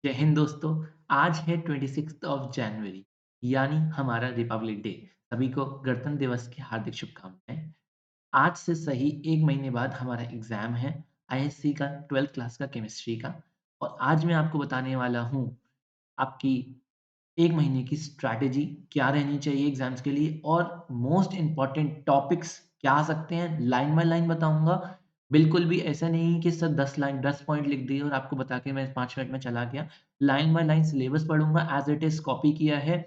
जय हिंद दोस्तों। आज है 26th ऑफ जनवरी यानी हमारा रिपब्लिक डे। सभी को गणतंत्र दिवस की हार्दिक शुभकामनाएं। आज से सही 1 महीने बाद हमारा एग्ज़ाम है आईएससी का 12th क्लास का केमिस्ट्री का। और आज मैं आपको बताने वाला हूँ आपकी 1 महीने की स्ट्रैटेजी क्या रहनी चाहिए एग्ज़ाम्स के लिए और मोस्ट इम्पोर्टेंट टॉपिक्स क्या आ सकते हैं, लाइन बाय लाइन बताऊँगा। बिल्कुल भी ऐसा नहीं कि सर 10 लाइन 10 पॉइंट लिख दिए और आपको बता के मैं 5 मिनट में चला गया। लाइन बाय लाइन सिलेबस पढ़ूँगा, एज़ इट इज़ कॉपी किया है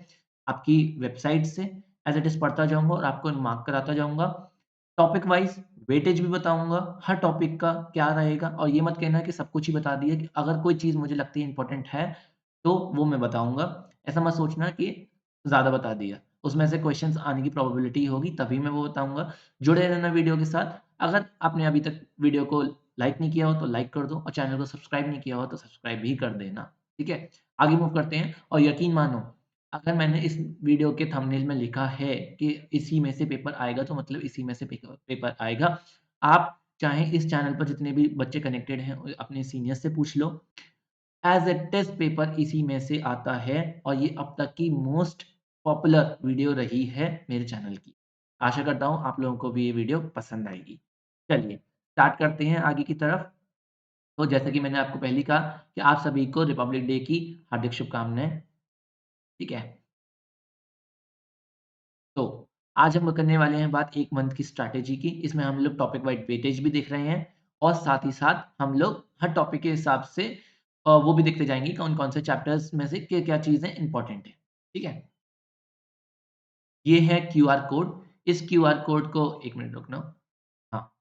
आपकी वेबसाइट से, एज़ इट इज़ पढ़ता जाऊँगा और आपको मार्क कराता जाऊँगा। टॉपिक वाइज़ वेटेज भी बताऊँगा, हर टॉपिक का क्या रहेगा और ये मत कहना कि सब कुछ ही बता दिया। कि अगर कोई चीज़ मुझे लगती है इम्पोर्टेंट है, तो वो मैं बताऊँगा। ऐसा मत सोचना कि ज़्यादा बता दिया। उसमें से क्वेश्चन्स आने की प्रोबेबिलिटी होगी तभी मैं वो बताऊँगा। जुड़े रहना वीडियो के साथ। अगर आपने अभी तक वीडियो को लाइक नहीं किया हो तो लाइक कर दो और चैनल को सब्सक्राइब नहीं किया हो तो सब्सक्राइब भी कर देना। ठीक है? आगे मूव करते हैं और यकीन मानो, अगर मैंने इस वीडियो के थंबनेल में लिखा है कि इसी में से पेपर आएगा तो मतलब इसी में से पेपर आएगा। आप चाहे इस चैनल पर जितने भी बच्चे कनेक्टेड हैं अपने सीनियर्स से पूछ लो। एज़ इट इज़ पेपर इसी में से आता है और ये अब तक की मोस्ट पॉपुलर वीडियो रही है मेरे चैनल की। आशा करता हूँ आप लोगों को भी ये वीडियो पसंद आएगी। चलिए स्टार्ट करते हैं आगे की तरफ। तो जैसे कि मैंने आपको पहले ही कहा कि आप सभी को रिपब्लिक डे की हार्दिक शुभकामनाएँ। ठीक है? तो आज हम करने वाले हैं बात 1 मंथ की स्ट्रैटेजी की। इसमें हम लोग टॉपिक वाइज़ वेटेज भी देख रहे हैं और साथ ही साथ हम लोग हर टॉपिक के हिसाब से वो भी देखते जाएँगे कौन-कौन से चैप्टर्स में से क्या-क्या चीज़ें इम्पोर्टेंट हैं। ठीक है? ये है क्यूआर कोड। इस क्यूआर कोड को 1 मिनट रुकना। हाँ,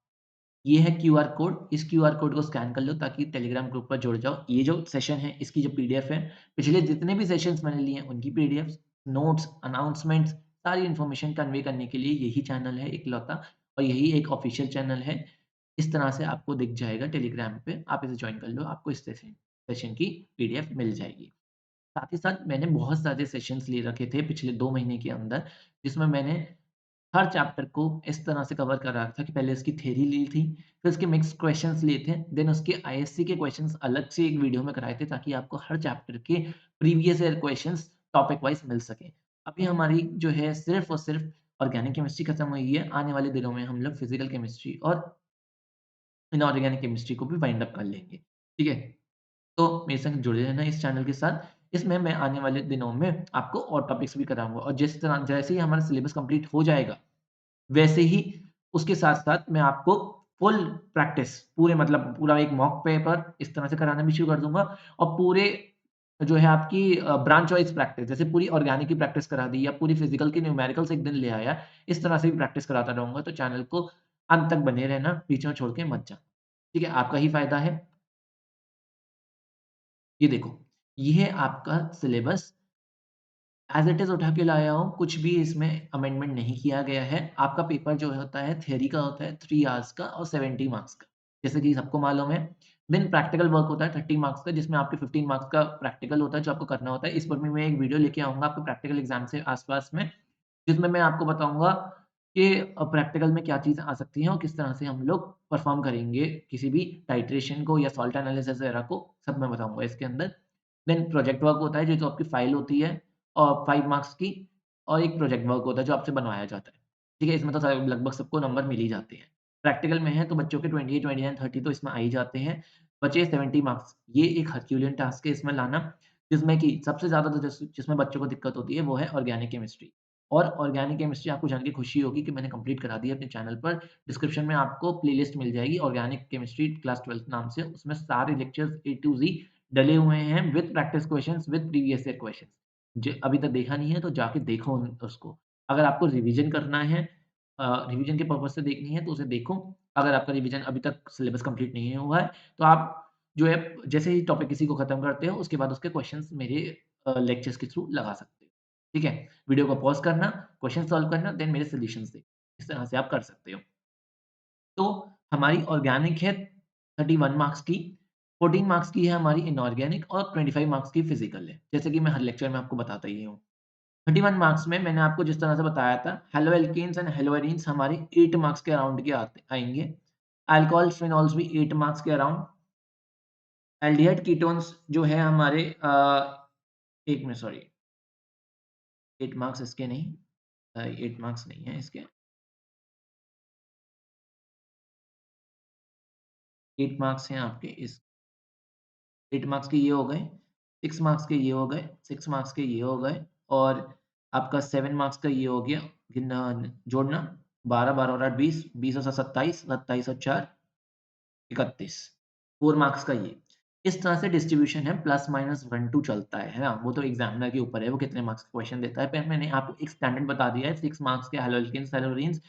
ये है क्यूआर कोड। इस क्यूआर कोड को स्कैन कर लो ताकि टेलीग्राम ग्रुप पर जुड़ जाओ। ये जो सेशन है इसकी जो पीडीएफ है, पिछले जितने भी सेशंस मैंने लिए हैं उनकी पीडीएफ्स, नोट्स, अनाउंसमेंट्स, सारी इन्फॉर्मेशन कन्वे करने के लिए यही चैनल है इकलौता और यही एक ऑफ़िशियल चैनल है। इस तरह से आपको दिख जाएगा टेलीग्राम पे, आप इसे जॉइन कर लो, आपको इस सेशन सेशन की पीडीएफ मिल जाएगी। साथ ही साथ मैंने बहुत सारे सेशंस ले रखे थे पिछले 2 महीने के अंदर, जिसमें मैंने हर चैप्टर को इस तरह से कवर कर रखा था कि पहले उसकी थ्योरी ली थी, फिर उसके मिक्स्ड क्वेश्चन्स लिए थे, देन उसके आईएससी के क्वेश्चन्स अलग से एक वीडियो में कराए थे ताकि आपको हर चैप्टर के previous year questions topic wise मिल सकें। अभी हमारी जो है सिर्फ़ और सिर्फ़ ऑर्गेनिक केमिस्ट्री खत्म हुई है, आने वाले दिनों में हम लोग फिज़िकल केमिस्ट्री और इनऑर्गेनिक केमिस्ट्री को भी वाइंड अप कर लेंगे। ठीक है? तो मेरे संग जुड़े रहना इस चैनल के साथ। इसमें मैं आने वाले दिनों में आपको और टॉपिक्स भी कराऊँगा और जिस तरह जैसे ही हमारा सिलेबस कंप्लीट हो जाएगा, वैसे ही उसके साथ-साथ मैं आपको फुल प्रैक्टिस पूरे मतलब पूरा एक मॉक पेपर इस तरह से कराना भी शुरू कर दूँगा और पूरे जो है आपकी ब्रांच वाइज़ प्रैक्टिस जैसे पूरी ऑर्गेनिक की प्रैक्टिस करा दी या पूरी फिज़िकल की न्यूमेरिकल्स एक दिन ले आया, इस तरह से भी प्रैक्टिस कराता रहूँगा। तो चैनल को अंत तक बने रहना, बीच में छोड़ के मत जाना। ठीक है? आपका ही फ़ायदा है। ये देखो, ये है आपका सिलेबस एज़ इट इज़ उठा के लाया हूँ, कुछ भी इसमें अमेंडमेंट नहीं किया गया है। आपका पेपर जो होता है थियरी का होता है 3 आवर्स का और 70 मार्क्स का, जैसे कि सबको मालूम है। देन प्रैक्टिकल वर्क होता है 30 मार्क्स का जिसमें आपके 15 मार्क्स का प्रैक्टिकल होता है जो आपको करना होता है। इस पर भी मैं एक वीडियो लेके आऊँगा आपको प्रैक्टिकल एग्ज़ाम से आस-पास में, जिसमें मैं आपको बताऊँगा कि प्रैक्टिकल में क्या चीज़ें आ सकती हैं और किस तरह से हम लोग परफ़ॉर्म करेंगे किसी भी टाइट्रेशन को या सॉल्ट एनालिसिस वगैरह को, सब मैं बताऊँगा इसके अंदर। देन प्रोजेक्ट वर्क होता है, ये जो आपकी फाइल होती है 5 मार्क्स की और एक प्रोजेक्ट वर्क होता है जो आपसे बनवाया जाता है। ठीक है? इसमें तो लगभग सबको नंबर मिल ही जाते हैं। प्रैक्टिकल में है तो बच्चों के 28, 29, 30 तो इसमें आ ही जाते हैं। बचे 70 मार्क्स, ये एक हरक्यूलियन टास्क है इसमें लाना, जिसमें कि सबसे ज़्यादा तो जिसमें बच्चों को दिक्कत होती है वो है ऑर्गेनिक केमिस्ट्री। और ऑर्गेनिक केमिस्ट्री आपको जान के खुशी होगी कि मैंने कंप्लीट करा दी है अपने चैनल पर। डिस्क्रिप्शन में आपको प्लेलिस्ट मिल जाएगी ऑर्गेनिक केमिस्ट्री क्लास 12th नाम से, उसमें सारे लेक्चर्स ए टू ज़ी डले हुए हैं with practice questions, with previous year questions. ज अभी तक देखा नहीं है तो जाके देखो उसको। अगर आपको रिविज़न करना है रिविज़न के पर्पज़ से देखनी है तो उसे देखो। अगर आपका रिविज़न अभी तक सिलेबस कंप्लीट नहीं हुआ है, तो आप जो है जैसे ही टॉपिक किसी को खत्म करते हो उसके बाद उसके क्वेश्चन्स मेरे लेक्चर्स के थ्रू लगा सकते हो। ठीक है? वीडियो को पॉज़ करना, क्वेश्चन सॉल्व करना, देन मेरे सॉल्यूशंस देखना। इस तरह से आप कर सकते हो। तो हमारी ऑर्गेनिक है 31 मार्क्स की, 14 मार्क्स की है हमारी इनऑर्गेनिक और 25 मार्क्स की फिज़िकल है। जैसे कि मैं हर लेक्चर में आपको बताता ही हूँ। 31 मार्क्स में मैंने आपको जिस तरह से बताया था, haloalkanes and haloarenes हमारे 8 मार्क्स के अराउंड के आते आएँगे। अल्कोहल्स, फिनोल्स भी 8 मार्क्स के अराउंड। एल्डिहाइड कीटोन्स जो है हमारे 1 मिनट सॉरी 8 मार्क्स इसके नहीं 8 मार्क्स नहीं है इसके 8 मार्क्स हैं आपके इस 8 मार्क्स के ये हो गए, 6 मार्क्स के ये हो गए, 6 मार्क्स के ये हो गए और आपका 7 मार्क्स का ये हो गया गिनना जोड़ना 12, 12 और 8 20, 20 और 7 27, 27 और 4 31 4 मार्क्स का ये। इस तरह से डिस्ट्रीब्यूशन है प्लस माइनस 1 2 चलता है ना? वो तो एग्ज़ामिनर के ऊपर है, वो कितने मार्क्स का क्वेश्चन देता है। पर मैंने आपको एक स्टैंडर्ड बता दिया है 6 मार्क्स के हैलोजेन्स, हेलोजेन्स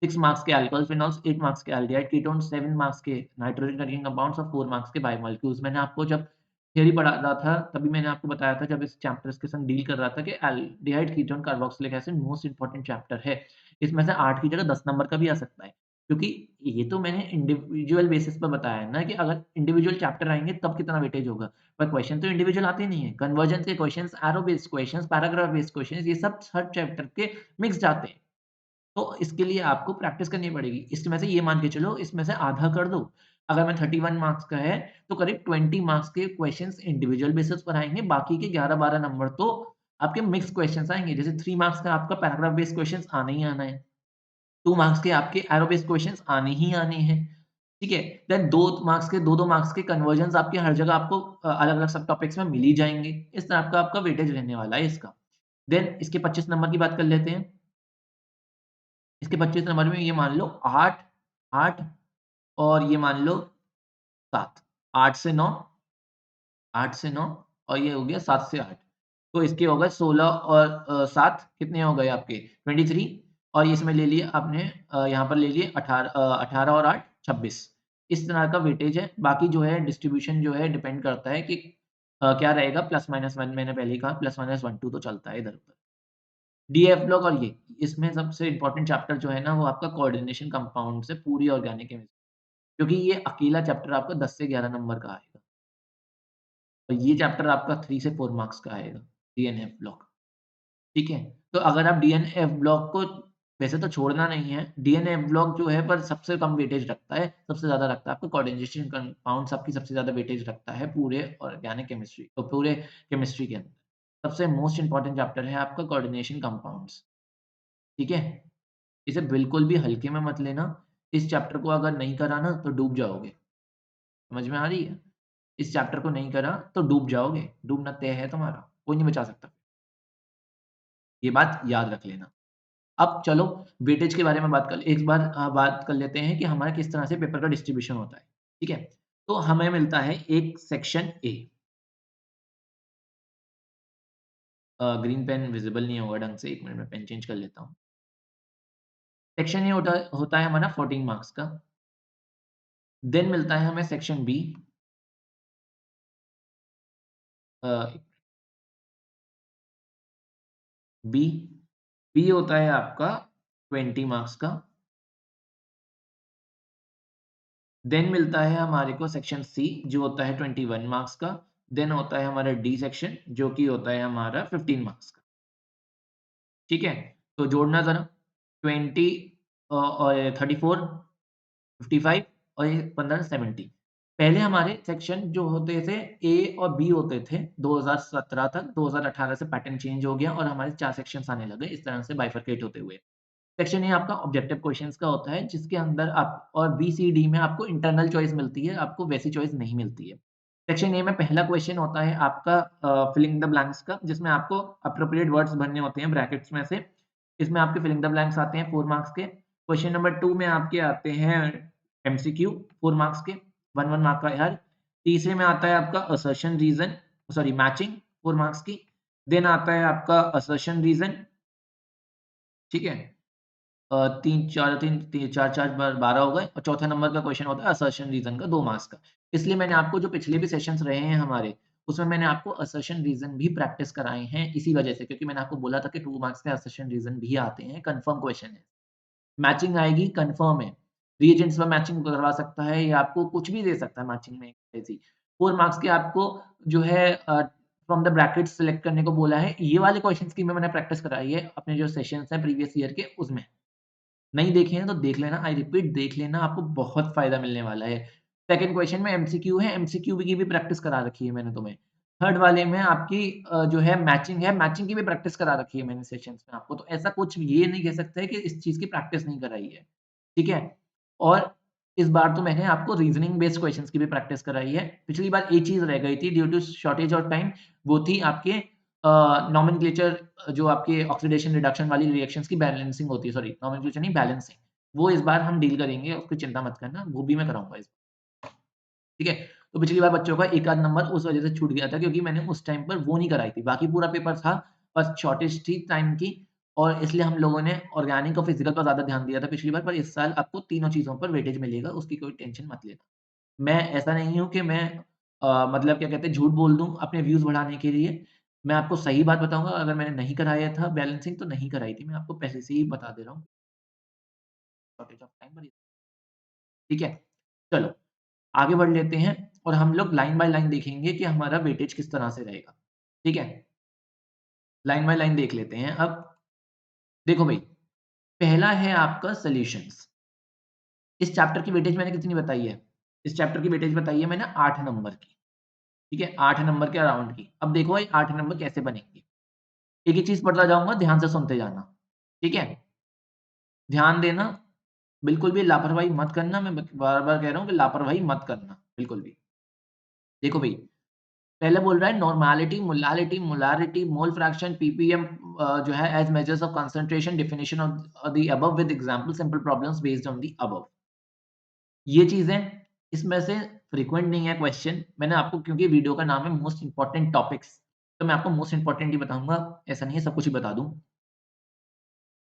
6 मार्क्स के अल्कोहल फिनोल्स, 8 मार्क्स के एल्डिहाइड कीटोन्स, 7 मार्क्स के नाइट्रोजन कन्टेनिंग कंपाउंड्स और 4 मार्क्स के बायोमोलेक्यूल्स। मैंने आपको जब थियरी पढ़ा रहा था, तभी मैंने आपको बताया था जब इस चैप्टर्स के संग डील कर रहा था कि aldehyde ketone carboxylic acid most important chapter है। इसमें से 8 की जगह 10 नंबर का भी आ सकता है। क्योंकि ये तो मैंने इंडिविजुअल बेसिस पे बताया है ना कि अगर इंडिविजुअल चैप्टर आएँगे तब कितना वेटेज होगा। पर क्वेश्चन तो इंडिविजुअल आते नहीं है। कन्वर्जेंस के questions, arrow based questions, paragraph based questions ये सब हर चैप्टर के मिक्स्ड आते हैं। तो इसके लिए आपको प्रैक्टिस करनी पड़ेगी। इसमें से ये मान के चलो इसमें से आधा कर दो। अगर मैं 31 मार्क्स का है तो करीब 20 मार्क्स के क्वेश्चन्स इंडिविजुअल बेसिस पर आएँगे, बाकी के 11-12 नंबर तो आपके मिक्स्ड क्वेश्चन्स आएँगे। जैसे 3 मार्क्स का आपका पैराग्राफ बेस्ड क्वेश्चन्स आना ही आना है। 2 मार्क्स के आपके एरो बेस्ड क्वेश्चन्स आने ही आने हैं। ठीक है? देन 2 मार्क्स के 2-2 मार्क्स के कन्वर्जन्स आपके हर जगह आपको अलग-अलग सब टॉपिक्स में मिल ही जाएँगे। इस तरह का आपका वेटेज रहने वाला है इसका। देन इसके 25 नंबर की बात कर लेते हैं। इसके 25 नंबर में ये मान लो 8, 8 और ये मान लो 7। 8 से 9, 8 से 9 और ये हो गया 7 से 8। तो इसके हो गए 16 और 7 कितने हो गए आपके 23 और इसमें ले लिए आपने यहाँ पर ले लिए 18 और 8 26। इस तरह का वेटेज है। बाकी जो है डिस्ट्रीब्यूशन जो है डिपेंड करता है कि क्या रहेगा प्लस माइनस 1 मैंने पहले ही कहा प्लस माइनस 1 2 तो चलता है इधर-उधर। डीएफ ब्लॉक और ये इसमें सबसे इम्पोर्टेंट चैप्टर जो है ना वो आपका कोऑर्डिनेशन कंपाउंड्स है पूरी ऑर्गेनिक केमिस्ट्री क्योंकि ये अकेला चैप्टर आपका 10 से 11 नंबर का आएगा। और ये चैप्टर आपका 3 से 4 मार्क्स का आएगा, डीएनएफ ब्लॉक, ठीक है? तो अगर आप डीएनएफ ब्लॉक को वैसे तो छोड़ना नहीं है, डीएनएफ ब्लॉक जो है पर सबसे कम वेटेज रखता है, सबसे ज़्यादा रखता है आपका कोऑर्डिनेशन कंपाउंड्स आपकी सबसे ज़्यादा वेटेज रखता है पूरे ऑर्गेनिक केमिस्ट्री पूरे केमिस्ट्री के अंदर। सबसे मोस्ट इम्पोर्टेंट चैप्टर है आपका कोऑर्डिनेशन कंपाउंड्स, ठीक है? इसे बिल्कुल भी हल्के में मत लेना, इस चैप्टर को अगर नहीं करा ना तो डूब जाओगे, समझ में आ रही है? इस चैप्टर को नहीं करा तो डूब जाओगे, डूबना तय है तुम्हारा, कोई नहीं बचा सकता। ये बात याद रख लेना। अब चलो वेटेज के बारे में बात कर लेते हैं कि हमारा किस तरह से पेपर का डिस्ट्रीब्यूशन होता है, ठीक है? तो हमें मिलता है एक section A green pen visible नहीं होगा ढंग से, 1 मिनट में पेन चेंज कर लेता हूँ। सेक्शन ए होता होता है हमारा 14 मार्क्स का, देन मिलता है हमें section B uh, B B होता है आपका 20 मार्क्स का, देन मिलता है हमारे को सेक्शन सी जो होता है 21 मार्क्स का, देन होता है हमारा डी सेक्शन जो कि होता है हमारा 15 मार्क्स का, ठीक है? तो जोड़ना ज़रा 20 और 34, 55 और ये 15 70 पहले हमारे सेक्शन जो होते थे ए और बी होते थे 2017 तक, 2018 से पैटर्न चेंज हो गया और हमारे 4 सेक्शंस आने लगे इस तरह से बाइफरकेट होते हुए। सेक्शन ए आपका ऑब्जेक्टिव क्वेश्चंस का होता है जिसके अंदर आप और बी-सी-डी में आपको इंटरनल चॉइस मिलती है, आपको वैसी चॉइस नहीं मिलती है। सेक्शन ए में पहला क्वेश्चन होता है आपका फिलिंग द ब्लैंक्स का जिसमें आपको एप्रोप्रिएट वर्ड्स भरने होते हैं ब्रैकेट्स में से। इसमें आपके फिलिंग द ब्लैंक्स आते हैं 4 मार्क्स के। क्वेश्चन नंबर 2 में आपके आते हैं एमसीक्यू 4 मार्क्स के, 1-1 मार्क का हर। तीसरे में आता है आपका assertion reason sorry matching 4 marks की। देन आता है आपका असर्शन रीज़न, ठीक है? 3 4 3 ती 4-4 बार 12 हो गए और चौथा नंबर का क्वेश्चन होता है असर्शन रीज़न का 2 मार्क्स का। इसलिए मैंने आपको जो पिछले भी सेशंस रहे हैं हमारे, उसमें मैंने आपको असर्शन रीज़न भी प्रैक्टिस कराए हैं इसी वजह से क्योंकि मैंने आपको बोला था कि 2 मार्क्स के असर्शन रीज़न भी आते हैं, कन्फर्म क्वेश्चन है। मैचिंग आएगी कन्फर्म है। रीएजेंट्स में मैचिंग करवा सकता है या आपको कुछ भी दे सकता है मैचिंग में ऐसी। 4 मार्क्स के आपको जो है फ्रॉम द ब्रैकेट्स सिलेक्ट करने को बोला है। ये वाले क्वेश्चन्स की मैंने प्रैक्टिस कराई है अपने जो सेशंस हैं प्रीवियस ईयर के उसमें। नहीं देखे हैं तो देख लेना, आई रिपीट देख लेना, आपको बहुत फ़ायदा मिलने वाला है। सेकंड क्वेश्चन में एमसीक्यू है, एमसीक्यू की भी प्रैक्टिस करा रखी है मैंने तुम्हें। थर्ड वाले में आपकी जो है मैचिंग की भी प्रैक्टिस करा रखी है मैंने सेशंस में आपको। तो ऐसा कुछ ये नहीं कह सकते कि इस चीज़ की प्रैक्टिस नहीं कराई है, ठीक है? और इस बार तो मैंने आपको रीज़निंग बेस्ड क्वेश्चन्स की भी प्रैक्टिस कराई है। पिछली बार एक चीज़ रह गई थी due to shortage of time, वो थी आपके नोमेनक्लेचर, जो आपके ऑक्सीडेशन रिडक्शन वाली रिएक्शंस की बैलेंसिंग होती है, सॉरी नोमेनक्लेचर नहीं बैलेंसिंग। वो इस बार हम डील करेंगे, उसकी चिंता मत करना, वो भी मैं कराऊँगा इस ठीक है? तो पिछली बार बच्चों का एक आध नंबर उस वज़ह से छूट गया था क्योंकि मैंने उस टाइम पर वो नहीं कराई थी। बाकी पूरा पेपर था, बस शॉर्टेज थी टाइम की और इसलिए हम लोगों ने ऑर्गेनिक और फिज़िकल पर ज़्यादा ध्यान दिया था पिछली बार, पर इस साल आपको तीनों चीज़ों पर वेटेज मिलेगा, उसकी कोई टेंशन मत लेना। मैं ऐसा नहीं हूँ कि मैं मतलब क्या कहते हैं झूठ बोल दूँ अपने व्यूज़ बढ़ाने के लिए। मैं आपको सही बात बताऊँगा, अगर मैंने नहीं कराया था बैलेंसिंग तो नहीं कराई थी, मैं आपको पहले से ही बता दे रहा हूँ। शॉर्टेज ऑफ टाइम पर ठीक है? चलो, आगे बढ़ लेते हैं और हम लोग लाइन बाय लाइन देखेंगे कि हमारा वेटेज किस तरह से रहेगा। ठीक है? लाइन बाय लाइन देख लेते हैं अब। देखो भई, पहला है आपका सॉल्यूशंस। इस चैप्टर की वेटेज मैंने कितनी बताई है? इस चैप्टर की वेटेज बताई है मैंने 8 नंबर की। ठीक है? 8 नंबर के अराउंड की। अब देखो ये 8 नंबर कैसे बनेंगे? एक-एक चीज़ पढ़ता जाऊँगा, ध्यान से सुनते जाना। ठीक है? ध्यान देना, बिल्कुल भी लापरवाही मत करना। मैं बार-बार कह रहा हूँ कि लापरवाही मत करना, बिल्कुल भी। देखो भई, पहले बोल रहा है normality, molality, molarity, mole fraction, ppm जो है as measures of concentration, definition of the above with example simple problems based on the above. ये चीज़ें इसमें से फ्रीक्वेंट नहीं है क्वेश्चन। मैंने आपको क्योंकि वीडियो का नाम है मोस्ट इम्पोर्टेंट टॉपिक्स, तो मैं आपको मोस्ट इम्पोर्टेंट ही बताऊँगा, ऐसा नहीं है सब कुछ ही बता दूँ।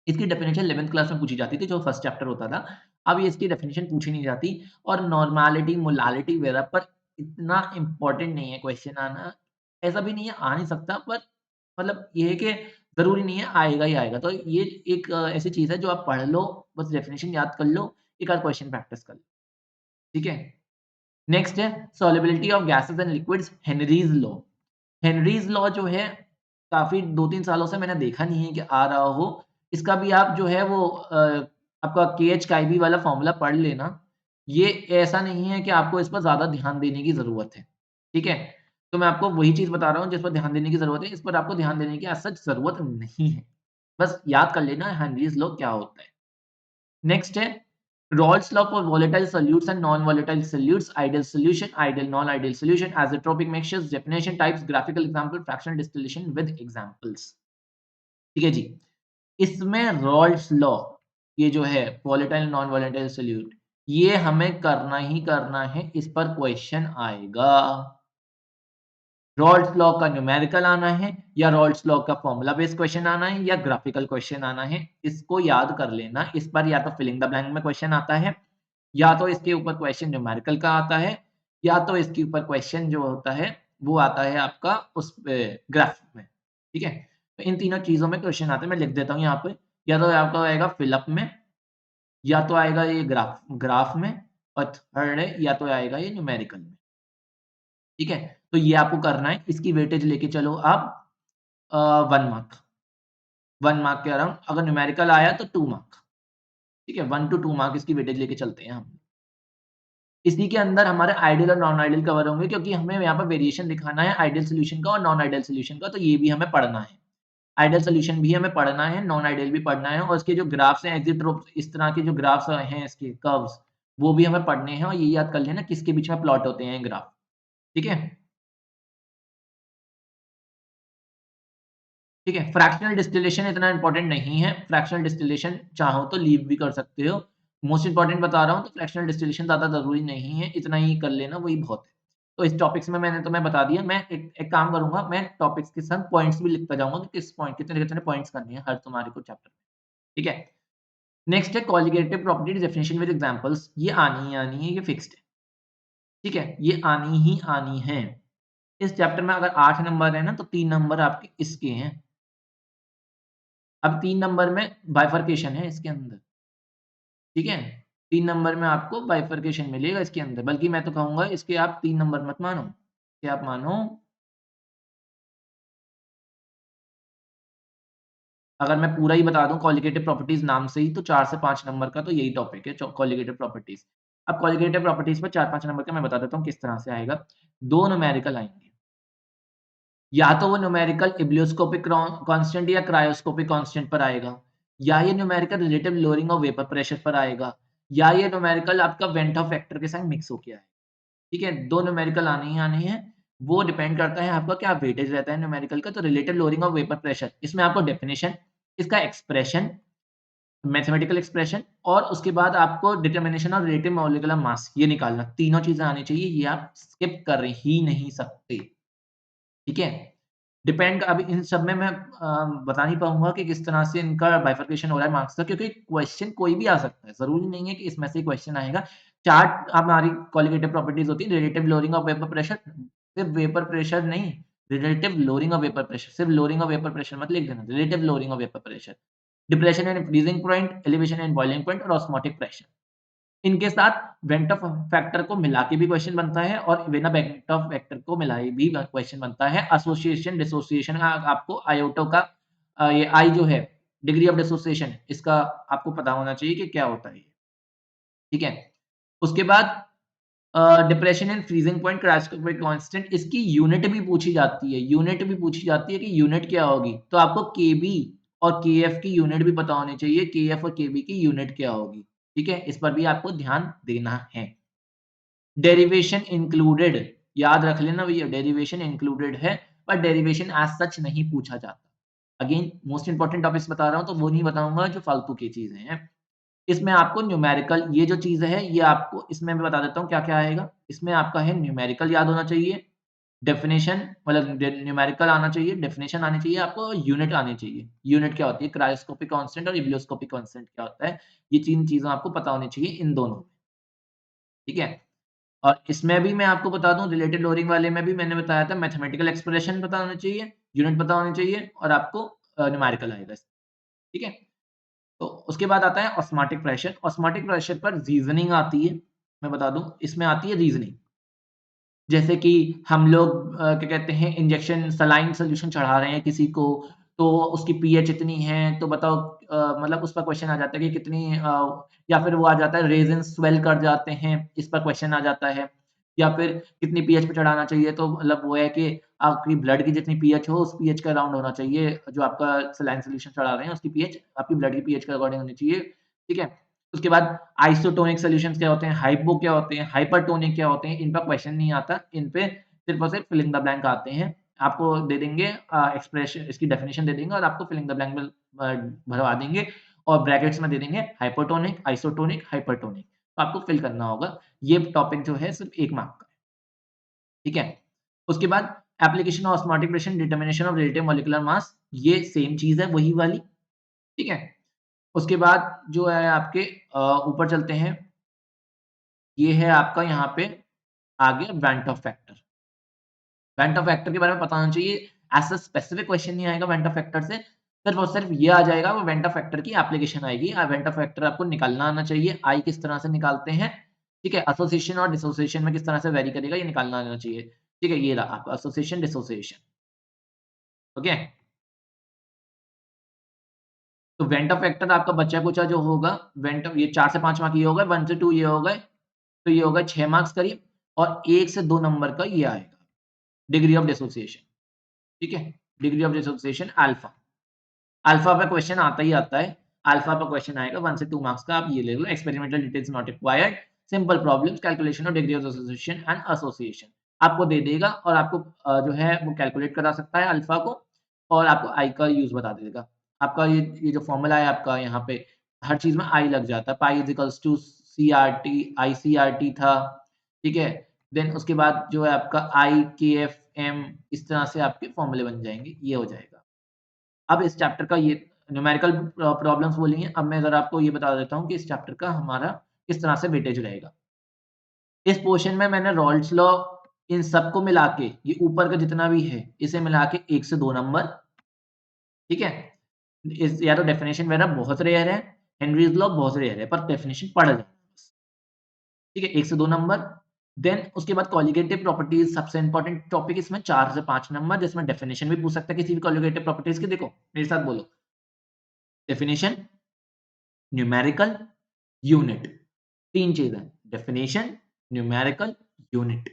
इसकी डेफिनिशन 11th क्लास में पूछी जाती थी, जो फर्स्ट चैप्टर होता था। अब ये इसकी डेफिनिशन पूछी नहीं जाती और नॉर्मैलिटी, मोलालिटी वगैरह पर इतना इम्पोर्टेंट नहीं है क्वेश्चन आना। ऐसा भी नहीं है आ नहीं सकता, पर मतलब ये है कि ज़रूरी नहीं है आएगा ही आएगा। तो ये एक ऐसी चीज़ है जो आप पढ़ लो, बस डेफिनिशन याद कर लो, एक आध क्वेश्चन प्रैक्टिस कर लो। ठीक है? नेक्स्ट है solubility of gases and liquids, Henry's law. Henry's law जो है काफ़ी 2-3 सालों से मैंने देखा नहीं है कि आ रहा हो। इसका भी आप जो है वो आपका केएच काइबी वाला फ़ॉर्मूला पढ़ लेना। ये ऐसा नहीं है कि आपको इस पर ज़्यादा ध्यान देने की ज़रूरत है। ठीक है? तो मैं आपको वही चीज़ बता रहा हूँ जिस पर ध्यान देने की ज़रूरत है, इस पर आपको ध्यान देने की एज़ सच ज़रूरत नहीं है। बस याद कर लेना हेनरीज़ लॉ क्या होता है। नेक्स्ट है Raoult's law for volatile solutes and non-volatile solutes, ideal solution, ideal non-ideal solution, azeotropic mixtures, definition types, graphical example, fractional distillation with examples. ठीक है जी। इसमें Raoult's law ये जो है volatile non-volatile solute ये हमें करना ही करना है, इस पर क्वेश्चन आएगा। रॉल्ट्स लॉ का न्यूमेरिकल आना है या रॉल्ट्स लॉ का फॉर्मूला बेस्ड क्वेश्चन आना है या ग्राफिकल क्वेश्चन आना है, इसको याद कर लेना। इस पर या तो फिलिंग द ब्लैंक में क्वेश्चन आता है, या तो इसके ऊपर क्वेश्चन न्यूमेरिकल का आता है, या तो इसके ऊपर क्वेश्चन जो होता है वो आता है आपका उस पे ग्राफ में। ठीक है? तो इन तीनों चीज़ों में क्वेश्चन आते हैं, मैं लिख देता हूँ यहाँ पे। या तो आपका आएगा फिल अप में, या तो आएगा ये ग्राफ ग्राफ में और थर्ड है या तो आएगा ये न्यूमेरिकल में। ठीक है? तो ये आपको करना है, इसकी वेटेज लेके चलो आप 1 मार्क, 1 मार्क के अराउंड। अगर न्यूमेरिकल आया तो 2 मार्क, ठीक है? 1 टू 2 मार्क इसकी वेटेज लेके चलते हैं हम। इसी के अंदर हमारे आइडियल और नॉन आइडियल कवर होंगे क्योंकि हमें यहाँ पर वेरिएशन दिखाना है आइडियल सॉल्यूशन का और नॉन आइडियल सॉल्यूशन का, तो ये भी हमें पढ़ना है। आइडियल सॉल्यूशन भी हमें पढ़ना है, नॉन आइडियल भी पढ़ना है और इसके जो ग्राफ्स हैं एज़ियोट्रोप इस तरह के जो ग्राफ्स हैं इसके कर्व्स, वो भी हमें पढ़ने हैं और ये याद कर लेना किसके बीच में प्लॉट होते हैं ग्राफ। ठीक है? ठीक है, फ्रैक्शनल डिस्टिलेशन इतना इम्पोर्टेंट नहीं है, फ्रैक्शनल डिस्टिलेशन चाहो तो लीव भी कर सकते हो। मोस्ट इम्पोर्टेंट बता रहा हूँ तो फ्रैक्शनल डिस्टिलेशन ज़्यादा ज़रूरी नहीं है, इतना ही कर लेना वही बहुत है। तो इस टॉपिक्स में मैंने तुम्हें बता दिया, मैं एक एक काम करूँगा, मैं टॉपिक्स के संग पॉइंट्स भी लिखता जाऊँगा कि किस पॉइंट कितने-कितने पॉइंट्स करने हैं हर तुम्हारे को चैप्टर में, ठीक है? नेक्स्ट है conjugative properties definition with examples, ये आनी ही आनी है, ये फिक्स्ड है, ठीक है? ये आनी ही आनी है। इस चैप्टर में अगर 8 नंबर है ना, तो 3 नंबर आपके इसके हैं। अब 3 नंबर में बाइफरकेशन है इसके अंदर, ठीक है? 3 नंबर में आपको बाइफरकेशन मिलेगा इसके अंदर, बल्कि मैं तो कहूँगा इसके आप 3 नंबर मत मानो, कि आप मानो अगर मैं पूरा ही बता दूँ कॉलिगेटिव प्रॉपर्टीज़ नाम से ही तो 4 से 5 नंबर का तो यही टॉपिक है, चो कॉलिगेटिव प्रॉपर्टीज़। अब कॉलिगेटिव प्रॉपर्टीज पर 4-5 नंबर का मैं बता देता हूँ किस तरह से आएगा। 2 न्यूमेरिकल आएँगे, या तो वो न्यूमेरिकल इब्लियोस्कोपिक कांस्टेंट या क्रायोस्कोपिक कांस्टेंट पर आएगा, या ये numerical relative lowering of vapour pressure पर आएगा, या ये न्यूमेरिकल आपका वेंट ऑफ फैक्टर के साथ मिक्स होके आएगा। ठीक है? 2 न्यूमेरिकल आने ही आने हैं। वो डिपेंड करता है आपका क्या वेटेज रहता है न्यूमेरिकल का। तो relative lowering of vapour pressure, इसमें आपको डेफिनिशन, इसका एक्सप्रेशन, मैथमेटिकल एक्सप्रेशन और उसके बाद आपको determination of relative molecular mass ये निकालना। तीनों चीज़ें आनी चाहिए, ये आप स्किप कर ही नहीं सकते। ठीक है? डिपेंड अब इन सब में मैं बता नहीं पाऊँगा कि किस तरह से इनका बाइफरकेशन हो रहा है मार्क्स का, क्योंकि क्वेश्चन कोई भी आ सकता है। ज़रूरी नहीं है कि इसमें से क्वेश्चन आएगा। चार्ट हमारी क्वालिटेटिव प्रॉपर्टीज़ होती है, relative lowering of vapour pressure, सिर्फ वेपर प्रेशर नहीं, relative lowering of vapour pressure, सिर्फ लोअरिंग ऑफ वेपर प्रेशर मत लिख देना, relative lowering of vapour pressure, depression and freezing point, elevation and boiling point और osmotic pressure. इनके साथ went of factor को मिला के भी क्वेश्चन बनता है और बिना वेंट ऑफ फैक्टर को मिलाए भी क्वेश्चन बनता है। एसोसिएशन, डिसोसिएशन का आपको आयोटो का ये आई जो है, डिग्री ऑफ डिसोसिएशन, इसका आपको पता होना चाहिए कि क्या होता है ये, ठीक है? उसके बाद depression and freezing point, cryoscopic constant, इसकी यूनिट भी पूछी जाती है। यूनिट भी पूछी जाती है कि यूनिट क्या होगी? तो आपको केबी और केएफ की यूनिट भी पता होनी चाहिए, केएफ और केबी की यूनिट क्या होगी, ठीक है? इस पर भी आपको ध्यान देना है। डेरिवेशन इंक्लूडेड, याद रख लेना भैया, डेरिवेशन इंक्लूडेड है, पर डेरिवेशन एज़ सच नहीं पूछा जाता। अगेन मोस्ट इम्पोर्टेंट टॉपिक्स बता रहा हूँ, तो वो नहीं बताऊँगा जो फालतू की चीज़ें हैं। इसमें आपको न्यूमेरिकल ये जो चीज़ है, ये आपको इसमें मैं बता देता हूँ क्या-क्या आएगा। इसमें आपका है न्यूमेरिकल याद होना चाहिए, डेफिनिशन मतलब न्यूमेरिकल आना चाहिए, डेफिनिशन आनी चाहिए, आपको यूनिट आनी चाहिए। यूनिट क्या होती है? क्रायोस्कोपिक कांस्टेंट और इब्लियोस्कोपिक कांस्टेंट क्या होता है? ये 3 चीज़ें आपको पता होनी चाहिए इन दोनों में, ठीक है? और इसमें भी मैं आपको बता दूँ, रिलेटेड लोअरिंग वाले में भी मैंने बताया था, मैथमेटिकल एक्सप्रेशन पता होना चाहिए, यूनिट पता होनी चाहिए और आपको न्यूमेरिकल आएगा इसमें, ठीक है? तो उसके बाद आता है ऑस्मोटिक प्रेशर। ऑस्मोटिक प्रेशर पर रीज़निंग आती है, मैं बता दूँ, इसमें आती है रीज़निंग। जैसे कि हम लोग क्या कहते हैं, इंजेक्शन सलाइन सॉल्यूशन चढ़ा रहे हैं किसी को, तो उसकी पीएच इतनी है, तो बताओ मतलब उस पर क्वेश्चन आ जाता है कि कितनी या फिर वो आ जाता है रेज़िन स्वेल कर जाते हैं, इस पर क्वेश्चन आ जाता है। या फिर कितनी पीएच पे चढ़ाना चाहिए, तो मतलब वो है कि आपकी ब्लड की जितनी पीएच हो, उस पीएच का अराउंड होना चाहिए, जो आपका सलाइन सॉल्यूशन चढ़ा रहे हैं, उसकी पीएच आपकी ब्लड की पीएच के अकॉर्डिंग होनी चाहिए, ठीक है? उसके बाद आइसोटोनिक सॉल्यूशंस क्या होते हैं, हाइपो क्या होते हैं, हाइपरटोनिक क्या होते हैं, इन पर क्वेश्चन नहीं आता, इन पे सिर्फ़ और सिर्फ़ फिल इन द ब्लैंक आते हैं। आपको दे देंगे एक्सप्रेशन, इसकी डेफिनिशन दे देंगे और आपको फिल इन द ब्लैंक में भरवा देंगे और ब्रैकेट्स में दे देंगे हाइपोटोनिक, आइसोटोनिक, हाइपरटोनिक। तो आपको फिल करना होगा। ये टॉपिक जो है सिर्फ़ 1 मार्क का है, ठीक है? उसके बाद application of osmotic pressure, determination of relative molecular mass, ये सेम चीज़ है, वही वाली, ठीक है? उसके बाद जो है आपके ऊपर चलते हैं, ये है आपका यहाँ पे आ गया went of factor. Went of factor के बारे में पता होना चाहिए। ऐसा स्पेसिफिक क्वेश्चन नहीं आएगा वेंट ऑफ फैक्टर से, सिर्फ़ और सिर्फ़ ये आ जाएगा, वो वेंट ऑफ फैक्टर की एप्लीकेशन आएगी। वेंट ऑफ फैक्टर आपको निकालना आना चाहिए। आई किस तरह से निकालते हैं, ठीक है? एसोसिएशन और डिसोसिएशन में किस तरह से वेरी करेगा, ये निकालना आना चाहिए। ठीक है? ये रहा आपका एसोसिएशन, डिसोसिएशन, ओके? तो वेंट ऑफ फैक्टर आपका बचा-कुचा जो होगा, वेंट ऑफ ये 4 से 5 मार्क ये हो गए, 1 से 2 ये हो गए, तो ये हो गए 6 मार्क्स करीब और 1 से 2 नंबर का ये आएगा, डिग्री ऑफ डिसोसिएशन, ठीक है? Degree of dissociation alpha. Alpha पे क्वेश्चन आता ही आता है। अल्फा पे क्वेश्चन आएगा 1 से 2 मार्क्स का, आप ये ले लो, experimental details not required, simple problems, calculation of degree of association and association. आपको दे देगा और आपको जो है वो कैलकुलेट करा सकता है अल्फा को और आपको आई का यूज़ बता देगा। आपका ये जो फ़ॉर्मूला है आपका यहाँ पे, हर चीज़ में आई लग जाता है। Pi is equals to CRT, iCRT था, ठीक है? देन उसके बाद जो है आपका आई, केएफएम, इस तरह से आपके फ़ॉर्मूले बन जाएँगे, ये हो जाएगा। अब इस चैप्टर का ये न्यूमेरिकल प्रॉब्लम्स बोली हैं। अब मैं ज़रा आपको ये बता देता हूँ कि इस चैप्टर का हमारा किस तरह से वेटेज रहेगा। इस पोर्शन में मैंने रॉल्स लॉ इन सबको मिला के, ये ऊपर का जितना भी है, इसे मिला के 1 से 2 नंबर, ठीक है? इस या तो डेफिनिशन वगैरह बहुत रेयर है, हेनरीज़ लॉ बहुत रेयर है, पर डेफिनिशन पढ़ लेना बस, ठीक है? 1 से 2 नंबर, देन उसके बाद कोलिगेटिव प्रॉपर्टीज़ सबसे इम्पोर्टेंट टॉपिक, इसमें 4 से 5 नंबर, जिसमें डेफिनिशन भी पूछ सकता है किसी भी कोलिगेटिव प्रॉपर्टीज़ की। देखो, मेरे साथ बोलो, डेफिनिशन, न्यूमेरिकल, यूनिट, 3 चीज़ हैं। Definition, numerical, unit.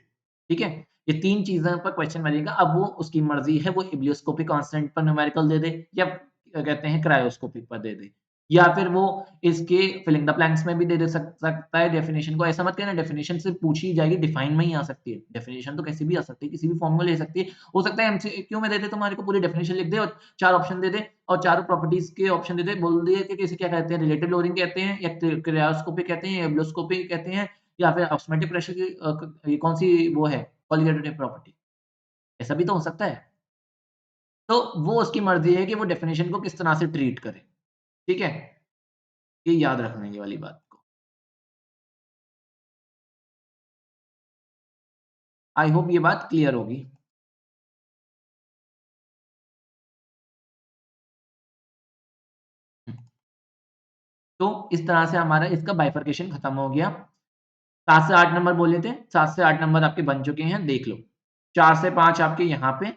ठीक है? ये 3 चीज़ों पर क्वेश्चन बनेगा। अब वो उसकी मर्ज़ी है, वो इबिलियोस्कोपिक कांस्टेंट पर न्यूमेरिकल दे दे या क्या कहते हैं क्रायोस्कोपिक पर दे दे। या फिर वो इसके फिल इन द ब्लैंक्स में भी दे दे सकता है डेफिनिशन को। ऐसा मत कहना डेफिनिशन सिर्फ़ पूछी ही जाएगी, डिफाइन में ही आ सकती है। डेफिनिशन तो कैसे भी आ सकती है, किसी भी फॉर्म में ले सकती है। हो सकता है एमसीक्यू में दे दे तुम्हारे को पूरी डेफिनिशन लिख दे और 4 ऑप्शन दे दे और चारों प्रॉपर्टीज़ के ऑप्शन दे दे। बोल दिए कि किसे क्या कहते हैं, रिलेटिव लोडिंग कहते हैं या क्रायोस्कोपिक कहते हैं या इबिलियोस्कोपिक कहते हैं या फिर ऑस्मोटिक प्रेशर की ये कौन-सी वो है कोलिगेटिव प्रॉपर्टी। ऐसा भी तो हो सकता है। तो वो उसकी मर्ज़ी है कि वो डेफिनिशन को किस तरह से ट्रीट करे। ठीक है? ये याद रखना ये वाली बात को। आई होप ये बात क्लियर होगी। हुँ, तो इस तरह से हमारा इसका बाइफरकेशन खत्म हो गया। 7 से 8 नंबर बोले थे, 7 से 8 नंबर आपके बन चुके हैं, देख लो। 4 से 5 आपके यहाँ पे,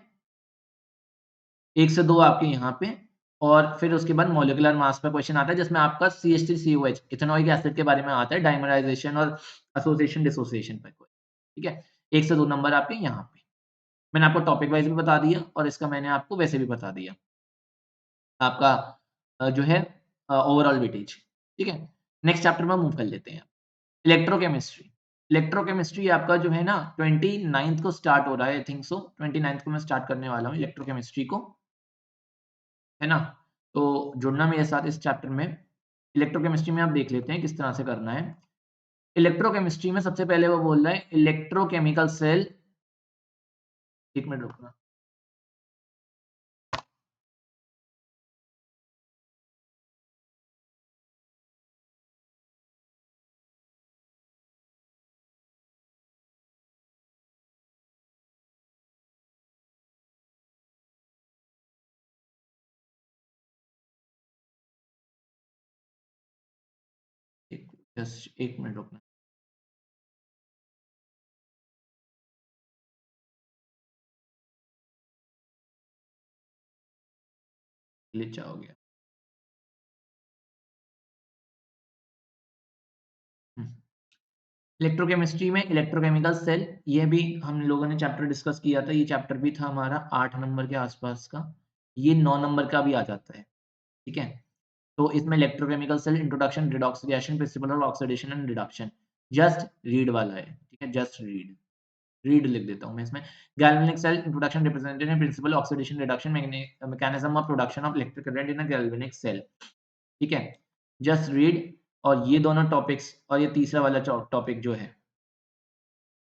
1 से 2 आपके यहाँ पे और फिर उसके बाद मॉलिक्यूलर मास पे क्वेश्चन आता है जिसमें आपका CH3COH इथेनॉइक एसिड के बारे में आता है, डाइमराइजेशन और एसोसिएशन डिसोसिएशन पे ठीक है? 1 से 2 नंबर आपके यहाँ पे। मैंने आपको टॉपिक वाइज़ भी बता दिया और इसका मैंने आपको वैसे भी बता दिया। आपका जो है ओवरऑल वेटेज, ठीक है? नेक्स्ट चैप्टर में मूव कर लेते हैं। इलेक्ट्रोकेमिस्ट्री। इलेक्ट्रोकेमिस्ट्री आपका जो है ना 29th को स्टार्ट हो रहा है आई थिंक सो 29th को मैं स्टार्ट करने वाला हूँ इलेक्ट्रोकेमिस्ट्री को, है ना? तो जुड़ना मेरे साथ इस चैप्टर में। इलेक्ट्रोकेमिस्ट्री में आप देख लेते हैं किस तरह से करना है। इलेक्ट्रोकेमिस्ट्री में सबसे पहले वो बोल रहा है इलेक्ट्रोकेमिकल सेल 1 मिनट रुकना। एक जस्ट 1 मिनट रुकना। ग्लिच हो गया। हुँ। इलेक्ट्रोकेमिस्ट्री में इलेक्ट्रोकेमिकल सेल ये भी हम लोगों ने चैप्टर डिस्कस किया था। ये चैप्टर भी था हमारा 8 नंबर के आसपास का। ये 9 नंबर का भी आ जाता है, ठीक है? तो इसमें electrochemical cell introduction, redox reaction, principle of oxidation and reduction just read वाला है, ठीक है? जस्ट रीड, रीड लिख देता हूँ मैं इसमें। Galvanic cell introduction represented in principle oxidation reduction mechanism of production of electric current in a galvanic cell, ठीक है? जस्ट रीड और ये दोनों टॉपिक्स और ये तीसरा वाला टॉपिक जो है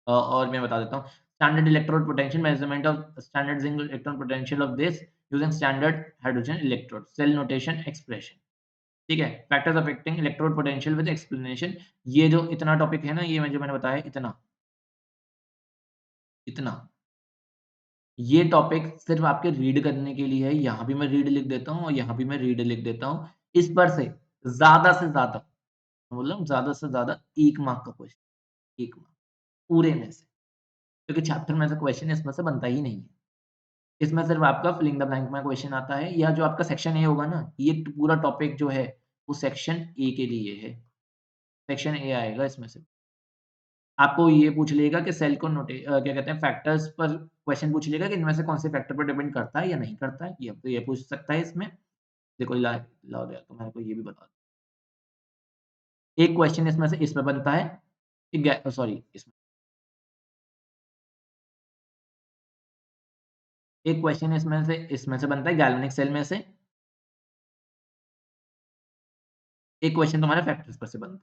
और मैं बता देता हूँ standard electrode potential measurement of standard zinc electron potential of this using standard hydrogen electrode cell notation expression ठीक है factors affecting electrode potential with explanation ये जो इतना टॉपिक है ना ये मैं जो मैंने बताया इतना इतना ये टॉपिक सिर्फ आपके रीड करने के लिए है यहाँ भी मैं रीड लिख देता हूँ और यहाँ भी मैं रीड लिख देता हूँ इस पर से ज्यादा मतलब ज्यादा से ज्यादा 1 मार्क का क्वेश्चन 1 मार्क पूरे में से क्योंकि चैप्टर में से क्वेश्चन इसमें से बनता ही नहीं है इसमें सिर्फ आपका फिल इन द ब्लैंक में क्वेश्चन आता है या जो आपका सेक्शन ए होगा ना, ये पूरा टॉपिक जो है, वो सेक्शन ए के लिए है। सेक्शन ए आएगा इसमें से। आपको ये पूछ लेगा कि सेल को क्या कहते हैं फैक्टर्स पर क्वेश्चन पूछ लेगा कि इनमें से कौन से फैक्टर पर डिपेंड करता है या नहीं करता है। ये पूछ सकता है इसमें। देखो लाओ यार तुम्हारे को ये भी बता दूँ। एक क्वेश्चन इसमें से इसमें बनता है, सॉरी इसमें एक क्वेश्चन इसमें से बनता है गैल्वेनिक सेल में से, एक क्वेश्चन तुम्हारे फैक्टर्स पर से बनता है।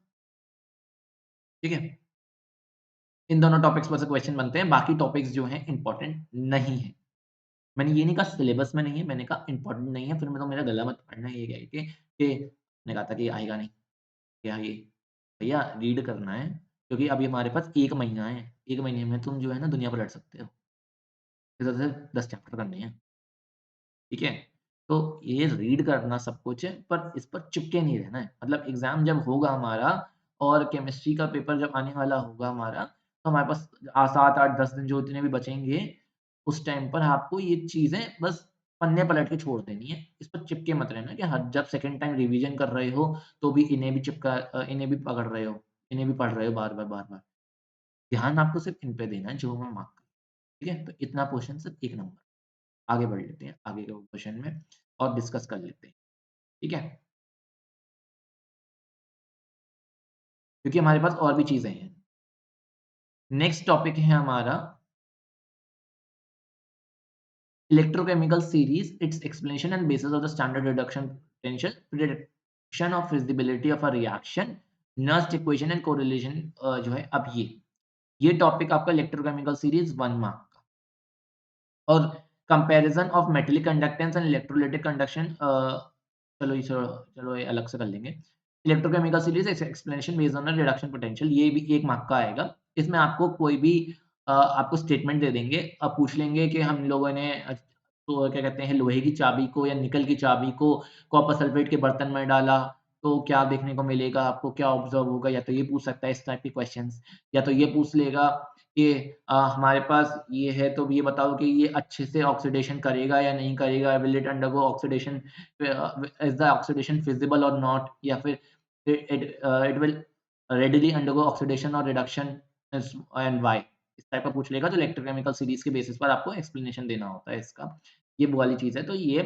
ठीक है? इन दोनों टॉपिक्स पर से क्वेश्चन बनते हैं, बाकी टॉपिक्स जो हैं इम्पोर्टेंट नहीं है। मैंने ये नहीं कहा सिलेबस में नहीं है, मैंने कहा इम्पोर्टेंट नहीं है, फिर मैं तो मेरा गला मत पड़ना ये कह के मैंने कहा था कि आएगा नहीं, क्या ये? भैया रीड करना है, क्योंकि अभी हमारे पास 1 महीना है, 1 महीने में तुम जो है ना दुनिया पलट सकते हो। इधर से 10 चैप्टर करने हैं, ठीक है? तो ये रीड करना सब कुछ है, पर इस पर चिपके नहीं रहना है। मतलब एग्ज़ाम जब होगा हमारा और केमिस्ट्री का पेपर जब आने वाला होगा हमारा, तो हमारे पास 7, 8, 10 दिन जो इतने भी बचेंगे, उस टाइम पर आपको ये चीज़ें बस पन्ने पलट के छोड़ देनी है। इस पर चिपके मत रहना कि हर जब सेकंड टाइम रिवीजन कर रहे हो, तो भी इन्हें भी पकड़ रहे हो। इन्हें भी पढ़ रहे हो बार-बार। ध्यान आपको सिर्फ़ इन पे देना है जो मैं मार्क करूँ, ठीक है? तो इतना पोर्शन सिर्फ़ 1 नंबर। आगे बढ़ लेते हैं आगे के क्वेश्चन में और डिस्कस कर लेते हैं, ठीक है? क्योंकि हमारे पास और भी चीज़ें हैं। नेक्स्ट टॉपिक है हमारा electrochemical series, its explanation and basis of the standard reduction potential, prediction of feasibility of a reaction, Nernst equation and correlation जो है अब ये टॉपिक आपका इलेक्ट्रोकेमिकल सीरीज 1 मार्क का और comparison of metallic conductance and electrolytic conduction चलो ये अलग से कर लेंगे। Electrochemical series explanation based on the reduction potential ये भी 1 मार्क का आएगा। इसमें आपको कोई भी आपको स्टेटमेंट दे देंगे, पूछ लेंगे कि हम लोगों ने तो क्या कहते हैं लोहे की चाबी को या निकल की चाबी को कॉपर सल्फेट के बर्तन में डाला, तो क्या देखने को मिलेगा, आपको क्या ऑब्ज़र्व होगा? या तो ये पूछ सकता है इस टाइप के क्वेश्चंस या तो ये पूछ लेगा कि हमारे पास ये है तो ये बताओ कि ये अच्छे से ऑक्सीडेशन करेगा या नहीं करेगा? Will it undergo oxidation is the oxidation feasible और नॉट? या फिर it will readily undergo oxidation और रिडक्शन इस एंड व्हाई? इस टाइप का पूछ लेगा तो इलेक्ट्रोकेमिकल सीरीज़ के बेसिस पर आपको एक्सप्लेनेशन देना होता है इसका। ये वो वाली चीज़ है तो ये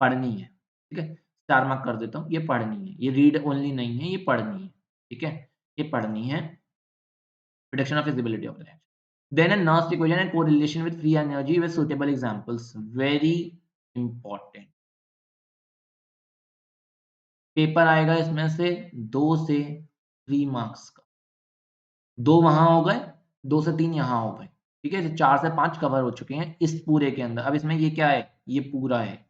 पढ़नी है, ठीक है? स्टार मार्क कर देता हूँ, ये पढ़नी है। ये रीड ओनली नहीं है, ये पढ़नी है, ठीक है? ये पढ़नी है। Prediction of feasibility of the reaction. Then a Nernst equation and correlation with free energy with suitable examples. Very important. Paper आएगा इसमें से 2 से 3 मार्क्स का। 2 वहाँ हो गए, 2 से 3 यहाँ हो गए। ठीक है? 4 से 5 कवर हो चुके हैं इस पूरे के अंदर। अब इसमें ये क्या है? ये पूरा है।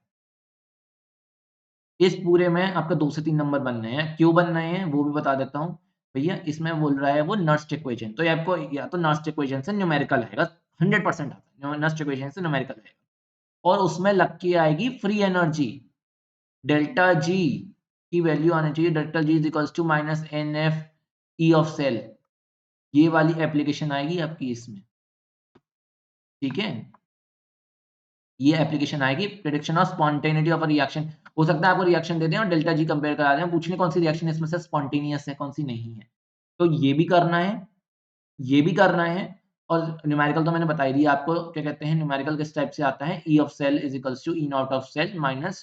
इस पूरे में आपका 2 से 3 नंबर बन रहे हैं। क्यों बन रहे हैं? वो भी बता देता हूँ। भैया इसमें बोल रहा है वो नर्स्ट इक्वेशन तो ये आपको या तो नर्स्ट इक्वेशन से न्यूमेरिकल आएगा 100% आता है। नर्स्ट इक्वेशन से न्यूमेरिकल आएगा और उसमें लग के आएगी फ्री एनर्जी डेल्टा जी की वैल्यू आनी चाहिए delta G is equals to minus n F E of cell ये वाली एप्लीकेशन आएगी आपकी इसमें ठीक है ये एप्लीकेशन आएगी prediction of spontaneity of a reaction हो सकता है आपको रिएक्शन दे दें और डेल्टा जी कंपेयर करा दें पूछ लें कौन सी रिएक्शन इसमें से स्पॉन्टेनियस है कौन सी नहीं है तो ये भी करना है और न्यूमेरिकल तो मैंने बता ही दिया आपको क्या कहते हैं न्यूमेरिकल किस टाइप से आता है E of cell is equals to E naught of cell minus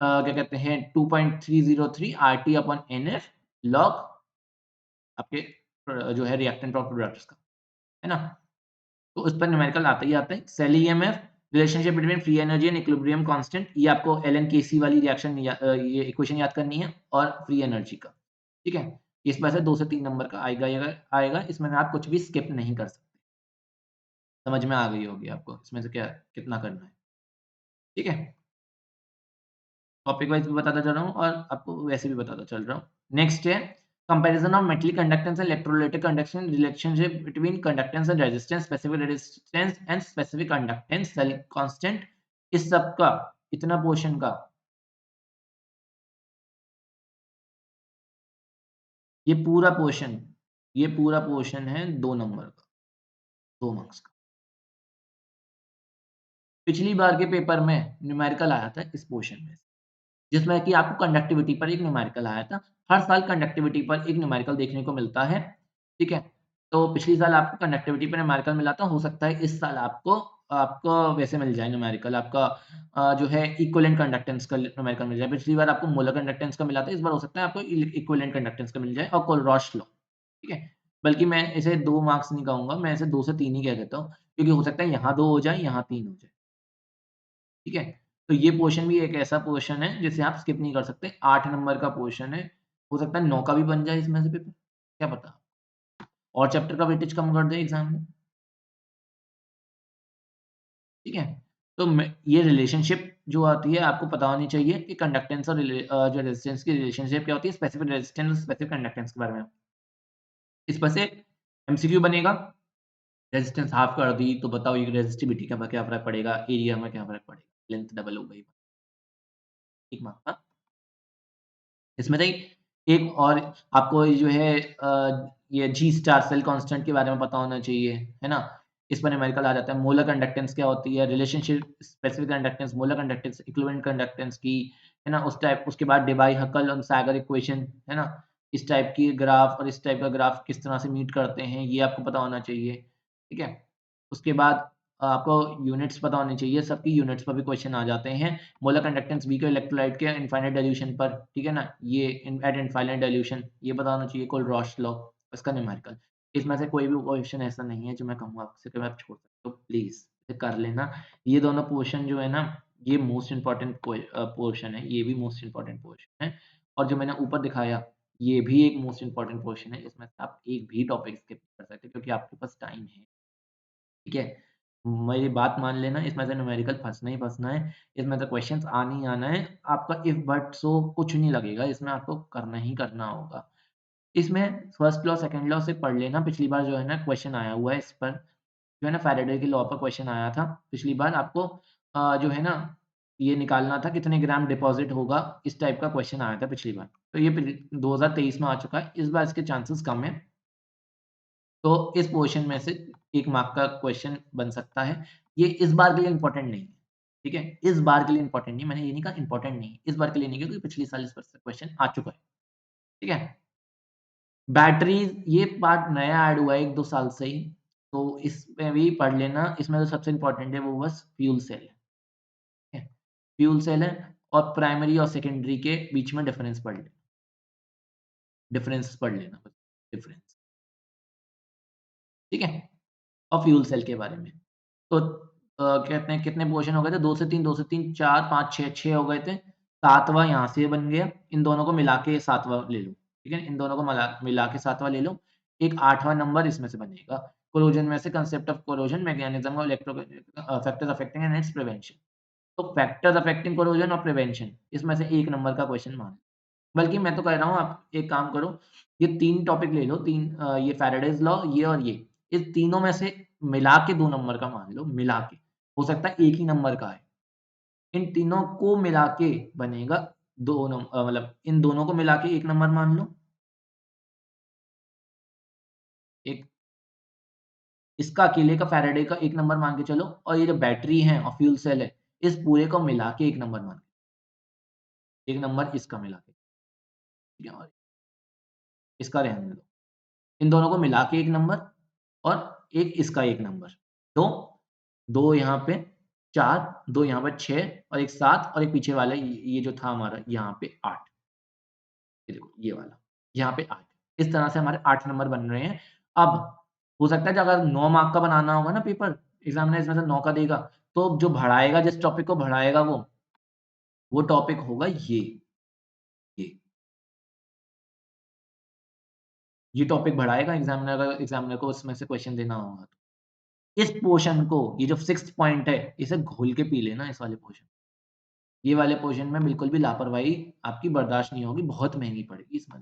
क्या कहते हैं 2.303 आरटी अपॉन एनएफ लॉग आपके जो है रिएक्टेंट ऑफ प्रोडक्ट्स का है ना तो उस पर न्यूमेरिकल आता ही आता है cell EMF relationship between free energy and equilibrium constant ये आपको एलन केसी वाली रिएक्शन ये इक्वेशन याद करनी है और फ्री एनर्जी का ठीक है इस वजह से 2 से 3 नंबर का आएगा इसमें आप कुछ भी स्किप नहीं कर सकते समझ में आ गई होगी आपको इसमें से क्या कितना करना है ठीक है टॉपिक वाइज भी बताता चल रहा हूँ और आपको वैसे भी बताता चल रहा हूँ नेक्स्ट है comparison of metallic conductance and electrolytic conduction relationship between conductance and resistance and specific conductance cell constant इस सब का इतना पोर्शन का ये पूरा पोर्शन है 2 नंबर का 2 मार्क्स का पिछली बार के पेपर में न्यूमेरिकल आया था इस पोर्शन में जिसमें कि आपको कंडक्टिविटी पर एक न्यूमेरिकल आया था। हर साल कंडक्टिविटी पर एक न्यूमेरिकल देखने को मिलता है, ठीक है? तो पिछली साल आपको कंडक्टिविटी पर न्यूमेरिकल मिला था, हो सकता है इस साल आपको आपको वैसे मिल जाए न्यूमेरिकल आपका जो है इक्विवेलेंट कंडक्टेंस का न्यूमेरिकल मिल जाए। पिछली बार आपको मोलर कंडक्टेंस का मिला था, इस बार हो सकता है आपको इक्विवेलेंट कंडक्टेंस का मिल जाए और कोलरॉश लॉ, ठीक है? बल्कि मैं इसे 2 मार्क्स नहीं कहूँगा, मैं इसे 2 से 3 ही कह देता हूँ, क्योंकि हो सकता है यहाँ 2 हो जाए, यहाँ 3 हो जाए। ठीक है? तो ये पोर्शन भी एक ऐसा पोर्शन है जिसे आप स्किप नहीं कर सकते। 8 नंबर का पोर्शन है। हो सकता है 9 का भी बन जाए इसमें से पेपर, क्या पता? और चैप्टर का वेटेज कम कर दे एग्ज़ाम में, ठीक है? तो मैं ये रिलेशनशिप जो आती है आपको पता होनी चाहिए कि कंडक्टेंस और जो रेजिस्टेंस की रिलेशनशिप क्या होती है, स्पेसिफिक रेजिस्टेंस और स्पेसिफिक कंडक्टेंस के बारे में। इस पर से एमसीक्यू बनेगा, रेजिस्टेंस हाफ कर दी तो बताओ ये रेजिस्टिविटी का क्या फ़र्क पड़ेगा, एरिया में क्या फ़र्क पड़ेगा, लेंथ डबल हो गई, 1 मार्क का। इसमें से एक और आपको ये जो है ये जी स्टार सेल कांस्टेंट के बारे में पता होना चाहिए, है ना? इस पर न्यूमेरिकल आ जाता है। मोलर कंडक्टेंस क्या होती है? Relationship specific conductance, molar conductance, equivalent conductance की, है ना? उस टाइप उसके बाद डेबाई हकल और सैगर इक्वेशन, है ना? इस टाइप की ग्राफ और इस टाइप का ग्राफ किस तरह से मीट करते हैं, ये आपको पता होना चाहिए, ठीक है? उसके बाद आपको यूनिट्स पता होनी चाहिए, सबकी यूनिट्स पर भी क्वेश्चन आ जाते हैं। मोलर कंडक्टेंस V के इलेक्ट्रोलाइट के इनफाइनाइट डाइल्यूशन पर, ठीक है ना? ये इन एट इनफाइनाइट डाइल्यूशन ये पता होना चाहिए, कोलरॉश लॉ, इसका न्यूमेरिकल। इसमें से कोई भी क्वेश्चन ऐसा नहीं है जो मैं कहूँगा आपसे कि आप छोड़ सकते हो, प्लीज़ इसे कर लेना। ये दोनों पोर्शन जो है ना, ये मोस्ट इम्पोर्टेंट पोर्शन है, ये भी मोस्ट इम्पोर्टेंट पोर्शन है और जो मैंने ऊपर दिखाया, ये भी एक मोस्ट इम्पोर्टेंट पोर्शन है। इसमें से आप एक भी टॉपिक स्किप कर सकते हो क्योंकि आपके पास टाइम है, ठीक है? मेरी बात मान लेना, इसमें से न्यूमेरिकल फँसना ही फँसना है, इसमें से क्वेश्चन्स आना ही आना है। आपका इफ, बट, सो कुछ नहीं लगेगा, इसमें आपको करना ही करना होगा। इसमें फर्स्ट लॉ, सेकंड लॉ से पढ़ लेना, पिछली बार जो है ना क्वेश्चन आया हुआ है इस पर, जो है ना फ़ैराडे के लॉ पर क्वेश्चन आया था। पिछली बार आपको जो है ना ये निकालना था कितने ग्राम डिपॉज़िट होगा, इस टाइप का क्वेश्चन आया था पिछली बार। तो ये 2023 में आ चुका है, इस बार इसके चांसेस कम है। तो इस पोर्शन में से 1 मार्क का क्वेश्चन बन सकता है। ये इस बार के लिए इम्पोर्टेंट नहीं है, ठीक है? इस बार के लिए इम्पोर्टेंट नहीं है, मैंने ये नहीं कहा इम्पोर्टेंट नहीं है, इस बार के लिए नहीं है क्योंकि पिछले साल इस पर से क्वेश्चन आ चुका है, ठीक है? बैटरीज़ ये पार्ट नया ऐड हुआ है 1-2 साल से ही, तो इसमें भी पढ़ लेना, इसमें जो सबसे इम्पोर्टेंट है वो बस फ्यूल सेल है, ठीक है? फ्यूल सेल है और प्राइमरी और सेकेंडरी के बीच में डिफरेंस पढ़ लेना बस, डिफरेंस, ठीक है? और फ्यूल सेल के बारे में। तो कहते हैं कितने पोर्शन हो गए थे? 2 से 3, 2 से 3, 4, 5, 6, 6 हो गए थे। 7वाँ यहाँ से बन गया। इन दोनों को मिला के 7वाँ ले लो, ठीक है? इन दोनों को मिला मिला के 7वाँ ले लो। एक 8वाँ नंबर इसमें से बनेगा। कोरोजन में से concept of corrosion, mechanism of factors affecting and it's prevention. तो फैक्टर्स अफेक्टिंग कोरोजन और प्रिवेंशन, इसमें से 1 नंबर का क्वेश्चन मान, बल्कि मैं तो कह रहा हूँ आप एक काम करो, ये 3 टॉपिक ले लो, 3 ये फ़ैराडेज़ लॉ, ये और ये। इस तीनों में से मिला के 2 नंबर का मान लो, मिला के। हो सकता है 1 ही नंबर का है। इन तीनों को मिला के बनेगा मतलब इन दोनों को मिला के 1 नंबर मान लो, एक इसका अकेले का फ़ैराडे का 1 नंबर मान के चलो और ये जो बैटरी है और फ्यूल सेल है, इस पूरे को मिला के 1 नंबर मान, 1 नंबर इसका मिला के, ठीक है? और इसका रहने दो। इन दोनों को मिला के 1 नंबर और एक इसका 1 नंबर। तो 2 यहाँ पे 4, 2 यहाँ पे 6 और एक 7 और एक पीछे वाला ये जो था हमारा यहाँ पे 8, ये देखो ये वाला, यहाँ पे 8। इस तरह से हमारे 8 नंबर बन रहे हैं। अब हो सकता है कि अगर 9 मार्क का बनाना होगा ना पेपर, एग्ज़ामिनर इसमें से 9 का देगा, तो जो बढ़ाएगा, जिस टॉपिक को बढ़ाएगा वो टॉपिक होगा ये। ये टॉपिक बढ़ाएगा एग्ज़ामिनर को उसमें से क्वेश्चन देना होगा तो। इस पोर्शन को, ये जो 6th पॉइंट है, इसे घोल के पी लेना इस वाले पोर्शन, ये वाले पोर्शन में बिल्कुल भी लापरवाही आपकी बर्दाश्त नहीं होगी, बहुत महँगी पड़ेगी इसमें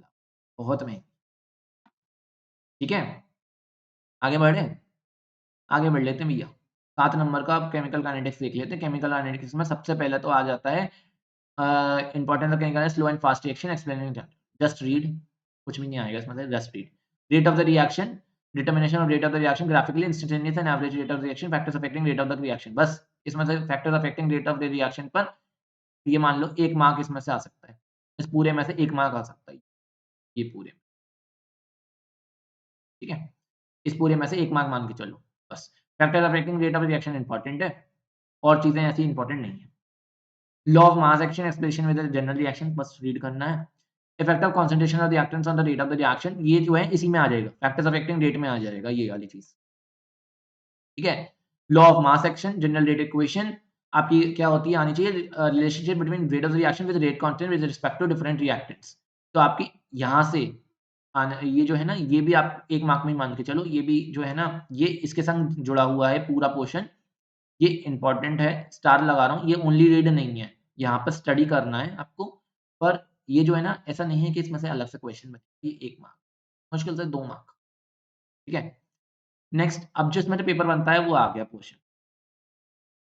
बहुत महँगी, ठीक है? आगे बढ़ें? आगे बढ़ लेते हैं भैया। 7 नंबर का आप केमिकल काइनेटिक्स देख लेते हैं। केमिकल काइनेटिक्स में सबसे पहले तो आ जाता है importance of chemical slow and fast reaction explaining that. Just read, कुछ भी नहीं आएगा इसमें से, just read. Rate of the reaction, determination of rate of the reaction, graphically instantaneous and average rate of reaction, factors affecting rate of the reaction. बस इसमें से factors affecting rate of the reaction पर ये मान लो 1 mark इसमें से आ सकता है। इस पूरे में से 1 मार्क आ सकता है, ये पूरे में, ठीक है? इस पूरे में से 1 मार्क मान के चलो, बस। Factors affecting rate of reaction important है और चीज़ें ऐसी इम्पोर्टेंट नहीं है। Law of mass action expression with general reaction बस रीड करना है। Effect of concentration of reactants on the rate of the reaction, ये जो है इसी में आ जाएगा, फैक्टर्स अफेक्टिंग रेट में आ जाएगा ये वाली चीज़, ठीक है? Law of mass action, general rate equation आपकी क्या होती है, आनी चाहिए relationship between rate of the reaction with rate constant with respect to different reactants. तो आपकी यहाँ से आना, ये जो है ना, ये भी आप 1 मार्क में ही मान के चलो, ये भी जो है ना, ये इसके संग जुड़ा हुआ है पूरा पोर्शन, ये इम्पोर्टेंट है, स्टार लगा रहा हूँ, ये ओनली रीड नहीं है, यहाँ पर स्टडी करना है आपको, पर ये जो है ना, ऐसा नहीं है कि इसमें से अलग से क्वेश्चन बचे, ये 1 मार्क, मुश्किल से 2 मार्क, ठीक है? नेक्स्ट, अब जो इसमें जो पेपर बनता है, वो आ गया पोर्शन।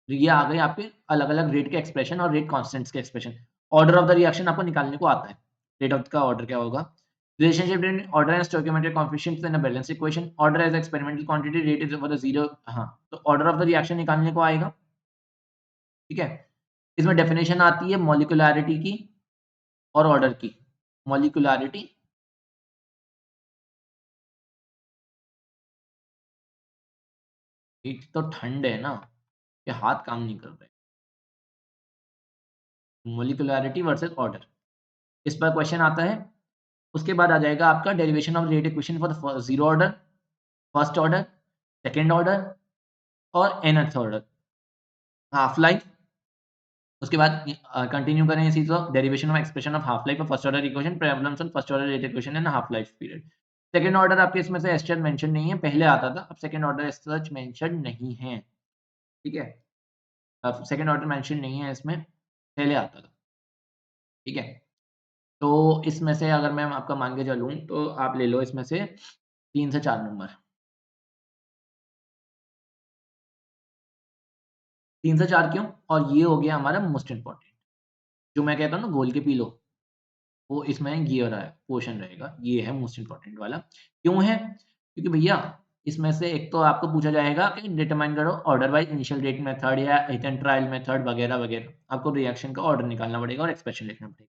तो ये आ गए आपके अलग-अलग रेट के एक्सप्रेशन और रेट कांस्टेंट्स के expression. Order of the reaction आपको निकालने को आता है, रेट ऑफ का ऑर्डर क्या होगा? Relationship between order and stoichiometric coefficients in a balance equation, order as experimental quantity, rate is equal to 0, हाँ, तो ऑर्डर ऑफ द रिएक्शन निकालने को आएगा, ठीक है? इसमें डेफिनिशन आती है मॉलिक्यूलैरिटी की और ऑर्डर की। मॉलिक्यूलैरिटी एक तो ठंड है ना, कि हाथ काम नहीं कर रहे। मॉलिक्यूलैरिटी वर्सेस ऑर्डर, इस पर क्वेश्चन आता है। उसके बाद आ जाएगा आपका derivation of rate equation for the zero order, first order, second order और nth ऑर्डर। हाफ लाइफ, उसके बाद कंटिन्यू करें इसी को, derivation of expression of half life of first order equation, problems on first order rate equation and half life period. Second order आपके इसमें से ester mention नहीं है, पहले आता था, अब second order as such mention नहीं है, ठीक है? अब सेकंड ऑर्डर मेंशन नहीं है इसमें, पहले आता था, ठीक है? तो इसमें से अगर मैं आपका मान के चलूँ तो आप ले लो इसमें से 3 से 4 नंबर। 3 से 4 क्यों? और ये हो गया हमारा मोस्ट इम्पोर्टेंट, जो मैं कहता हूँ ना घोल के पी लो, वो इसमें ये हो रहा है, पोर्शन रहेगा, ये है मोस्ट इम्पोर्टेंट वाला। क्यों है? क्योंकि भैया इसमें से एक तो आपको पूछा जाएगा कि डिटरमाइन करो order wise initial rate method या हीट ट्रायल मेथड वगैरह-वगैरह। आपको रिएक्शन का ऑर्डर निकालना पड़ेगा और एक्सप्रेशन लिखना पड़ेगा।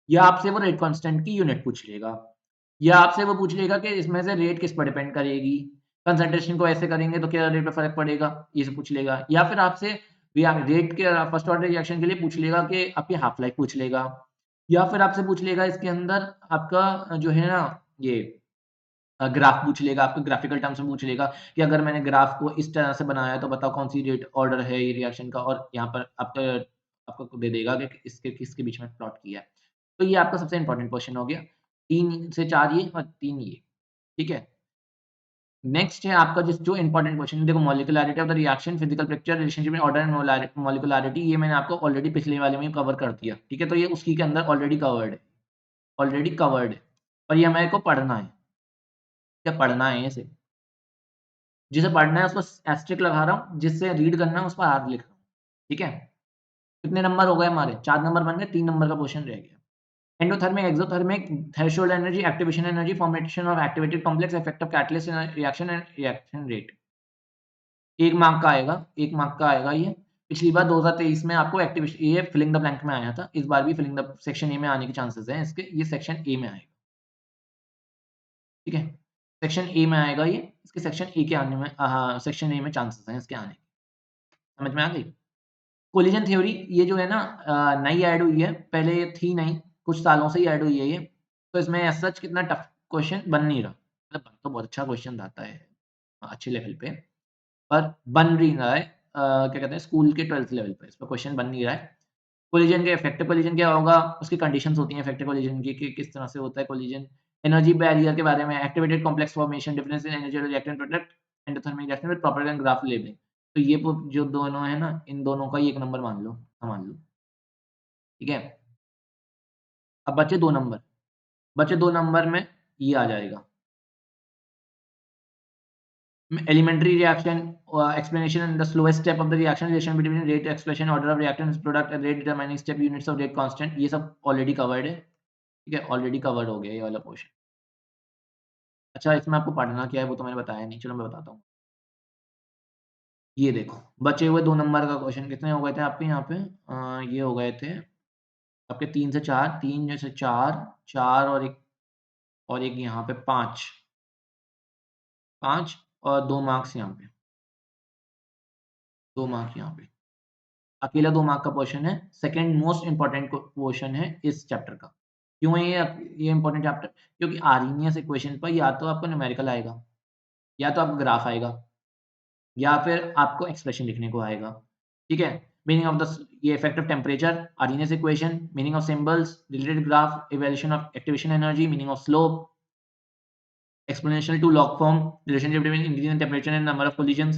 या आपसे वो रेट कांस्टेंट की यूनिट पूछ लेगा, या आपसे वो पूछ लेगा कि इसमें से रेट किस पर डिपेंड करेगी, कंसंट्रेशन को ऐसे करेंगे तो क्या रेट पे फ़र्क पड़ेगा, ये सब पूछ लेगा। या फिर आपसे रेट के फर्स्ट ऑर्डर रिएक्शन के लिए पूछ लेगा कि आपकी हाफ लाइफ पूछ लेगा, या फिर आपसे पूछ लेगा इसके अंदर आपका जो है ना ये ग्राफ पूछ लेगा, आपको ग्राफिकल टर्म्स में पूछ लेगा कि अगर मैंने ग्राफ को इस तरह से बनाया तो बताओ कौन-सी रेट ऑर्डर है ये रिएक्शन का, और यहाँ पर आपका आपको दे देगा कि इसके किसके बीच में प्लॉट किया है। तो ये आपका सबसे इम्पोर्टेंट क्वेश्चन हो गया। 3 से 4 ये और 3 ये, ठीक है? नेक्स्ट है आपका जो इम्पोर्टेंट क्वेश्चन, देखो molecularity of the reaction, physical picture, relationship में ऑर्डर एंड मॉलिक्यूलैरिटी, ये मैंने आपको ऑलरेडी पिछले वाले में कवर कर दिया, ठीक है? तो ये उसी के अंदर ऑलरेडी कवर्ड है और ये हमें को पढ़ना है। क्या पढ़ना है इसे? जिसे पढ़ना है उसको एस्टेरिस्क लगा रहा हूँ, जिससे रीड करना है उस पर आर लिख रहा हूँ, ठीक है? कितने नंबर हो गए हमारे? 4 नंबर बन गए, 3 नंबर का क्वेश्चन रह गया। Endothermic, exothermic, threshold energy, activation energy, formation of activated complex, effect of catalyst in reaction and reaction rate. 1 mark का आएगा, 1 मार्क का आएगा ये। पिछली बार 2023 में आपको एक्टिवेशन ये फिलिंग द ब्लैंक में आया था, इस बार भी फिलिंग द सेक्शन ए में आने के चांसेस हैं इसके, ये सेक्शन ए में आएगा, ठीक है? सेक्शन ए में आएगा ये, इसके सेक्शन ए के आने में सेक्शन ए में चांसेस हैं इसके आने के। समझ में आ गई? कोलिजन थ्योरी ये जो है ना नई ऐड हुई है, पहले ये थी नहीं, कुछ सालों से ही ऐड हुई है ये। तो इसमें एज़ सच कितना टफ क्वेश्चन बन नहीं रहा। मतलब बन तो बहुत अच्छा क्वेश्चन आता है अच्छे लेवल पे, पर बन नहीं रहा है क्या कहते हैं स्कूल के 12th लेवल पे, इस पे क्वेश्चन बन नहीं रहा है। कोलिजन के इफेक्टिव कोलिजन क्या होगा? उसकी कंडीशंस होती हैं इफेक्टिव कोलिजन की कि किस तरह से होता है कोलिजन। एनर्जी बैरियर के बारे में, activated complex formation, difference in energy reactant product, endothermic reaction with proper and graph labelling. तो ये जो दोनों है ना, इन दोनों का ही 1 नंबर मान लो, ठीक है? अब बचे 2 नंबर, बचे 2 नंबर में ये आ जाएगा। Elementary reaction explanation and the slowest step of the reaction, relation between rate expression, order of reactants product and rate determining step, units of rate constant, ये सब ऑलरेडी कवर्ड है, ठीक है? ऑलरेडी कवर्ड हो गया ये वाला पोर्शन। अच्छा इसमें आपको पढ़ना क्या है वो तो मैंने बताया नहीं, चलो मैं बताता हूँ। ये देखो, बचे हुए 2 नंबर का क्वेश्चन कितने हो गए थे आपके यहाँ पे? ये हो गए थे आपके 3 से 4, 3 में से 4, 4 और 1 यहाँ पे 5, 5 और 2 मार्क्स यहाँ पे, 2 मार्क यहाँ पे। अकेला 2 मार्क का क्वेश्चन है, सेकंड मोस्ट इम्पोर्टेंट क्वेश्चन है इस चैप्टर का। क्यों है ये इम्पोर्टेंट चैप्टर? क्योंकि आर्हीनियस इक्वेशन पर या तो आपको न्यूमेरिकल आएगा, या तो आपको ग्राफ आएगा, या फिर आपको एक्सप्रेशन लिखने को आएगा, ठीक है? मीनिंग ऑफ द ये effect of temperature, Arrhenius equation, meaning of symbols, related graph, evaluation of activation energy, meaning of slope, exponential to log form, relationship between increase in temperature and number of collisions,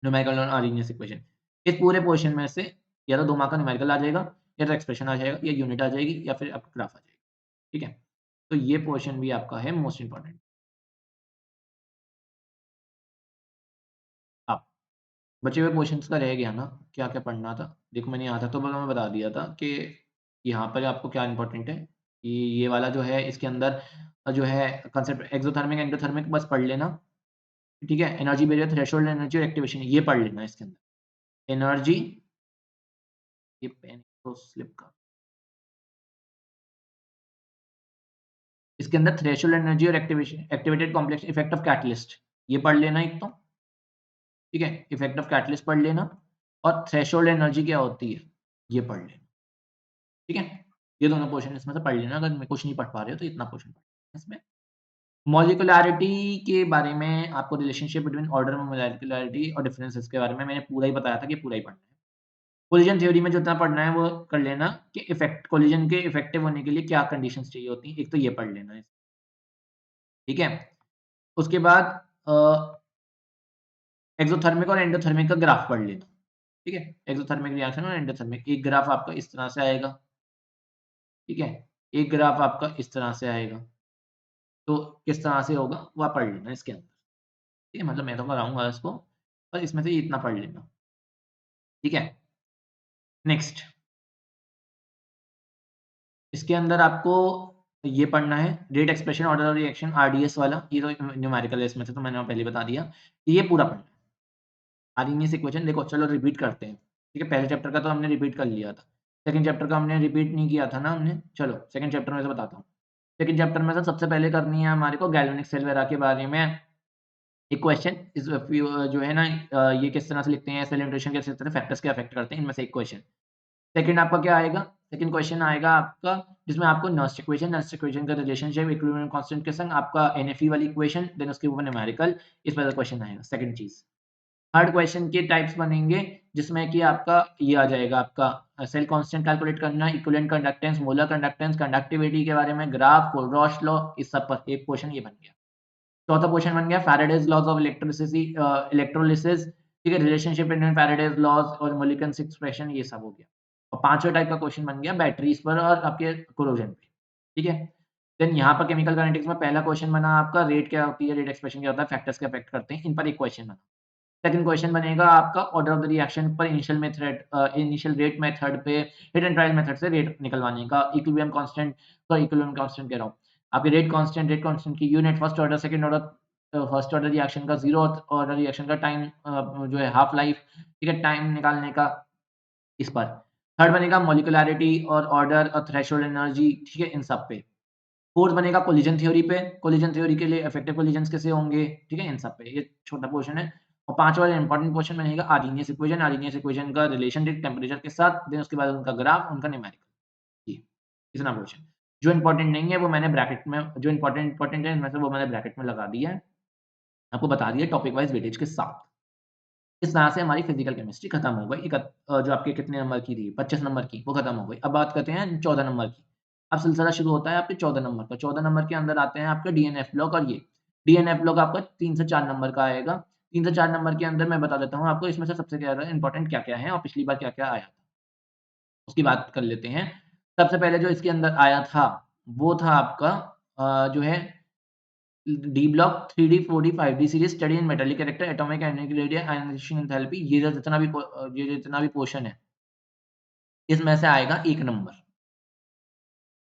numerical और Arrhenius equation. इस पूरे portion में से या तो 2 mark का numerical आ जाएगा, या तो एक्सप्रेशन आ जाएगा, या यूनिट आ जाएगी, या फिर आपका ग्राफ आ जाएगा, ठीक है? तो ये पोर्शन भी आपका है मोस्ट इम्पोर्टेंट। अब बचे हुए क्वेश्चन्स का रह गया ना, क्या-क्या पढ़ना था? देखो मैंने यहाँ था तो मैं बता दिया था कि यहाँ पर आपको क्या इम्पोर्टेंट है, कि ये वाला जो है इसके अंदर जो है कांसेप्ट एक्ज़ोथर्मिक, एंडोथर्मिक बस पढ़ लेना, ठीक है? एनर्जी बैरियर, थ्रेशोल्ड एनर्जी और एक्टिवेशन ये पढ़ लेना इसके अंदर। एनर्जी, ये पेन तो स्लिप का, इसके अंदर थ्रेशोल्ड एनर्जी और activated complex effect of catalyst ये पढ़ लेना एक तो। ठीक है? इफेक्ट ऑफ कैटलिस्ट पढ़ लेना और थ्रेशोल्ड एनर्जी क्या होती है, ये पढ़ लेना, ठीक है? ये दोनों पोर्शन इसमें से पढ़ लेना, अगर मैं कुछ नहीं पढ़ पा रहे हो तो इतना पोर्शन पढ़ लेना इसमें। मॉलिक्यूलैरिटी के बारे में आपको रिलेशनशिप बिटवीन ऑर्डर में मॉलिक्यूलैरिटी और डिफरेंसेस के बारे में मैंने पूरा ही बताया था कि पूरा ही पढ़ना है। कोलिजन थ्योरी में जितना पढ़ना है वो कर लेना कि इफेक्ट कोलिजन के इफेक्टिव होने के लिए क्या कंडीशंस चाहिए होती हैं, एक तो ये पढ़ लेना है, ठीक है? उसके बाद एक्ज़ोथर्मिक और एंडोथर्मिक का ग्राफ पढ़ लेना, ठीक है? एक्ज़ोथर्मिक रिएक्शन और एंडोथर्मिक, एक ग्राफ आपका इस तरह से आएगा, ठीक है? एक ग्राफ आपका इस तरह से आएगा, तो किस तरह से होगा वो आप पढ़ लेना इसके अंदर, ठीक है? मतलब मैं तो कराऊँगा इसको, पर इसमें से इतना पढ़ लेना, ठीक है? नेक्स्ट इसके अंदर आपको ये पढ़ना है rate expression order of reaction RDS वाला, ये तो न्यूमेरिकल है इसमें से तो मैंने पहले ही बता दिया, ये पूरा पढ़ना है। आर्मीनियस इक्वेशन देखो चलो रिपीट करते हैं, ठीक है? पहले चैप्टर का तो हमने रिपीट कर लिया था। सेकंड चैप्टर का हमने रिपीट नहीं किया था ना हमने, चलो सेकंड चैप्टर में से बताता हूँ। सेकंड चैप्टर में से सबसे पहले करनी है हमारे को गैल्वेनिक सेल वगैरह के बारे में एक क्वेश्चन इस जो है ना ये किस तरह से लिखते हैं सेल न्यूट्रिशन के किस तरह फैक्टर्स क्या अफेक्ट करते हैं इनमें से एक क्वेश्चन। सेकंड आपका क्या आएगा? सेकंड क्वेश्चन आएगा आपका जिसमें आपको नर्स्ट इक्वेशन का रिलेशनशिप इक्विलिब्रियम कांस्टेंट के संग आपका एनएफई वाली इक्वेशन देन उसके ऊपर न्यूमेरिकल इस वाला क्वेश्चन आएगा सेकंड चीज़। थर्ड क्वेश्चन के टाइप्स बनेंगे जिसमें कि आपका ये आ जाएगा आपका सेल कांस्टेंट कैलकुलेट करना, equivalent conductance, molar conductance, conductivity के बारे में, ग्राफ, कोलरॉश लॉ इस सब पर एक क्वेश्चन ये बन गया। चौथा क्वेश्चन बन गया Faraday's laws of electricity electrolysis, ठीक है? रिलेशनशिप बिटवीन फैराडेज लॉज और मोलिकन्स एक्सप्रेशन ये सब हो गया। और पांचवा टाइप का क्वेश्चन बन गया बैटरीज पर और आपके कोरोजन पे, ठीक है? देन यहाँ पर केमिकल काइनेटिक्स में पहला क्वेश्चन बना आपका रेट क्या होती है, रेट एक्सप्रेशन क्या होता है, फैक्टर्स क्या अफेक्ट करते हैं, इन पर एक क्वेश्चन बना। सेकंड क्वेश्चन बनेगा आपका ऑर्डर ऑफ द रिएक्शन पर इनिशियल रेट मेथड पे हिट एंड ट्रायल मेथड से रेट निकलवाने का, इक्विलिब्रियम कांस्टेंट का इक्विलिब्रियम कांस्टेंट कह रहा हूँ। आपके रेट कांस्टेंट की unit first order, second order first order reaction का, ज़ीरोथ ऑर्डर रिएक्शन का टाइम जो है हाफ लाइफ, ठीक है? टाइम निकालने का इस पर। थर्ड बनेगा मॉलिक्यूलैरिटी और ऑर्डर और थ्रेशोल्ड एनर्जी, ठीक है? इन सब पे। फोर्थ बनेगा कोलिजन थ्योरी पे, कोलिजन थ्योरी के लिए इफेक्टिव कोलिजन्स कैसे होंगे, ठीक है? इन सब पे, ये छोटा पोर्शन है। और पाँचवाँ इंपॉर्टेंट क्वेश्चन बनेगा आर्रीनियस इक्वेशन का रिलेशन टेम्परेचर के साथ, देन उसके बाद उनका ग्राफ, उनका न्यूमेरिकल। जी, इतना पोर्शन। जो इंपॉर्टेंट नहीं है वो मैंने ब्रैकेट में जो इंपॉर्टेंट है इनमें से वो मैंने ब्रैकेट में लगा दिया है। आपको बता दिया टॉपिक वाइज़ वेटेज के साथ। इस तरह से हमारी फिजिकल केमिस्ट्री खत्म हो गई। जो आपके कितने नंबर की थी 25 नंबर की, वो खत्म हो गई। अब बात करते हैं 14 नंबर की। अब सिलसिला शुरू होता है आपके 14 नंबर का। 14 नंबर के अंदर आते हैं आपके डीएनएफ ब्लॉक और ये। डीएनएफ ब्लॉक आपका 3 से 4 नंबर का आएगा। 3 से 4 नंबर के अंदर मैं बता देता हूँ आपको इसमें से सबसे ज़्यादा इम्पोर्टेंट क्या-क्या है और पिछली बार क्या-क्या आया था। उसकी बात कर लेते हैं। सबसे पहले जो इसके अंदर आया था, वो था आपका जो है D block 3D, 4D, 5D series study in metallic character, atomic energy radii ionisation enthalpy ये जितना भी पोर्शन है, इसमें से आएगा 1 नंबर।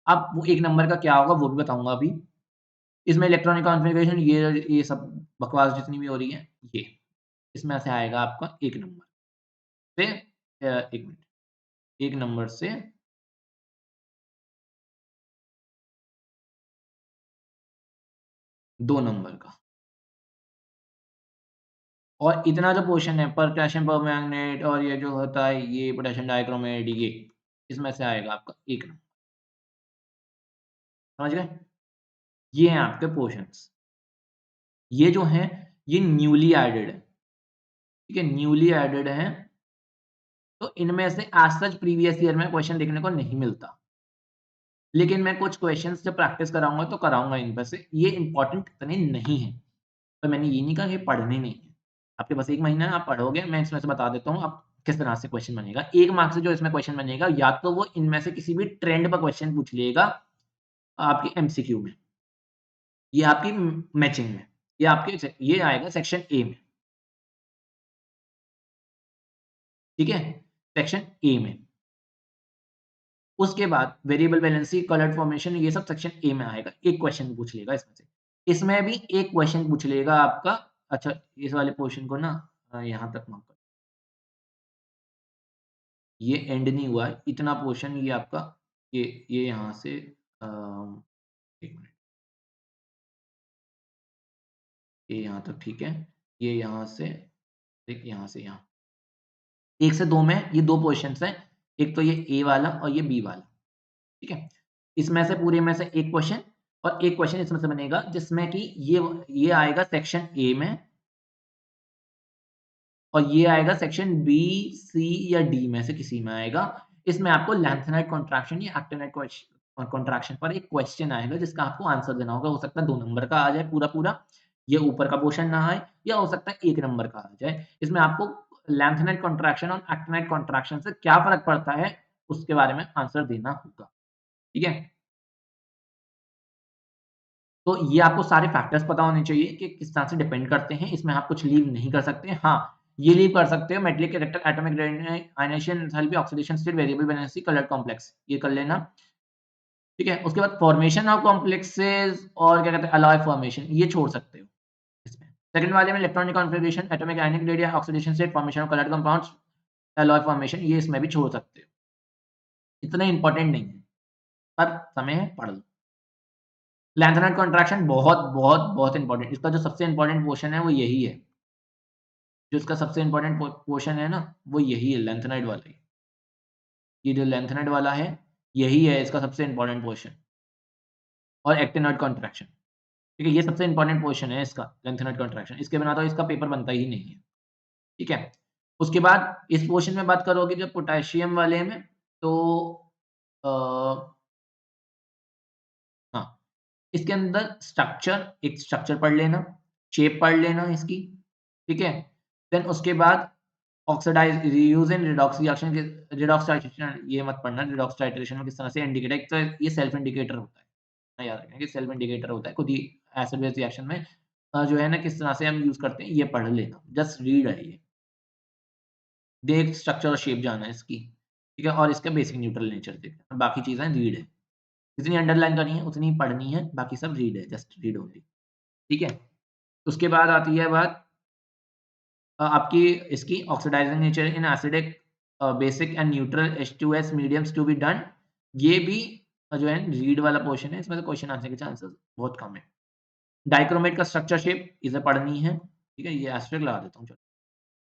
अब वो 1 नंबर का क्या होगा वो भी बताऊँगा अभी। इसमें इलेक्ट्रॉनिक कॉन्फ़िगरेशन ये सब बकवास जितनी भी हो रही है, ये। इसमें से आएगा आपका 1 नंबर से 1 मिनट, 1 नंबर से 2 नंबर का। और इतना जो पोर्शन है पोटेशियम परमैंगनेट और ये जो होता है ये पोटेशियम डाइक्रोमेट ये, इसमें से आएगा आपका 1 नंबर। समझ गए? ये हैं आपके पोर्शन्स। ये जो हैं, ये न्यूली एडेड है, ठीक है? न्यूली एडेड हैं, तो इनमें से एज़ सच प्रीवियस ईयर में क्वेश्चन देखने को नहीं मिलता। लेकिन मैं कुछ क्वेश्चन्स जब प्रैक्टिस कराऊँगा तो कराऊँगा इनमें से। ये इम्पोर्टेंट इतने नहीं हैं, पर मैंने ये नहीं कहा कि पढ़ने नहीं है। आपके पास 1 महीना है, आप पढ़ोगे, मैं इसमें से बता देता हूँ आप किस तरह से क्वेश्चन बनेगा। 1 मार्क्स से जो इसमें क्वेश्चन बनेगा, या तो वो इनमें से किसी भी ट्रेंड पर क्वेश्चन पूछ लेगा आपके एमसीक्यू में, ये आपकी मैचिंग में, ये आएगा सेक्शन ए में, ठीक है? सेक्शन ए में। उसके बाद वेरिएबल वैलेंसी, कलर्ड फॉर्मेशन ये सब सेक्शन ए में आएगा। एक क्वेश्चन पूछ लेगा इसमें से। इसमें भी एक क्वेश्चन पूछ लेगा आपका अच्छा इस वाले पोर्शन को ना यहाँ तक मार्क कर ये एंड नहीं हुआ है। इतना पोर्शन ये आपका ये यहाँ से 1 मिनट ये यहाँ तक ठीक है। ये यहाँ से देखिए यहाँ से यहाँ 1 से 2 में ये 2 पोज़ीशन्स हैं, एक तो ये ए वाला और ये बी वाला, ठीक है? इसमें से पूरे में से एक क्वेश्चन और एक क्वेश्चन इसमें से बनेगा जिसमें कि ये आएगा सेक्शन ए में और ये आएगा सेक्शन बी, सी या डी में से किसी में आएगा। इसमें आपको लेंथेनाइट कॉन्ट्रैक्शन या एक्टिनाइट कॉन्ट्रैक्शन पर एक क्वेश्चन आएगा जिसका आपको आंसर देना होगा। हो सकता है 2 नंबर का आ जाए पूरा-पूरा, ये ऊपर का पोर्शन ना आए या हो सकता है 1 नंबर का आ जाए। इसमें आपको लेंथेनाइट कॉन्ट्रैक्शन और एक्टिनाइट कॉन्ट्रैक्शन से क्या फ़र्क पड़ता है, उसके बारे में आंसर देना होगा। ठीक है? तो ये आपको सारे फैक्टर्स पता होने चाहिए कि किस तरह से डिपेंड करते हैं, इसमें आप कुछ लीव नहीं कर सकते। हाँ, ये लीव कर सकते हो metallic character atomic ionisation enthalpy oxidation state variable valency coloured complex ये कर लेना, ठीक है? उसके बाद फॉर्मेशन ऑफ कॉम्प्लेक्सेस और क्या कहते हैं एलॉय फॉर्मेशन ये छोड़ सकते हो इसमें। सेकंड वाले में electronic configuration, atomic ionic radii, oxidation state, formation of coloured compounds, alloy formation ये इसमें भी छोड़ सकते हो। इतने इंपॉर्टेंट नहीं है, पर समय है पढ़ लो। लैंथेनाइट कॉन्ट्रैक्शन बहुत इंपॉर्टेंट इसका जो सबसे इंपॉर्टेंट पोर्शन है वो यही है। जो इसका सबसे इम्पोर्टेंट पोर्शन है ना, वो यही है लैंथेनाइड वाला ही। ये जो लैंथेनाइड वाला है, यही है इसका सबसे इम्पोर्टेंट पोर्शन और एक्टिनॉइड कॉन्ट्रैक्शन, ठीक है? ये सबसे इम्पोर्टेंट पोर्शन है इसका लैंथेनाइड कॉन्ट्रैक्शन, इसके बिना तो इसका पेपर बनता ही नहीं है, ठीक है? उसके बाद इस पोर्शन में बात करोगे जब पोटेशियम वाले में, तो अ, हाँ, इसके अंदर एक स्ट्रक्चर पढ़ लेना, शेप पढ़ लेना इसकी, ठीक है? देन उसके बाद oxidise reuse and redox reaction के रिडॉक्स टाइट्रेशन ये मत पढ़ना, रिडॉक्स टाइट्रेशन में किस तरह से इंडिकेटर एक तो ये सेल्फ इंडिकेटर होता है। याद रखना कि सेल्फ इंडिकेटर होता है, खुद ही एसिड बेस रिएक्शन में जो है ना किस तरह से हम यूज़ करते हैं, ये पढ़ लेना। जस्ट रीड है ये। देख स्ट्रक्चर और शेप जाना है इसकी, ठीक है? और इसका बेसिक न्यूट्रल नेचर देखना, बाकी चीज़ें रीड है। जितनी अंडरलाइन करनी है, उतनी पढ़नी है, बाकी सब रीड है, जस्ट रीड ओनली, ठीक है? उसके बाद आती है बात आपकी इसकी oxidising nature in acidic basic and neutral H2S mediums to be done ये भी जो है रीड वाला पोर्शन है, इसमें से क्वेश्चन आंसर के चांसेस बहुत कम है। डाइक्रोमेट का स्ट्रक्चर शेप इसे पढ़नी है, ठीक है? ये एस्टेरिक लगा देता हूँ चलो,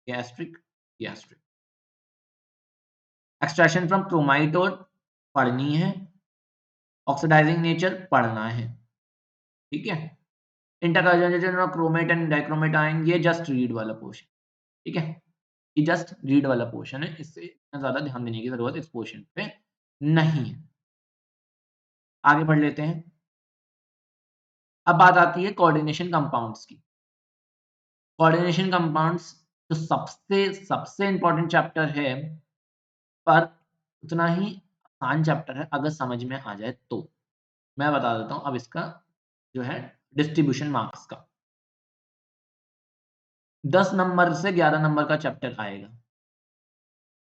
ये एस्टेरिक, ये एस्टेरिक। एक्सट्रैक्शन फ्रॉम क्रोमाइट और पढ़नी है, ऑक्सिडाइजिंग नेचर पढ़ना है, ठीक है? Interconversion of chromate and dichromate ion ये जस्ट रीड वाला पोर्शन, ठीक है? ये जस्ट रीड वाला पोर्शन है, इससे इतना ज़्यादा ध्यान देने की ज़रूरत इस पोर्शन पे नहीं है। आगे बढ़ लेते हैं। अब बात आती है कोऑर्डिनेशन कंपाउंड्स की। कोऑर्डिनेशन कंपाउंड्स जो सबसे सबसे इम्पोर्टेंट चैप्टर है, पर उतना ही आसान चैप्टर है अगर समझ में आ जाए तो। मैं बता देता हूँ अब इसका जो है डिस्ट्रीब्यूशन मार्क्स का। 10 नंबर से 11 नंबर का चैप्टर आएगा।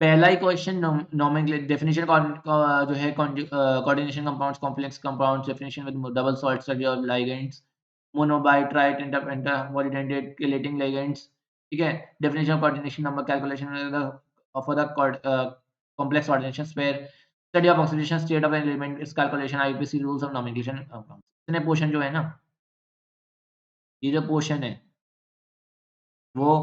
पहला ही क्वेश्चन डेफिनिशन जो है coordination compounds complex compounds definition with double salt study of ligands monodentate tridentate multidentate chelating ligands ठीक है definition of coordination number calculation of the complex coordination sphere study of oxidation state of element its calculation IUPAC rules of nomenclature इतने portion जो है ना ये जो portion है वो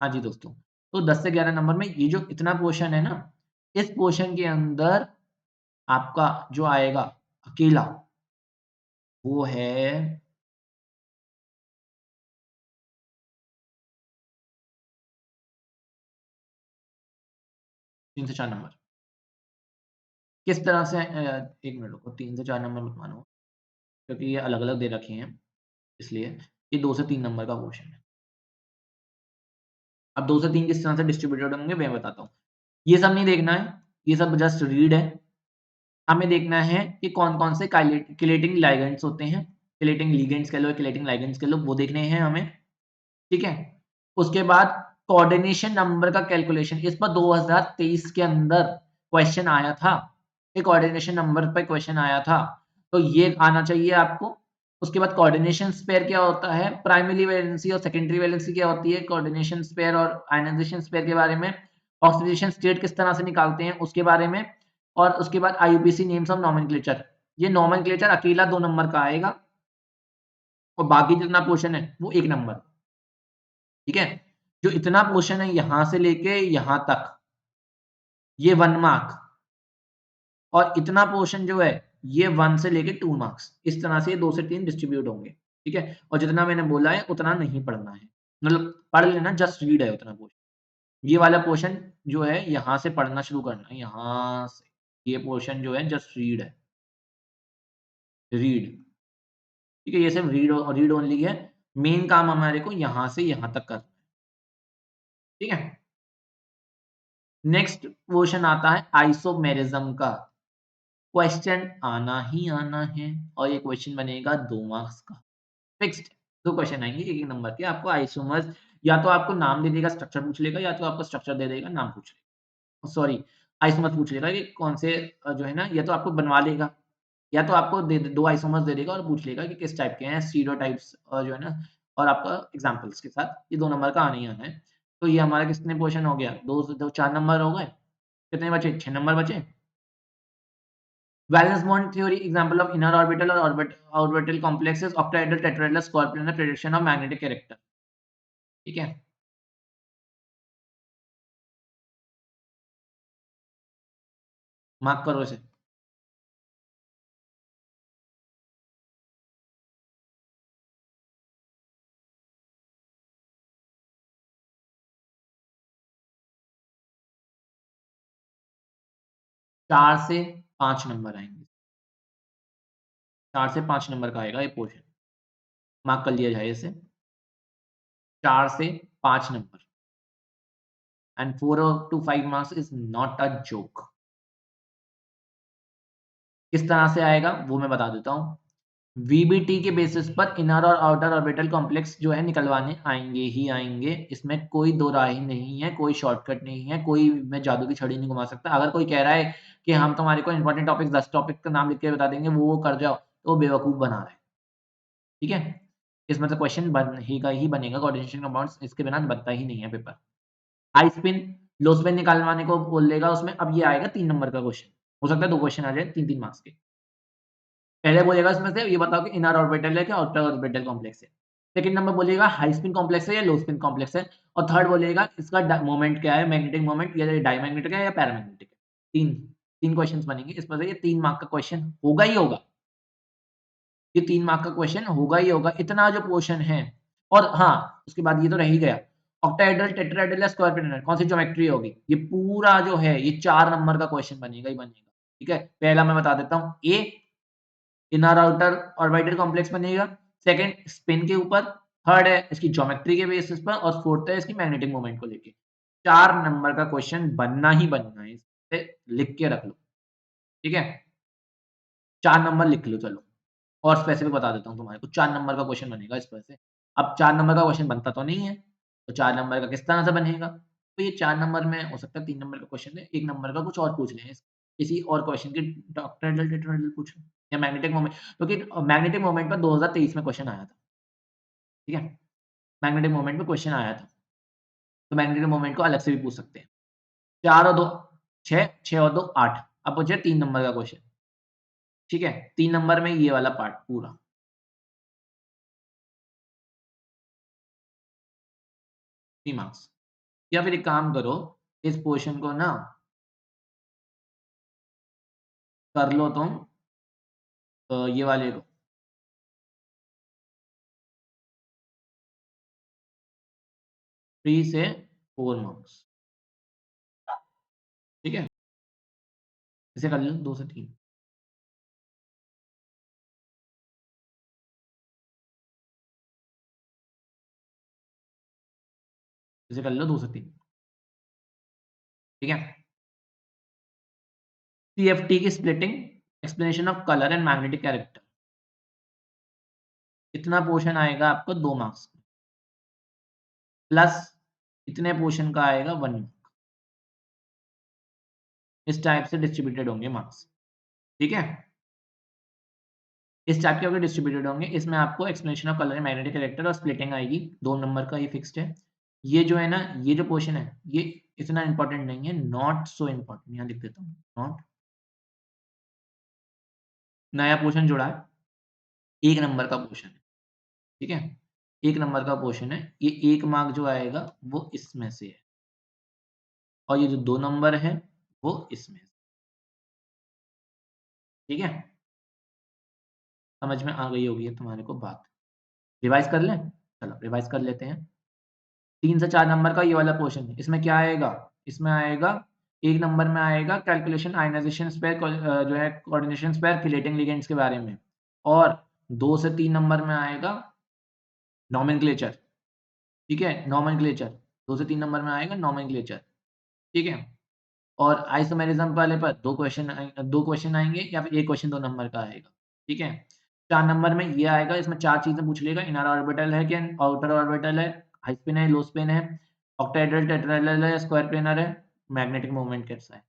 हाँ जी दोस्तों, तो 10 से 11 नंबर में ये जो इतना पोर्शन है ना, इस पोर्शन के अंदर आपका जो आएगा अकेला, वो है 3 से 4 नंबर। किस तरह से 1 मिनट रुको 3 से 4 नंबर मत मानो, क्योंकि ये अलग-अलग दे रखे हैं, इसलिए ये 2 से 3 नंबर का पोर्शन है। अब 2 से 3 किस तरह से डिस्ट्रीब्यूटेड होंगे मैं बताता हूँ। ये सब नहीं देखना है, ये सब जस्ट रीड है। हमें देखना है कि कौन-कौन से किलेटिंग लिगेंड्स होते हैं, किलेटिंग लिगेंड्स कह लो, किलेटिंग लिगेंड्स कह लो, वो देखने हैं हमें, ठीक है? उसके बाद कोऑर्डिनेशन नंबर का कैलकुलेशन इस पर 2023 के अंदर क्वेश्चन आया था। एक कोऑर्डिनेशन नंबर पे क्वेश्चन आया था, तो ये आना चाहिए आपको। उसके बाद कोऑर्डिनेशन स्पेयर क्या होता है, प्राइमरी वैलेंसी और सेकेंडरी वैलेंसी क्या होती है, कोऑर्डिनेशन स्पेयर और आयनाइजेशन स्पेयर के बारे में, ऑक्सीडेशन स्टेट किस तरह से निकालते हैं उसके बारे में और उसके बाद आईयूपीएसी नेम्स ऑफ नोमेनक्लेचर। ये नोमेनक्लेचर अकेला 2 नंबर का आएगा और बाकी जितना पोर्शन है वो 1 नंबर। ठीक है? जो इतना पोर्शन है यहाँ से लेके यहाँ तक, ये 1 मार्क और इतना पोर्शन जो है, ये 1 से लेके 2 मार्क्स। इस तरह से ये 2 से 3 डिस्ट्रीब्यूट होंगे, ठीक है? और जितना मैंने बोला है उतना नहीं पढ़ना है। मतलब पढ़ लेना, जस्ट रीड है उतना पोर्शन। ये वाला पोर्शन जो है यहाँ से पढ़ना शुरू करना है, यहाँ से। ये पोर्शन जो है जस्ट रीड है, रीड, ठीक है? ये सिर्फ रीड ओनली है। मेन काम हमारे को यहाँ से यहाँ तक करना है, ठीक है? नेक्स्ट पोर्शन आता है आइसोमेरिज्म का। क्वेश्चन आना ही आना है और ये क्वेश्चन बनेगा 2 मार्क्स का, फिक्स्ड। 2 क्वेश्चन आएँगे 1-1 नंबर के। आपको आइसोमर्स या तो आपको नाम दे देगा, स्ट्रक्चर पूछ लेगा, या तो आपको स्ट्रक्चर दे देगा, नाम पूछ लेगा। सॉरी, आइसोमर्स पूछ लेगा कि कौन से जो है ना, या तो आपको बनवा लेगा, या तो आपको दे दे 2 आइसोमर्स दे देगा और पूछ लेगा कि किस टाइप के हैं, स्टीरियोटाइप्स जो है ना, और आपका एग्ज़ाम्पल्स के साथ। ये 2 नंबर का आना ही आना है। तो ये हमारा कितने पोर्शन हो गया? 2 से 2 4 नंबर हो गए। कितने बचे? 6 नंबर बचे। Valence bond theory example of inner orbital outer orbital complexes octahedral tetrahedral square planar prediction of magnetic character, ठीक है? मार्क करो इसे। 4 से 5 नंबर आएँगे। 4 से 5 नंबर का आएगा ये पोर्शन। मार्क कर लिया जाए इसे। 4 से 5 number and 4 to 5 marks is not a joke. किस तरह से आएगा वो मैं बता देता हूँ। वीबीटी के बेसिस पर इनर और आउटर ऑर्बिटल कॉम्प्लेक्स जो है निकलवाने आएँगे ही आएँगे। इसमें कोई दो राय नहीं है, कोई शॉर्टकट नहीं है, कोई मैं जादू की छड़ी नहीं घुमा सकता। अगर कोई कह रहा है कि हम तुम्हारे को इम्पोर्टेंट टॉपिक 10 टॉपिक का नाम लिख के बता देंगे, वो कर जाओ, तो वो बेवकूफ़ बना रहा है। ठीक है? इसमें से क्वेश्चन बनेगा ही बनेगा, कोऑर्डिनेशन कंपाउंड्स इसके बिना बनता ही नहीं है paper. High spin, low spin निकालवाने को बोल देगा उसमें, अब ये आएगा 3 नंबर का क्वेश्चन। हो सकता है 2 क्वेश्चन आ जाए 3-3 मार्क्स के। पहले बोलेगा इसमें से ये बताओ कि इनर ऑर्बिटल है क्या आउटर ऑर्बिटल कॉम्प्लेक्स है। सेकंड नंबर बोलेगा हाई स्पिन कॉम्प्लेक्स है या लो स्पिन कॉम्प्लेक्स है, और थर्ड बोलेगा इसका मोमेंट क्या है, मैग्नेटिक मोमेंट या डायमैग्नेटिक है या पैरामैग्नेटिक है। 3 क्वेश्चंस बनेंगे इसमें से, ये 3 मार्क का क्वेश्चन होगा ही होगा। ये 3 मार्क का क्वेश्चन होगा ही होगा, इतना जो पोर्शन है। और हाँ, उसके बाद ये तो रह ही गया। ऑक्टाहेड्रल, टेट्राहेड्रल या स्क्वायर पिरामिड कौन सी ज्योमेट्री होगी? ये पूरा जो है ये 4 नंबर का क्वेश्चन बनेगा ही बनेगा। ठीक है? पहला मैं बता देता हूँ, a inner outer orbital complex बनेगा, सेकंड स्पिन के ऊपर, थर्ड है इसकी ज्योमेट्री के बेसिस पर, और फोर्थ है इसकी मैग्नेटिक मोमेंट को लेके। 4 नंबर का क्वेश्चन बनना ही बनना है, इसे लिख के रख लो, ठीक है? 4 नंबर लिख लो चलो। और स्पेसिफिक बता देता हूँ तुम्हारे को, 4 नंबर का क्वेश्चन बनेगा इस पर से। अब 4 नंबर का क्वेश्चन बनता तो नहीं है, तो 4 नंबर का किस तरह से बनेगा? तो ये 4 नंबर में हो सकता है 3 नंबर का क्वेश्चन है, 1 नंबर का कुछ और पूछ लें, किसी और क्वेश्चन के डॉक्ट्रिनल टेट्राहेड्रल पूछ लो, या मैग्नेटिक मोमेंट, क्योंकि मैग्नेटिक मोमेंट पर 2023 में क्वेश्चन आया था, ठीक है? मैग्नेटिक मोमेंट में क्वेश्चन आया था, तो मैग्नेटिक मोमेंट को अलग से भी पूछ सकते हैं। 4 और 2 6, 6 और 2 8। अब बचे 3 नंबर का क्वेश्चन, ठीक है? 3 नंबर में ये वाला पार्ट पूरा, 3 मार्क्स। या फिर एक काम करो, इस पोर्शन को ना कर लो तुम, ये वाले को 3 से 4 मार्क्स, ठीक है? इसे कर लो 2 से 3, इसे कर लो 2 से 3, ठीक है? सीएफटी की splitting, explanation of colour and magnetic character, इतना पोर्शन आएगा आपको 2 मार्क्स, प्लस इतने पोर्शन का आएगा 1 मार्क। इस टाइप से डिस्ट्रीब्यूटेड होंगे मार्क्स, ठीक है? इस टाइप के होके डिस्ट्रीब्यूटेड होंगे। इसमें आपको explanation of colour and magnetic character और स्प्लिटिंग आएगी, 2 नंबर का ये फिक्स्ड है। ये जो है ना, ये जो पोर्शन है, ये इतना इम्पोर्टेंट नहीं है, नॉट सो इम्पोर्टेंट, यहाँ लिख देता हूँ, नॉट। नया पोर्शन जुड़ा है, 1 नंबर का पोर्शन है, ठीक है? 1 नंबर का पोर्शन है, ये 1 मार्क जो आएगा वो इसमें से है और ये जो 2 नंबर है वो इसमें से। ठीक है? समझ में आ गई होगी तुम्हारे को बात। रिवाइज़ कर लें? चलो रिवाइज़ कर लेते हैं। 3 से 4 नंबर का ये वाला पोर्शन है। इसमें क्या आएगा? इसमें आएगा 1 नंबर में आएगा कैलकुलेशन आयनाइज़ेशन स्पेयर जो है कोऑर्डिनेशन स्पेयर किलेटिंग लिगेंड्स के बारे में और 2 से 3 नंबर में आएगा नोमेनक्लेचर, ठीक है? नोमेनक्लेचर 2 से 3 नंबर में आएगा नोमेनक्लेचर, ठीक है? और आइसोमेरिज्म वाले पर 2 क्वेश्चन आएँगे या फिर 1 क्वेश्चन 2 नंबर का आएगा, ठीक है? 4 नंबर में ये आएगा, इसमें 4 चीज़ें पूछ लेगा, इनर ऑर्बिटल है क्या आउटर ऑर्बिटल है, हाई स्पिन है, लो स्पिन है, ऑक्टाहेड्रल, टेट्राहेड्रल है, स्क्वायर प्लेनर है, मैग्नेटिक मोमेंट कैसा है,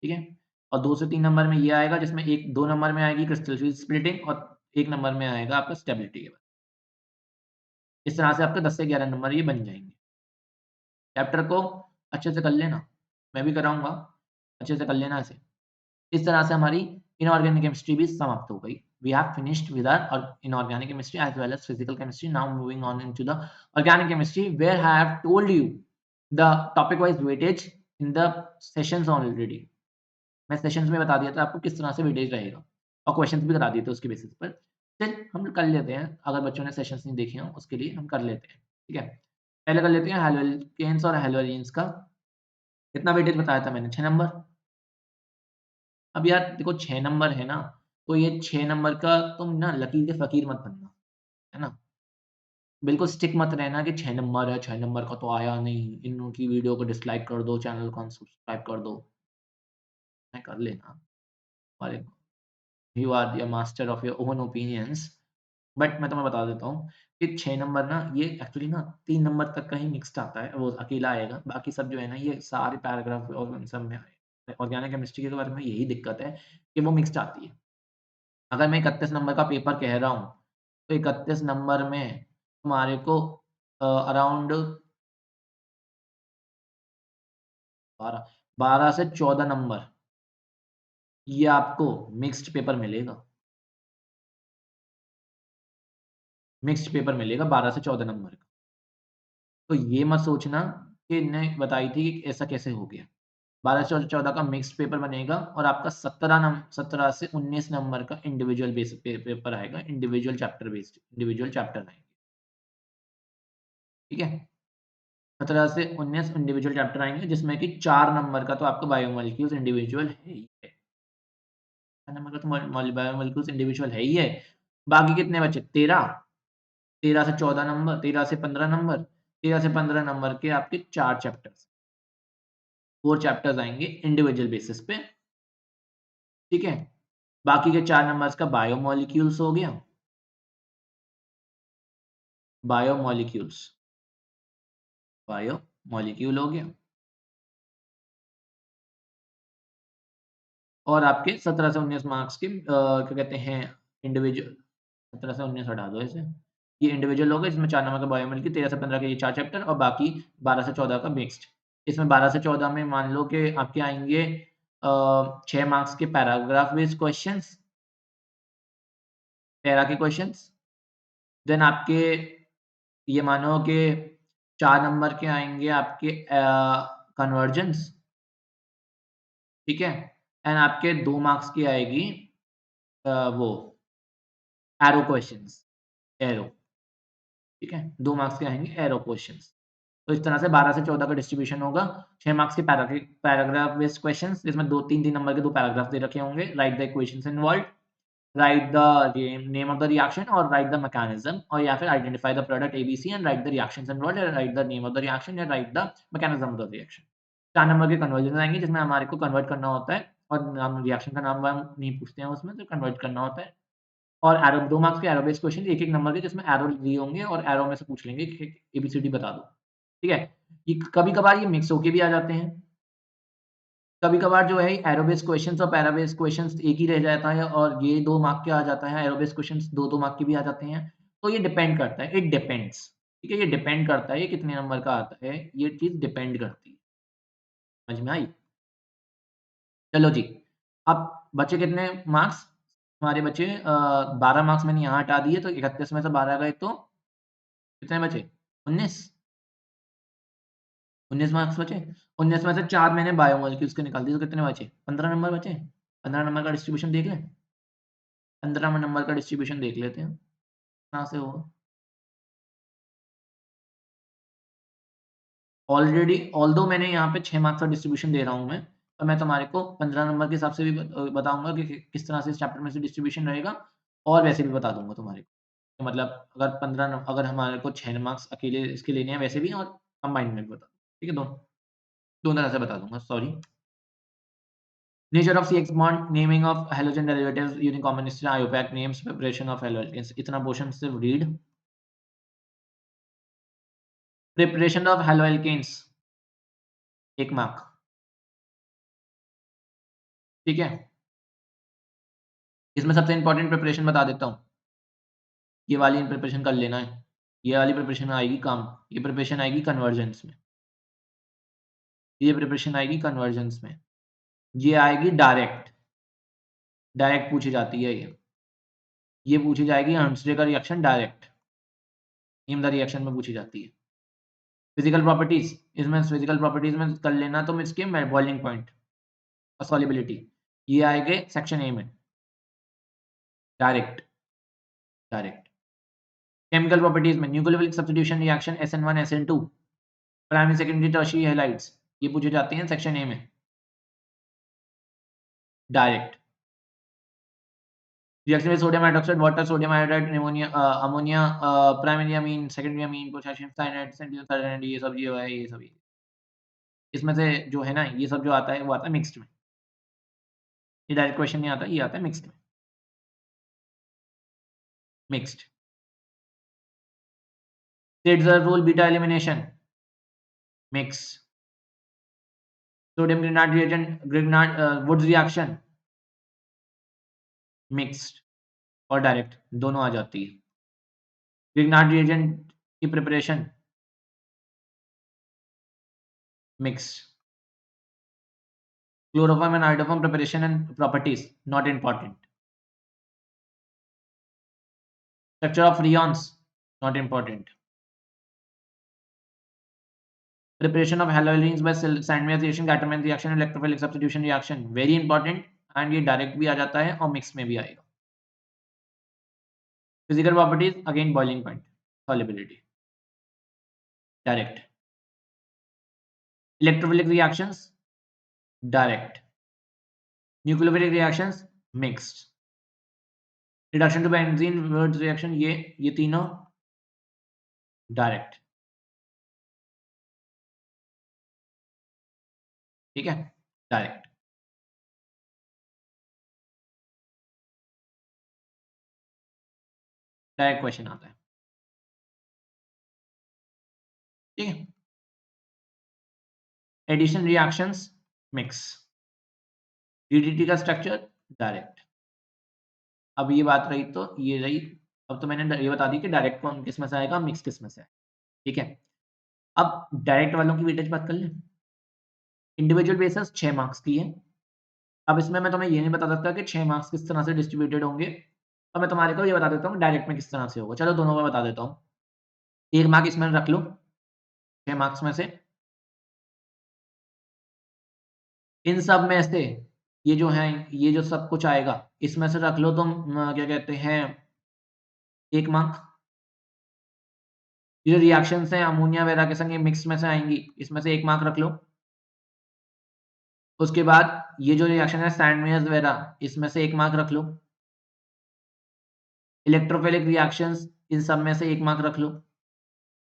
ठीक है? और 2 से 3 नंबर में ये आएगा जिसमें 2 नंबर में आएगी क्रिस्टल फ़ील्ड स्प्लिटिंग और 1 नंबर में आएगा आपका स्टेबिलिटी के बारे में। इस तरह से आपके 10 से 11 नंबर ये बन जाएँगे। चैप्टर को अच्छे से कर लेना, मैं भी कराऊँगा, अच्छे से कर लेना इसे। इस तरह से हमारी इनऑर्गेनिक केमिस्ट्री भी समाप्त हो गई। We have finished with our inorganic chemistry as well as physical chemistry. Now moving on into the organic chemistry, where I have told you the topic-wise weightage in the sessions already. मैं sessions में बता दिया था आपको किस तरह से weightage रहेगा और क्वेश्चंस भी करा दिए थे उसके बेसिस पर। चल हम कर लेते हैं, अगर बच्चों ने सेशंस नहीं देखे हों उसके लिए हम कर लेते हैं, ठीक है? पहले कर लेते हैं हैलोकेन्स और हैलोजेन्स का। कितना वेटेज बताया था मैंने 6 नंबर। अब यार देखो 6 नंबर है ना, तो ये 6 नंबर का तुम ना लकीर के फ़कीर मत बनना, है ना? बिल्कुल स्टिक मत रहना कि 6 नंबर है, 6 नंबर का तो आया नहीं, इनकी वीडियो को डिसलाइक कर दो, चैनल को अनसब्सक्राइब कर दो। मैं कर लेना, अरे you are the master of your own opinions. But मैं तुम्हें बता देता हूँ कि 6 नंबर ना ये एक्चुअली ना 3 नंबर तक का ही मिक्स्ड आता है, वो अकेला आएगा। बाकी सब जो है ना ये सारे पैराग्राफ और उन सब में आए। ऑर्गेनिक केमिस्ट्री के बारे में यही दिक्कत है कि वो मिक्स्ड आती है। अगर मैं 31 नंबर का पेपर कह रहा हूँ, तो 31 नंबर में तुम्हारे को अराउंड 12 12 से 14 नंबर ये आपको मिक्स्ड पेपर मिलेगा। मिक्स्ड पेपर मिलेगा 12 से 14 नंबर का। तो ये मत सोचना कि इनने बताई थी कि ऐसा कैसे हो गया। 12 से 14 का मिक्स्ड पेपर बनेगा और आपका 17 से 19 नंबर का इंडिविजुअल बेस पेपर आएगा, individual chapter based, individual chapter आएँगे, ठीक है? 17 से 19 इंडिविजुअल चैप्टर आएँगे जिसमें कि 4 नंबर का तो आपका बायोमोलेक्यूल्स इंडिविजुअल है ही है। 4 नंबर का तो बायोमोलेक्यूल्स इंडिविजुअल है ही है। बाकी कितने बचे? 13, 13 से 14 नंबर, 13 से 15 नंबर, 13 से 15 नंबर के आपके 4 चैप्टर्स, 4 चैप्टर्स आएँगे इंडिविजुअल बेसिस पे, ठीक है? बाकी के 4 नंबर्स का बायोमोलेक्यूल्स हो गया, बायोमोलेक्यूल्स, बायोमोलेक्यूल हो गया और आपके 17 से 19 मार्क्स के क्या कहते हैं इंडिविजुअल 17 से 19 हटा दो इसे। ये इंडिविजुअल हो गए इसमें 4 नंबर का बायोमेडिकल 13 से 15 के ये 4 चैप्टर और बाकी 12 से 14 का मिक्स्ड। इसमें 12 से 14 में मान लो कि आपके आएँगे 6 मार्क्स के पैराग्राफ बेस्ड क्वेश्चन्स, पैरा के क्वेश्चन्स। देन आपके ये मानो कि 4 नंबर के आएँगे आपके कन्वर्जेंस, ठीक है? एंड आपके 2 मार्क्स की आएगी वो एरो क्वेश्चन्स, एरो, ठीक है? 2 मार्क्स के आएँगे एरो क्वेश्चन्स। तो इस तरह से 12 से 14 का डिस्ट्रीब्यूशन होगा। 6 मार्क्स के पैराग्राफ बेस्ड क्वेश्चन्स जिसमें 2 3-3 नंबर के 2 पैराग्राफ दे रखे होंगे। Write the equations involved, write the name of the reaction और राइट द मैकेनिज्म और या फिर identify the product ABC and write the reactions involved या write the name of the reaction या write the mechanism of the reaction. 4 number के conversion आएँगे जिसमें हमारे को कन्वर्ट करना होता है और नाम रिएक्शन का नाम-वाम नहीं पूछते हैं उसमें, तो कन्वर्ट करना होता है। और एरो 2 मार्क्स के एरो बेस्ड क्वेश्चन 1-1 नंबर के जिसमें एरो दिए होंगे और एरो में से पूछ लेंगे कि एबीसीडी बता दो। ठीक है? ये कभी-कभार ये मिक्स होके भी आ जाते हैं। कभी-कभार जो है एरो बेस्ड क्वेश्चन्स और पैरा बेस्ड क्वेश्चन्स एक ही रह जाता है और ये 2 मार्क के आ जाता है, एरो बेस्ड क्वेश्चन्स 2-2 मार्क के भी आ जाते हैं। तो ये डिपेंड करता है, इट डिपेंड्स। ठीक है? ये डिपेंड करता है, ये कितने नंबर का आता है, ये चीज़ डिपेंड करती है। समझ में आई? चलो जी, अब बचे कितने मार्क्स? हमारे बचे 12 मार्क्स मैंने यहाँ हटा दिए तो 31 में से 12 गए तो कितने बचे? 19? 19 मार्क्स बचे? 19 में से 4 मैंने बायोमोलिक्यूल्स के निकाल दिए, तो कितने बचे? 15 नंबर बचे। 15 नंबर का डिस्ट्रीब्यूशन देख लें? 15 नंबर का डिस्ट्रीब्यूशन देख लेते हैं, कहाँ से होगा? ऑलरेडी ऑल्दो मैंने यहाँ पे 6 मार्क्स का डिस्ट्रीब्यूशन दे रहा हूँ मैं, तो मैं तुम्हारे को 15 नंबर के हिसाब से भी बताऊँगा कि किस तरह से इस चैप्टर में से डिस्ट्रीब्यूशन रहेगा, और वैसे भी बता दूँगा तुम्हारे को। मतलब अगर 15 न अगर हमारे को 6 मार्क्स अकेले इसके लेने हैं वैसे भी, और कंबाइंड में भी बता, ठीक है? दोनों दोनों तरह से बता दूँगा, sorry. Nature of CX bond, naming of halogen derivatives using combination IUPAC names, preparation of halogens. इतना पोर्शन सिर्फ read. Preparation of haloalkanes 1 mark, ठीक है? इसमें सबसे इंपॉर्टेंट प्रिपरेशन बता देता हूँ। ये वाली प्रिपरेशन कर लेना है। ये वाली प्रिपरेशन आएगी काम, ये प्रिपरेशन आएगी कन्वर्जेंस में। ये प्रिपरेशन आएगी कन्वर्जेंस में। ये आएगी डायरेक्ट, डायरेक्ट पूछी जाती है ये। ये पूछी जाएगी हर्ट्ज़ का reaction direct, name the reaction में पूछी जाती है। फिजिकल प्रॉपर्टीज, इसमें फिजिकल प्रॉपर्टीज में कर लेना तुम इसके बॉइलिंग पॉइंट और सॉल्युबिलिटी, ये आएंगे सेक्शन ए में, डायरेक्ट, डायरेक्ट। केमिकल प्रॉपर्टीज में nucleophilic substitution reaction SN1 SN2, primary secondary tertiary halides, ये पूछे जाते हैं सेक्शन ए में, डायरेक्ट। रिएक्शन में sodium hydroxide, water, sodium iodide, ammonia, ammonia, primary amine, secondary amine, potassium cyanide, cyanide, ये सब ये है, ये सब ये। इसमें से जो है ना, ये सब जो आता है वो आता है मिक्स्ड में। ये डायरेक्ट क्वेश्चन नहीं आता, ये आता है मिक्स्ड में। Mixed. States the rule beta elimination, mix. Sodium granite reagent, granite Wurtz reaction, mixed और डायरेक्ट दोनों आ जाती है। ग्रेनाइट रिएजेंट की preparation, mixed. Chloroform and iodoform preparation and properties, not important. Structure of freons, not important. Preparation of halogens by Sandwich reaction, Gattermann reaction, electrophilic substitution reaction, very important, and ये direct भी आ जाता है और mix में भी आएगा। Physical properties, again boiling point, solubility, direct. Electrophilic reactions, direct. Nucleophilic reactions, mixed. Reduction to benzene Wurtz reaction, ये तीनों डायरेक्ट, ठीक है? डायरेक्ट। डायरेक्ट क्वेश्चन आता है, ठीक है? Addition reactions, mix. DDT का स्ट्रक्चर, डायरेक्ट। अब ये बात रही तो ये रही, अब तो मैंने ये बता दी कि डायरेक्ट कौन किस में से आएगा, मिक्स किस में से आएगा, ठीक है? अब डायरेक्ट वालों की वेटेज बात कर लें। इंडिविजुअल बेसिस 6 मार्क्स की है। अब इसमें मैं तुम्हें ये नहीं बता सकता कि 6 मार्क्स किस तरह से डिस्ट्रीब्यूटेड होंगे, अब मैं तुम्हारे को ये बता देता हूँ डायरेक्ट में किस तरह से होगा। चलो दोनों में बता देता हूँ। 1 मार्क इसमें रख लो, 6 मार्क्स में से। इन सब में से ये जो है, ये जो सब कुछ आएगा, इसमें से रख लो तुम क्या कहते हैं, 1 मार्क। ये जो रिएक्शंस हैं अमोनिया वगैरह के संग, ये मिक्स में से आएँगी, इसमें से 1 मार्क रख लो। उसके बाद ये जो रिएक्शन है सैंडविच वगैरह, इसमें से 1 मार्क रख लो। इलेक्ट्रोफिलिक रिएक्शंस, इन सब में से 1 मार्क रख लो।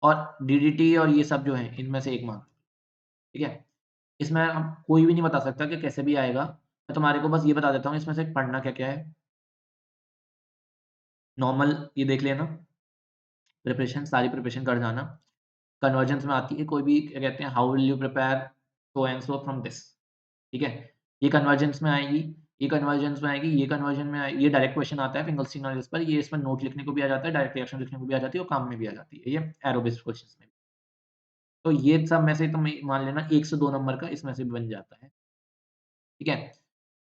और डीडीटी और ये सब जो है, इनमें से 1 मार्क, ठीक है? इसमें अब कोई भी नहीं बता सकता कि कैसे भी आएगा। मैं तुम्हारे को बस ये बता देता हूँ इसमें से पढ़ना क्या-क्या है। नॉर्मल ये देख लेना, प्रिपरेशन सारी प्रिपरेशन कर जाना। कन्वर्जेंस में आती है कोई भी, क्या कहते हैं, how will you prepare so and so from this, ठीक है? ये कन्वर्जेंस में आएगी, ये कन्वर्जेंस में आएगी, ये कन्वर्जन में आएगी, ये डायरेक्ट क्वेश्चन आता है फिंगलस्टीन और इस पर, ये इसमें नोट लिखने को भी आ जाता है, डायरेक्ट रिएक्शन लिखने को भी आ जाती है और काम में भी आ जाती है, ये एरो बेस्ड क्वेश्चंस में। तो ये सब में से तुम मान लेना 1 से 2 नंबर का इसमें से बन जाता है, ठीक है?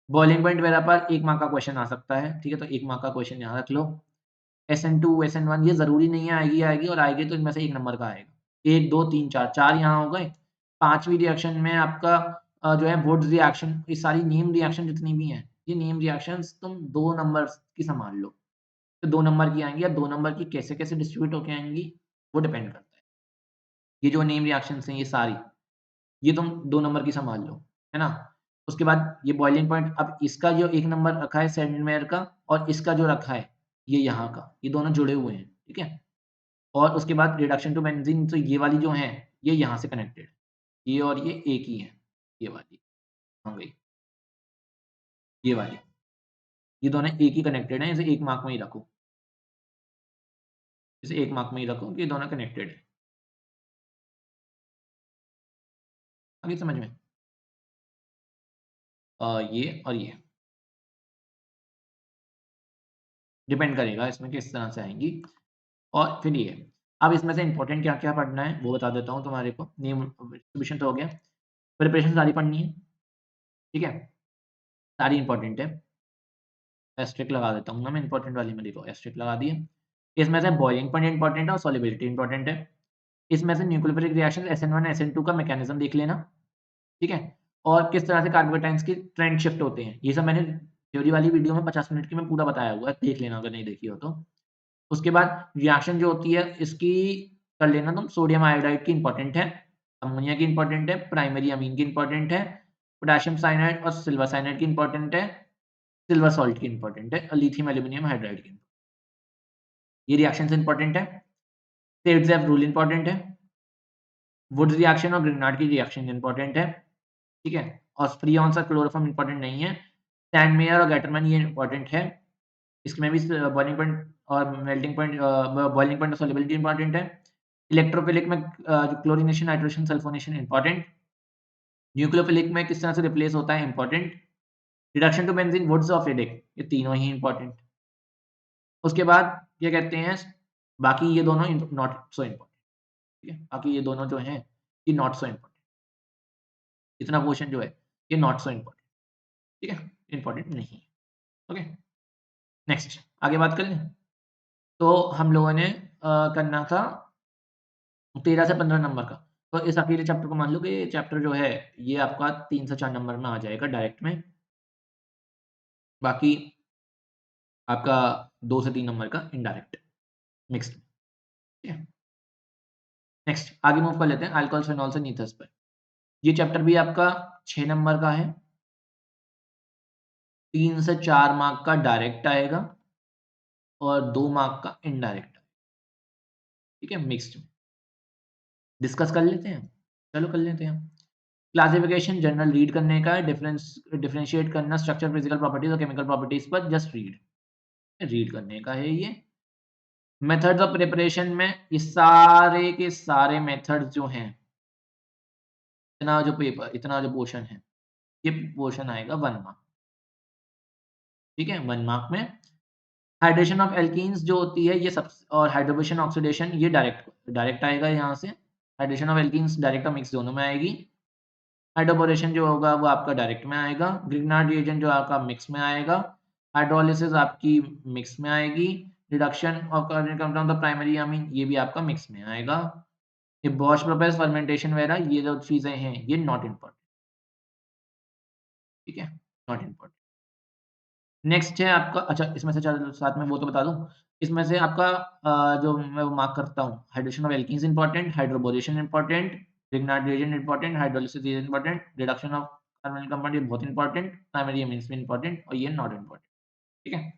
बॉइलिंग पॉइंट वगैरह पर 1 मार्क का क्वेश्चन आ सकता है, ठीक है? तो 1 मार्क का क्वेश्चन यहाँ रख लो। SN2, SN1 ये ज़रूरी नहीं है आएगी और आएगी तो इनमें से 1 नंबर का आएगा। 1, 2, 3, 4, 4 यहाँ हो गए। 5वीं रिएक्शन में आपका जो है वुड्स रिएक्शन, ये सारी नेम रिएक्शन जितनी भी हैं, ये नेम रिएक्शंस तुम 2 नंबर्स की सँभाल लो। तो 2 नंबर की आएँगी, अब 2 नंबर की कैसे-कैसे डिस्ट्रीब्यूट होके आएँगी, वो डिपेंड करता है। ये जो नेम रिएक्शंस हैं ये सारी, ये तुम 2 नंबर की सँभाल लो, है ना? उसके बाद ये बॉइलिंग पॉइंट, अब इसका जो 1 नंबर रखा है सेंटमेयर का और इसका जो रखा है, ये यहाँ का, ये दोनों जुड़े हुए हैं, ठीक है? और उसके बाद रिडक्शन टू बेंज़ीन, तो ये वाली जो है, ये यहाँ से कनेक्टेड है। ये और ये एक ही है, ये वाली, हाँ गई, ये वाली। ये दोनों एक ही कनेक्टेड हैं, इसे 1 मार्क में ही रखो। इसे 1 मार्क में ही रखो कि ये दोनों कनेक्टेड हैं। आ गई समझ में? ये और ये, डिपेंड करेगा इसमें किस तरह से आएँगी। और फिर ये, अब इसमें से इम्पोर्टेंट क्या-क्या पढ़ना है, वो बता देता हूँ तुम्हारे को। नेम डिस्ट्रीब्यूशन तो हो गया, प्रिपरेशन सारी पढ़नी है, ठीक है? सारी इम्पोर्टेंट है। एस्टेरिस्क लगा देता हूँ ना मैं इम्पोर्टेंट वाली में, देखो एस्टेरिस्क लगा दिए। इसमें से बॉइलिंग पॉइंट इम्पोर्टेंट है और सॉल्युबिलिटी इम्पोर्टेंट है। इसमें से न्यूक्लियोफिलिक रिएक्शन SN1 SN2 का मैकेनिज़्म देख लेना, ठीक है? और किस तरह से कार्बोकेटाइन्स के ट्रेंड शिफ्ट होते हैं, ये सब मैंने थ्योरी वाली वीडियो में 50 मिनट की में पूरा बताया हुआ है, देख लेना अगर नहीं देखी हो तो। उसके बाद रिएक्शन जो होती है इसकी कर लेना तुम, सोडियम आयोडाइड की इम्पोर्टेंट है, अमोनिया की इम्पोर्टेंट है, प्राइमरी अमीन की इम्पोर्टेंट है, पोटेशियम साइनाइड और सिल्वर साइनाइड की इम्पोर्टेंट है, सिल्वर सॉल्ट की इम्पोर्टेंट है और लिथियम एल्यूमीनियम हाइड्राइड की। ये रिएक्शंस इम्पोर्टेंट है। सेड्स रूल इम्पोर्टेंट है। वुड्स रिएक्शन और ग्रिग्नार्ड की रिएक्शन इम्पोर्टेंट है, ठीक है? और फ्रीऑन्स और क्लोरोफॉर्म इम्पोर्टेंट नहीं है। सैंडमेयर और गैटरमैन ये इम्पोर्टेंट है। इसमें भी बॉइलिंग पॉइंट और मेल्टिंग पॉइंट, बॉइलिंग पॉइंट और सॉल्युबिलिटी इम्पोर्टेंट है। इलेक्ट्रोफिलिक में chlorination, nitration, sulphonation important. Nucleophilic में किस तरह से रिप्लेस होता है important. Reduction to benzene, Wurtz और फेडिक, ये तीनों ही इम्पोर्टेंट। उसके बाद क्या कहते हैं, बाकी ये दोनों नॉट सो इम्पोर्टेंट, ठीक है? बाकी ये दोनों जो हैं, ये नॉट सो इम्पोर्टेंट। इतना पोर्शन जो है, ये नॉट सो इम्पोर्टेंट, ठीक है? इम्पोर्टेंट नहीं है। ओके, नेक्स्ट आगे बात कर लें। तो हम लोगों ने करना था 13 से 15 नंबर का। तो इस अकेले चैप्टर को मान लो कि ये चैप्टर जो है, ये आपका 3 से 4 नंबर में आ जाएगा डायरेक्ट में। बाकी आपका 2 से 3 नंबर का इनडायरेक्ट मिक्स्ड, ठीक है? नेक्स्ट आगे मूव कर लेते हैं अल्कोहल्स, फिनोल्स एंड ईथर्स पे। ये चैप्टर भी आपका 6 नंबर का है। 3 से 4 मार्क का डायरेक्ट आएगा और 2 मार्क का इनडायरेक्ट, ठीक है? मिक्स्ड में। डिस्कस कर लेते हैं? चलो कर लेते हैं। क्लासिफिकेशन जनरल रीड करने का है, डिफरेंशिएट करना स्ट्रक्चर, फिजिकल प्रॉपर्टीज और केमिकल प्रॉपर्टीज पर जस्ट रीड करने का है ये। मेथड्स ऑफ प्रिपरेशन में ये सारे के सारे मेथड्स जो हैं, इतना जो पोर्शन है, ये पोर्शन आएगा 1 मार्क, ठीक है? 1 मार्क में हाइड्रेशन ऑफ एल्कीन्स जो होती है ये सब, और हाइड्रोजन ऑक्सीडेशन ये डायरेक्ट डायरेक्ट आएगा यहाँ से। हाइड्रेशन ऑफ एल्कीन्स डायरेक्ट और मिक्स दोनों में आएगी। हाइड्रोबोरेशन जो होगा वो आपका डायरेक्ट में आएगा। ग्रिग्नार्ड रिएजेंट जो आपका मिक्स में आएगा। हाइड्रोलिसिस आपकी मिक्स में आएगी। रिडक्शन ऑफ कार्बनिक कंपाउंड द प्राइमरी अमीन ये भी आपका मिक्स में आएगा। ये बॉश प्रोसेस, फर्मेंटेशन वगैरह ये जो चीज़ें हैं ये नॉट इम्पोर्टेंट, ठीक है? Not important. नेक्स्ट है आपका, अच्छा इसमें से चलो साथ में वो तो बता दूँ। इसमें से आपका जो मैं वो मार्क करता हूँ, hydration of alkenes important, hydroboration important, Grignard reagent important, hydrolysis is important, reduction of कार्बनिक कंपाउंड ये बहुत इम्पोर्टेंट, प्राइमरी अमीन्स भी इम्पोर्टेंट और ये नॉट इम्पोर्टेंट, ठीक है?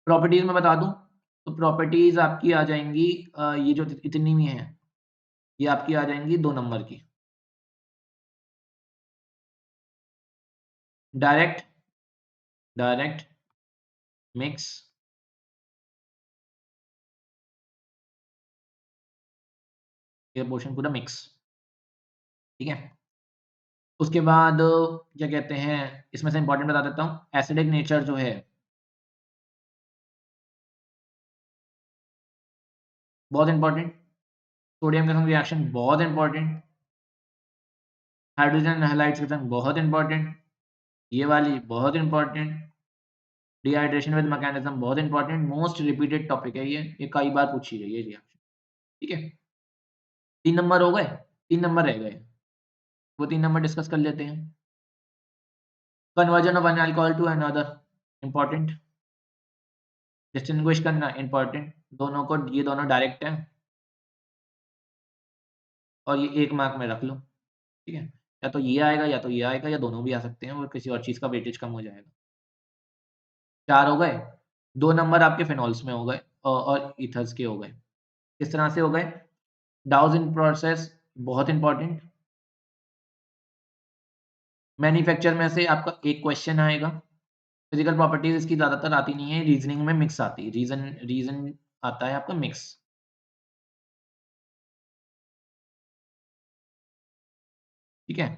प्रॉपर्टीज़ मैं बता दूँ, तो प्रॉपर्टीज़ आपकी आ जाएँगी, ये जो इतनी भी हैं, ये आपकी आ जाएँगी 2 नंबर की। डायरेक्ट, डायरेक्ट, मिक्स, ये पोर्शन पूरा मिक्स, ठीक है? उसके बाद क्या कहते हैं, इसमें से इम्पोर्टेंट बता देता हूँ, एसिडिक नेचर जो है, बहुत इम्पोर्टेंट। सोडियम के संग रिएक्शन बहुत इम्पोर्टेंट। हाइड्रोजन हैलाइड्स के संग बहुत इम्पोर्टेंट। ये वाली बहुत इम्पोर्टेंट। डिहाइड्रेशन विद मैकेनिज्म बहुत इंपॉर्टेंट, मोस्ट रिपीटेड टॉपिक है ये कई बार पूछी गई है रिएक्शन। ठीक है? 3 नंबर हो गए, 3 नंबर रह गए। वो 3 नंबर डिस्कस कर लेते हैं। Conversion of one alcohol to another important, distinguish करना इंपॉर्टेंट, दोनों को ये दोनों डायरेक्ट हैं और ये 1 मार्क में रख लो। ठीक है? या तो ये आएगा या तो ये आएगा या दोनों भी आ सकते हैं और किसी और चीज़ का वेटेज कम हो जाएगा। 4 हो गए, 2 नंबर आपके फिनोल्स में हो गए और ईथर्स के हो गए। किस तरह से हो गए? डाउज़ इन प्रोसेस बहुत इंपॉर्टेंट, मैन्युफैक्चर में से आपका एक क्वेश्चन आएगा। फिजिकल प्रॉपर्टीज़ इसकी ज़्यादातर आती नहीं है, रीज़निंग में मिक्स आती है। रीज़न रीज़न आता है आपका मिक्स। ठीक है?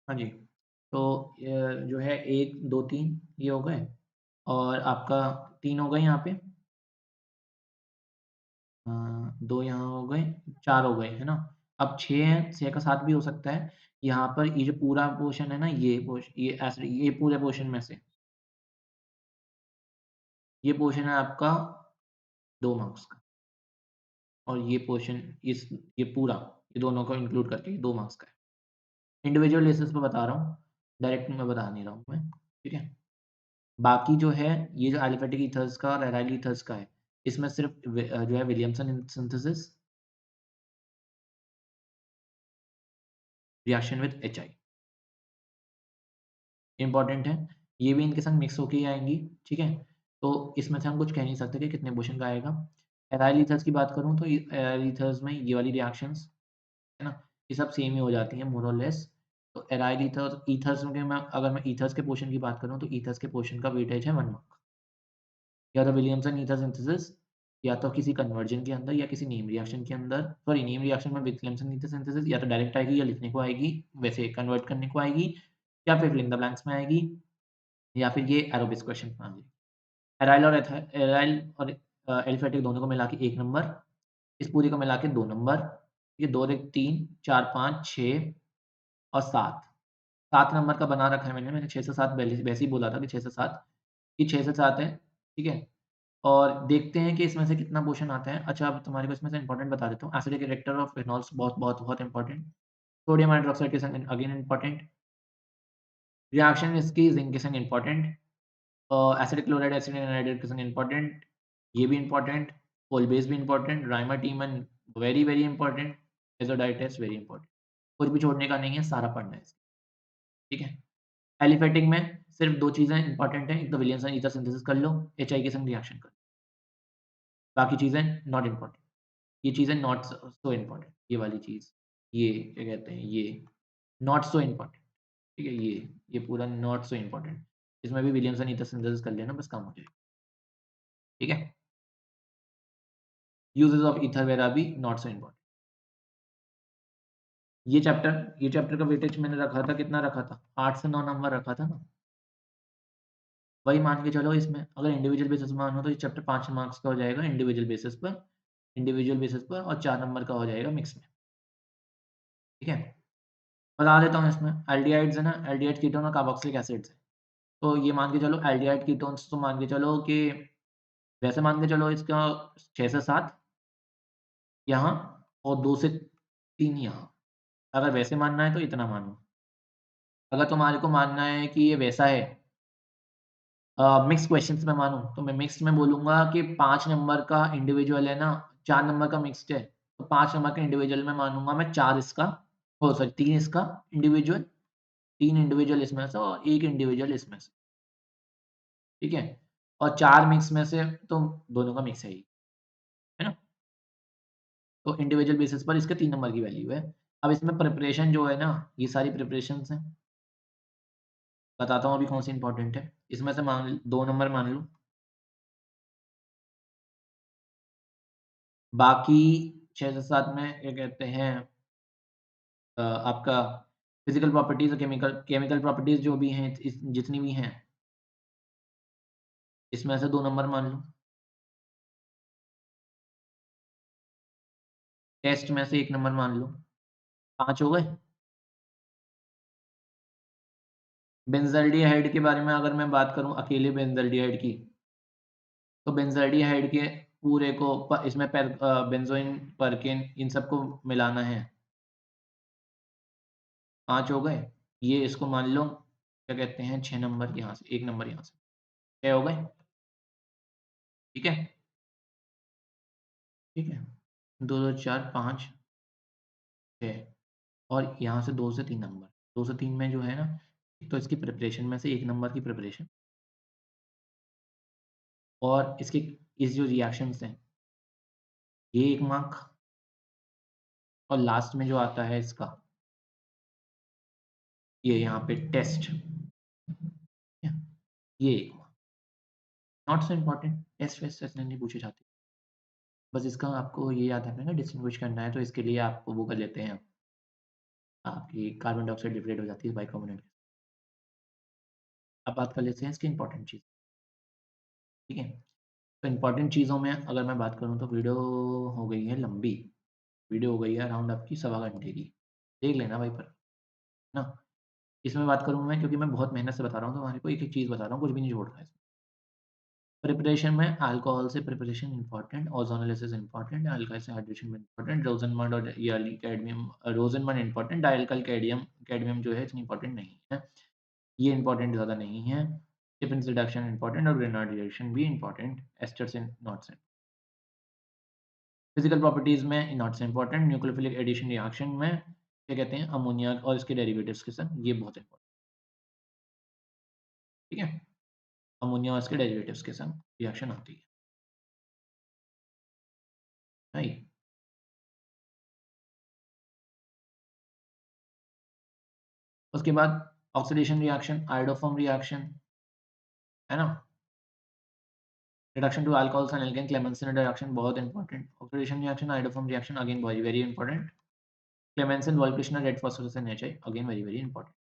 हाँ जी। तो जो है 1, 2, 3 ये हो गए और आपका 3 हो गए यहाँ पे। 2 यहाँ हो गए, 4 हो गए, है ना? अब 6 हैं, 6 का 7 भी हो सकता है। यहाँ पर ये जो पूरा पोर्शन है ना, ये पूरे पोर्शन में से, ये पोर्शन है आपका 2 मार्क्स का और ये पोर्शन ये पूरा, ये दोनों को इंक्लूड करके 2 मार्क्स का है। इंडिविजुअल बेसिस पे बता रहा हूँ, डायरेक्ट में बता नहीं रहा हूँ मैं, ठीक है? बाकी जो है, ये जो एलिफैटिक ईथर्स का और एराइल ईथर्स का है, इसमें सिर्फ जो है Williamson synthesis, reaction with HI important है। ये भी इनके संग मिक्स होके ही आएँगी, ठीक है? तो इसमें से हम कुछ कह नहीं सकते कि कितने पोर्शन का आएगा। एराइल ईथर्स की बात करूँ तो ये एराइल ईथर्स में ये वाली रिएक्शंस, है ना? ये सब सेम ही हो जाती हैं मोर और लेस। तो एराइल ईथर ईथर्स में मैं अगर मैं ईथर्स के पोर्शन की बात करूँ तो ईथर्स के पोर्शन का वेटेज है 1 मार्क। या तो विलियमसन ईथर सिंथेसिस, या तो किसी कन्वर्जन के अंदर या किसी नेम रिएक्शन के अंदर, सॉरी नेम रिएक्शन में विलियमसन ईथर सिंथेसिस या तो डायरेक्ट आएगी या लिखने को आएगी, वैसे कन्वर्ट करने को आएगी, या फिर फिल इन द ब्लैंक्स में आएगी, या फिर ये एरोबिक क्वेश्चन में आ जाएगी। एराइल और एलिफैटिक दोनों को मिला के 1 नंबर, इस पूरी को मिला के 2 नंबर, ये 2 एक 3 4 5 6 और 7, 7 नंबर का बना रखा है मैंने 6 से 7 पहले वैसे ही बोला था कि 6 से 7, ये 6 से 7 है, ठीक है? और देखते हैं कि इसमें से कितना पोर्शन आता है। अच्छा, अब तुम्हारे को इसमें से इम्पोर्टेंट बता देता हूँ। एसिडिक कैरेक्टर ऑफ फिनोल्स बहुत इम्पोर्टेंट। सोडियम हाइड्रॉक्साइड के संग अगेन इम्पोर्टेंट। रिएक्शन इसकी ज़िंक के संग important. Acidic chloride, acid anhydride के संग इम्पोर्टेंट। ये भी इम्पोर्टेंट। कोल बेस भी important. Reimer Tiemann very important. Azo dyes very important. कुछ भी छोड़ने का नहीं है, सारा पढ़ना है इसको, ठीक है? एलिफैटिक में सिर्फ 2 चीज़ें इम्पोर्टेंट हैं। एक तो विलियमसन ईथर सिंथेसिस कर लो, एचआई के संग रिएक्शन कर लो। बाकी चीज़ें नॉट इम्पोर्टेंट। ये चीज़ें नॉट सो इम्पोर्टेंट, ये वाली चीज़, ये क्या कहते हैं, ये नॉट सो इम्पोर्टेंट, ठीक है? ये पूरा नॉट सो इम्पोर्टेंट, इसमें भी विलियमसन ईथर सिंथेसिस कर लेना, बस काम हो जाएगा, ठीक है? यूजेस ऑफ ईथर वगैरह भी नॉट सो इम्पोर्टेंट। ये चैप्टर का वेटेज मैंने रखा था, कितना रखा था? 8 से 9 नंबर रखा था ना? वही मान के चलो, इसमें अगर इंडिविजुअल बेसिस पे मानो तो ये चैप्टर 5 मार्क्स का हो जाएगा इंडिविजुअल बेसिस पर और 4 नंबर का हो जाएगा मिक्स में, ठीक है? बता देता हूँ इसमें, एल्डिहाइड्स है ना, एल्डिहाइड कीटोन और कार्बोक्सिलिक एसिड्स है। तो ये मान के चलो एल्डिहाइड कीटोन्स, तो मान के चलो कि वैसे मान के चलो इसका 6 से 7 यहाँ और 2 से 3 यहाँ। अगर वैसे मानना है तो इतना मानो। अगर तुम्हारे को मानना है कि ये वैसा है, मिक्स क्वेश्चन्स में मानूँ, तो मैं मिक्स्ड में बोलूँगा कि 5 नंबर का इंडिविजुअल है ना, 4 नंबर का मिक्स्ड है, तो 5 नंबर का इंडिविजुअल में मानूँगा मैं, 4 इसका, ओह सॉरी 3 इसका इंडिविजुअल, 3 इंडिविजुअल इसमें से और 1 इंडिविजुअल इसमें से, ठीक है? और 4 मिक्स में से तो दोनों का मिक्स है ना? तो इंडिविजुअल बेसिस पर इसके 3 नंबर की वैल्यू है। अब इसमें प्रिपरेशन जो है ना, ये सारी प्रिपरेशंस हैं। बताता हूँ अभी कौन-सी इम्पोर्टेंट है। इसमें से मान 2 नंबर मान लो, बाकी 6 से 7 में क्या कहते हैं, आपका फिज़िकल प्रॉपर्टीज़ और केमिकल केमिकल प्रॉपर्टीज़ जो भी हैं, इस जितनी भी हैं, इसमें से 2 नंबर मान लो। टेस्ट में से 1 नंबर मान लो। 5 हो गए? बेंज़ल्डिहाइड के बारे में अगर मैं बात करूँ अकेले बेंज़ल्डिहाइड की, तो बेंज़ल्डिहाइड के पूरे को इसमें बेंज़ोइन, परकेन इन सबको मिलाना है। 5 हो गए, ये इसको मान लो क्या कहते हैं 6 नंबर यहाँ से, 1 नंबर यहाँ से, 6 हो गए, ठीक है? ठीक है? 2, 2, 4, 5, 6 और यहाँ से 2 से 3 नंबर। 2 से 3 में जो है ना, एक तो इसकी प्रिपरेशन में से 1 नंबर की प्रिपरेशन और इसके इस जो रिएक्शंस हैं, ये 1 मार्क और लास्ट में जो आता है इसका, ये यहाँ पे टेस्ट, ठीक है? ये 1 mark. Not so important, test waste ऐसे नहीं पूछे जाते। बस इसका आपको ये याद रखना है ना डिस्टिंग्विश करना है, तो इसके लिए आप वो कर लेते हैं, आपकी कार्बन डाइऑक्साइड डिप्लेट हो जाती है बाइकार्बोनेट। अब बात कर लेते हैं इसकी इम्पोर्टेंट चीज़, ठीक है? तो इम्पोर्टेंट चीज़ों में अगर मैं बात करूँ तो वीडियो हो गई है लंबी, वीडियो हो गई है अराउंड आपकी सवा घंटे की। देख लेना भाई पर, है ना? इसमें बात करूँ मैं क्योंकि मैं बहुत मेहनत से बता रहा हूँ, तो तुम्हारे को एक-एक चीज़ बता रहा हूँ, कुछ भी नहीं छोड़ रहा है इसमें। प्रिपरेशन में अल्कोहल से प्रिपरेशन इम्पोर्टेंट, ओज़ोनोलिसिस इम्पोर्टेंट, अल्काइल से हाइड्रेशन इम्पोर्टेंट, रोज़ेनमड और यार्ली कैडमियम रोज़ेनमड इम्पोर्टेंट, डायल्काइल कैडमियम कैडमियम जो है इतनी इम्पोर्टेंट नहीं है। ये इम्पोर्टेंट ज़्यादा नहीं है। स्टीफेंस रिडक्शन इम्पोर्टेंट और ग्रेनाड रिएक्शन भी इम्पोर्टेंट, एस्टर से नॉट से। फिज़िकल प्रॉपर्टीज़ में नॉट से इम्पोर्टेंट, न्यूक्लियोफिलिक एडिशन रिएक्शन में क्या कहते हैं अमोनिया और इसके डेरिवेटिव्स के साथ ये बहुत इम्पोर्टेंट, ठीक है? अमोनिया और इसके डेरिवेटिव्स के साथ रिएक्शन आती है, राइट? उसके बाद ऑक्सीडेशन रिएक्शन, आयोडोफॉर्म रिएक्शन, है ना? Reduction to alcohols and alkane, Clemmensen reduction बहुत important, oxidation reaction, iodoform reaction again very very important, Clemmensen, Wolff Kishner, red phosphorus and HI again very very important.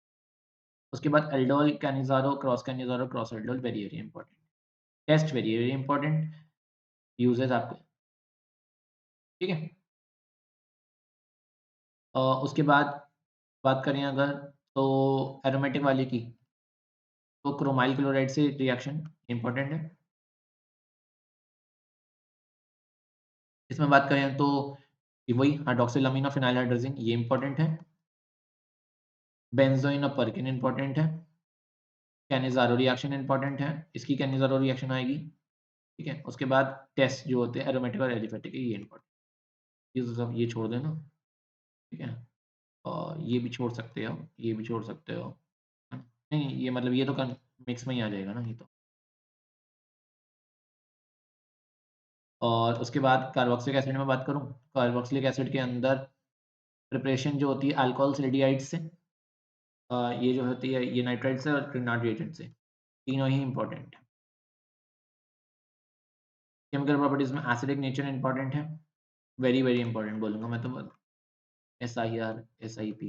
उसके बाद aldol, Cannizzaro, cross aldol very very important. Test very very important, uses आपको, ठीक है? उसके बाद बात करें अगर तो एरोमेटिक वाले की, तो क्रोमाइल क्लोराइड से रिएक्शन इंपॉर्टेंट है। इसमें बात करें तो ये वही हाइड्रॉक्सिल अमीनो फिनाइल हाइड्रोजन ये इंपॉर्टेंट है। बेंज़ोइन और परकिन इंपॉर्टेंट है। कैनिज़ारो रिएक्शन इंपॉर्टेंट है, इसकी कैनिज़ारो रिएक्शन आएगी, ठीक है? उसके बाद टेस्ट जो होते हैं एरोमेटिक और एलिफैटिक ये इंपॉर्टेंट, ये तो सब ये छोड़ देना, ठीक है? और ये भी छोड़ सकते हो, ये भी छोड़ सकते हो, है ना? नहीं, ये मतलब ये तो कन मिक्स में ही आ जाएगा ना ये तो। और उसके बाद कार्बोक्सिलिक एसिड में बात करूँ, कार्बोक्सिलिक एसिड के अंदर प्रिपरेशन जो होती है अल्कोहल एल्डिहाइड से, ये जो होती है ये नाइट्राइल से और ग्रेनाड रिएजेंट से, तीनों ही इंपॉर्टेंट है। केमिकल प्रॉपर्टीज़ में एसिडिक नेचर इंपॉर्टेंट है, वेरी वेरी इंपॉर्टेंट बोलूँगा मैं तो SIR, SIP,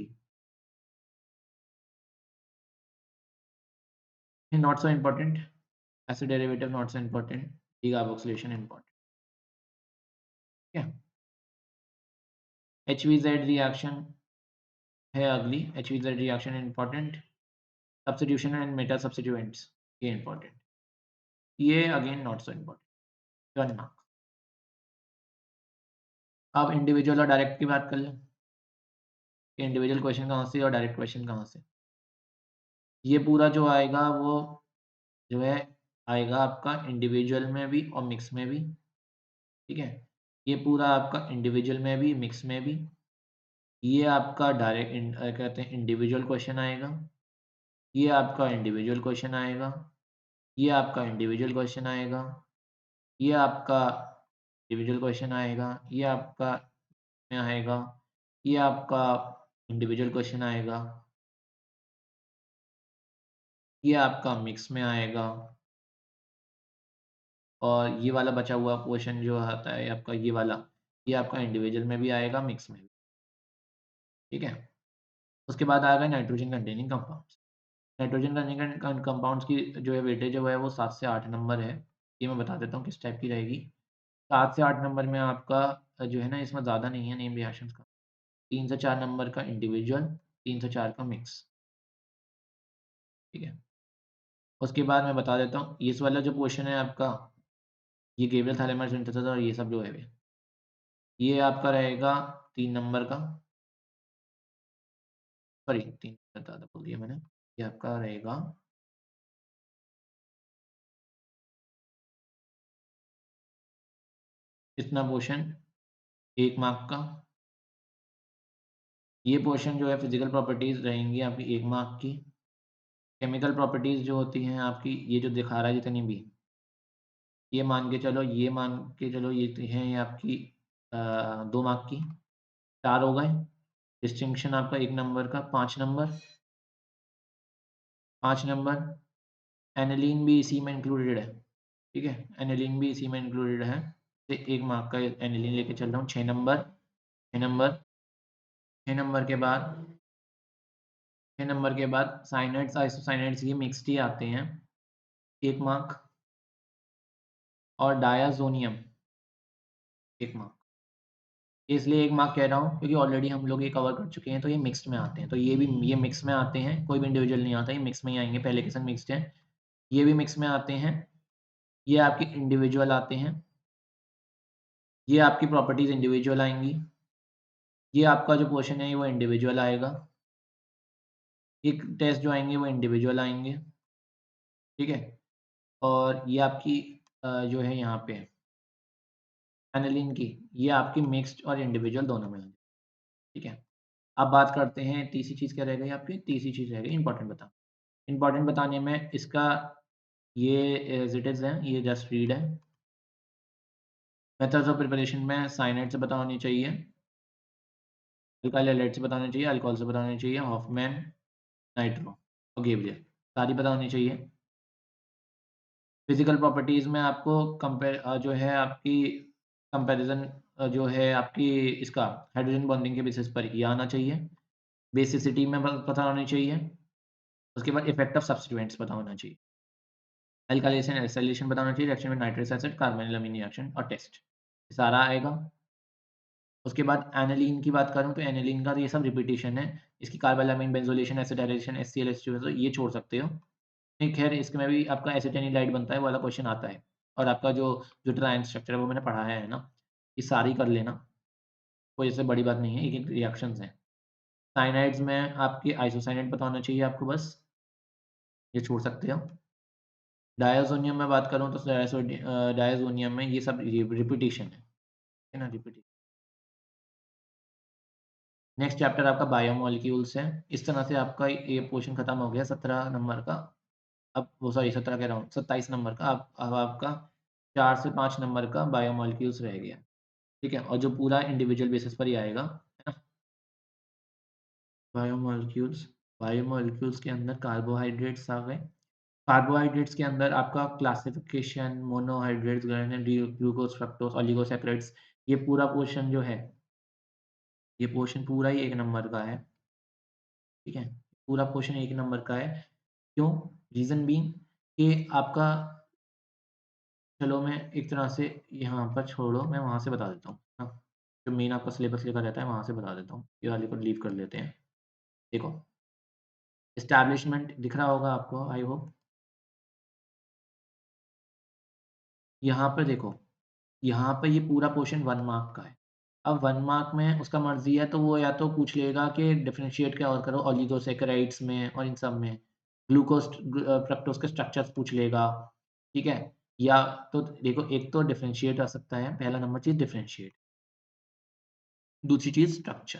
not so important, acid derivative not so important, decarboxylation important, ठीक है? HVZ रिएक्शन है अगली, HVZ reaction important, substitution and Meta substituents ये इम्पोर्टेंट, ये again not so important, 1 mark. अब इंडिविजुअल और डायरेक्ट की बात कर लें, कि इंडिविजुअल क्वेश्चन कहाँ से और डायरेक्ट क्वेश्चन कहाँ से। ये पूरा जो आएगा वो जो है आएगा आपका इंडिविजुअल में भी और मिक्स में भी, ठीक है? ये पूरा आपका इंडिविजुअल में भी, मिक्स में भी, ये आपका कहते हैं इंडिविजुअल क्वेश्चन आएगा, ये आपका इंडिविजुअल क्वेश्चन आएगा, ये आपका इंडिविजुअल क्वेश्चन आएगा, ये आपका इंडिविजुअल क्वेश्चन आएगा, ये आपका में आएगा, ये आपका इंडिविजुअल क्वेश्चन आएगा, ये आपका मिक्स में आएगा और ये वाला बचा हुआ क्वेश्चन जो आता है आपका ये वाला, ये आपका इंडिविजुअल में भी आएगा, मिक्स में भी, ठीक है? उसके बाद आ गए nitrogen containing compounds. Nitrogen containing compounds की जो है वेटेज जो है वो 7 से 8 नंबर है। ये मैं बता देता हूँ किस टाइप की रहेगी। 7 से 8 नंबर में आपका जो है ना इसमें ज़्यादा नहीं है नेम रिएक्शंस का। 3 से 4 नंबर का इंडिविजुअल, 3 से 4 का मिक्स। ठीक है। उसके बाद मैं बता देता हूँ, इस वाला जो क्वेश्चन है आपका, ये गेब्रियल थालेमर सिंथेसिस और ये सब जो है, ये आपका रहेगा 3 नंबर का, सॉरी 3 ज़्यादा बोल दिया मैंने। ये आपका रहेगा इतना पोर्शन 1 मार्क का। ये पोर्शन जो है फिज़िकल प्रॉपर्टीज़ रहेंगी आपकी 1 मार्क की। केमिकल प्रॉपर्टीज़ जो होती हैं आपकी, ये जो दिखा रहा है जितनी भी, ये मान के चलो ये तो हैं ये आपकी 2 मार्क की, 4 हो गए। डिस्टिंक्शन आपका 1 नंबर का 5 नंबर, 5 नंबर। एनिलीन भी इसी में इंक्लूडेड है, ठीक है? एनिलीन भी इसी में इंक्लूडेड है। तो 1 मार्क का एनिलीन लेके चल रहा हूँ, 6 नंबर, 6 नंबर, 6 नंबर के बाद 6 नंबर के बाद साइनाइड्स, आइसोसाइनाइड्स ये मिक्स्ड ही आते हैं, 1 मार्क। और डायाज़ोनियम 1 मार्क। इसलिए 1 मार्क कह रहा हूँ क्योंकि ऑलरेडी हम लोग ये कवर कर चुके हैं, तो ये मिक्स्ड में आते हैं। तो ये मिक्स में आते हैं, कोई भी इंडिविजुअल नहीं आता, ये मिक्स में ही आएँगे, पहले के सब मिक्स्ड हैं। ये भी मिक्स में आते हैं, ये आपके इंडिविजुअल आते हैं, ये आपकी प्रॉपर्टीज़ इंडिविजुअल आएँगी, ये आपका जो पोर्शन है वो इंडिविजुअल आएगा, एक टेस्ट जो आएँगे वो इंडिविजुअल आएँगे, ठीक है? और ये आपकी जो है यहाँ पे एनालिन की, ये आपकी मिक्स्ड और इंडिविजुअल दोनों में है, ठीक है? अब बात करते हैं तीसरी चीज़ क्या रह गई आपकी? तीसरी चीज़ रह गई इम्पोर्टेंट बताना। इम्पोर्टेंट बताने में इसका ये एज़ इट इज़ है, ये जस्ट रीड है। मेथड्स ऑफ प्रिपरेशन में साइनाइड से पता होनी चाहिए, अल्काइल हैलाइड से पता होनी चाहिए, अल्कोहल से पता होनी चाहिए, हॉफमैन, नाइट्रो और गैब्रियल, सारी पता होनी चाहिए। फिज़िकल प्रॉपर्टीज़ में आपको जो है आपकी कंपैरिज़न जो है आपकी इसका हाइड्रोजन बॉन्डिंग के बेसिस पर ये आना चाहिए। बेसिसिटी में प पता होनी चाहिए। उसके बाद इफेक्ट ऑफ सब्स्टिट्यूएंट्स पता होना चाहिए। अल्काइलेशन, एसिलेशन पता होना चाहिए, रिएक्शन में नाइट्रस एसिड, कार्बोनिल अमीन रिएक्शन और टेस्ट। ये सारा आएगा। उसके बाद एनालीन की बात करूँ तो एनालीन का तो ये सब रिपीटिशन है। इसकी कार्बाइलअमीन, बेंज़ोलेशन, एसिटाइलेशन, HCl, H2SO ये छोड़ सकते हो। नहीं खैर इसमें भी आपका एसिटाइनिलाइड बनता है, वो वाला क्वेश्चन आता है। और आपका जो जो ट्रायन स्ट्रक्चर है वो मैंने पढ़ाया है ना, ये सारी कर लेना, कोई ऐसे बड़ी बात नहीं है, एक-एक रिएक्शंस हैं। साइनाइड्स में आपके आइसोसाइनाइड पता होना चाहिए आपको बस, ये छोड़ सकते हो। डायज़ोनियम में बात करूँ तो डायज़ोनियम में ये सब रिपिटिशन है ना? रिपिटिशन। नेक्स्ट चैप्टर आपका बायोमॉलिक्यूल्स है। इस तरह से आपका ये पोर्शन खत्म हो गया 17 नंबर का। अब वो सॉरी 17 कह रहा हूँ, 27 नंबर का। अब आपका 4 से 5 नंबर का बायोमॉलिक्यूल्स रह गया, ठीक है? और जो पूरा इंडिविजुअल बेसिस पर ही आएगा, है ना? बायोमॉलिक्यूल्स, बायोमॉलिक्यूल्स के अंदर कार्बोहाइड्रेट्स आ गए। कार्बोहाइड्रेट्स के अंदर आपका क्लासिफिकेशन, मोनोहाइड्रेट्स, ग्लूकोज, फ्रक्टोज, ओलिगोसैकेराइड्स, ये पूरा पोर्शन जो है, ये पोर्शन पूरा ही 1 नंबर का है, ठीक है? पूरा पोर्शन 1 नंबर का है। क्यों? रीज़न बीइंग कि आपका, चलो मैं एक तरह से यहाँ पर छोड़ो, मैं वहाँ से बता देता हूँ, हाँ। जो मेन आपका सिलेबस लिखा रहता है वहाँ से बता देता हूँ। ये वाले को लीव कर लेते हैं। देखो, एस्टेब्लिशमेंट दिख रहा होगा आपको आई होप। यहाँ पर देखो, यहाँ पे ये पूरा पोर्शन 1 मार्क का है। अब 1 मार्क में उसका मर्ज़ी है तो वो या तो पूछ लेगा कि डिफरेंशिएट क्या और करो ओलिगोसैकेराइड्स में और इन सब में। फ्रक्टोज़ के स्ट्रक्चर्स पूछ लेगा, ठीक है? या तो देखो, एक तो डिफरेंशिएट आ सकता है, पहला नंबर चीज़ डिफरेंशिएट, दूसरी चीज़ स्ट्रक्चर,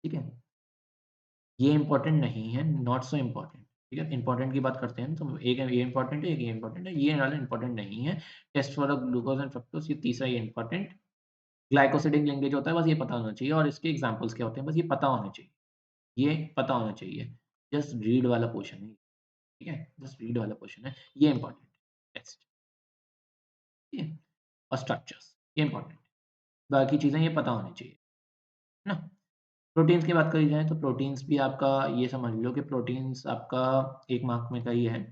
ठीक है? ये इम्पोर्टेंट नहीं है, नॉट सो इम्पोर्टेंट, ठीक है? इम्पोर्टेंट की बात करते हैं ना, तो एक ये इम्पोर्टेंट है, एक ये इम्पोर्टेंट है, ये वाला इम्पोर्टेंट नहीं है। Test for glucose and fructose ये तीसरा ये इम्पोर्टेंट। ग्लाइकोसिडिक लिंकेज होता है, बस ये पता होना चाहिए और इसके एग्ज़ाम्पल्स क्या होते हैं, बस ये पता होना चाहिए। ये पता होना चाहिए। जस्ट रीड वाला पोर्शन है, ठीक है? जस्ट रीड वाला पोर्शन है, ये इम्पोर्टेंट है। टेक्स्ट, ठीक है? और स्ट्रक्चर्स, ये इम्पोर्टेंट है। बाकी चीज़ें ये पता होनी चाहिए, है ना? प्रोटीन्स की बात करी जाए तो प्रोटीन्स भी आपका ये समझ लो कि प्रोटीन्स आपका 1 मार्क में का ही है।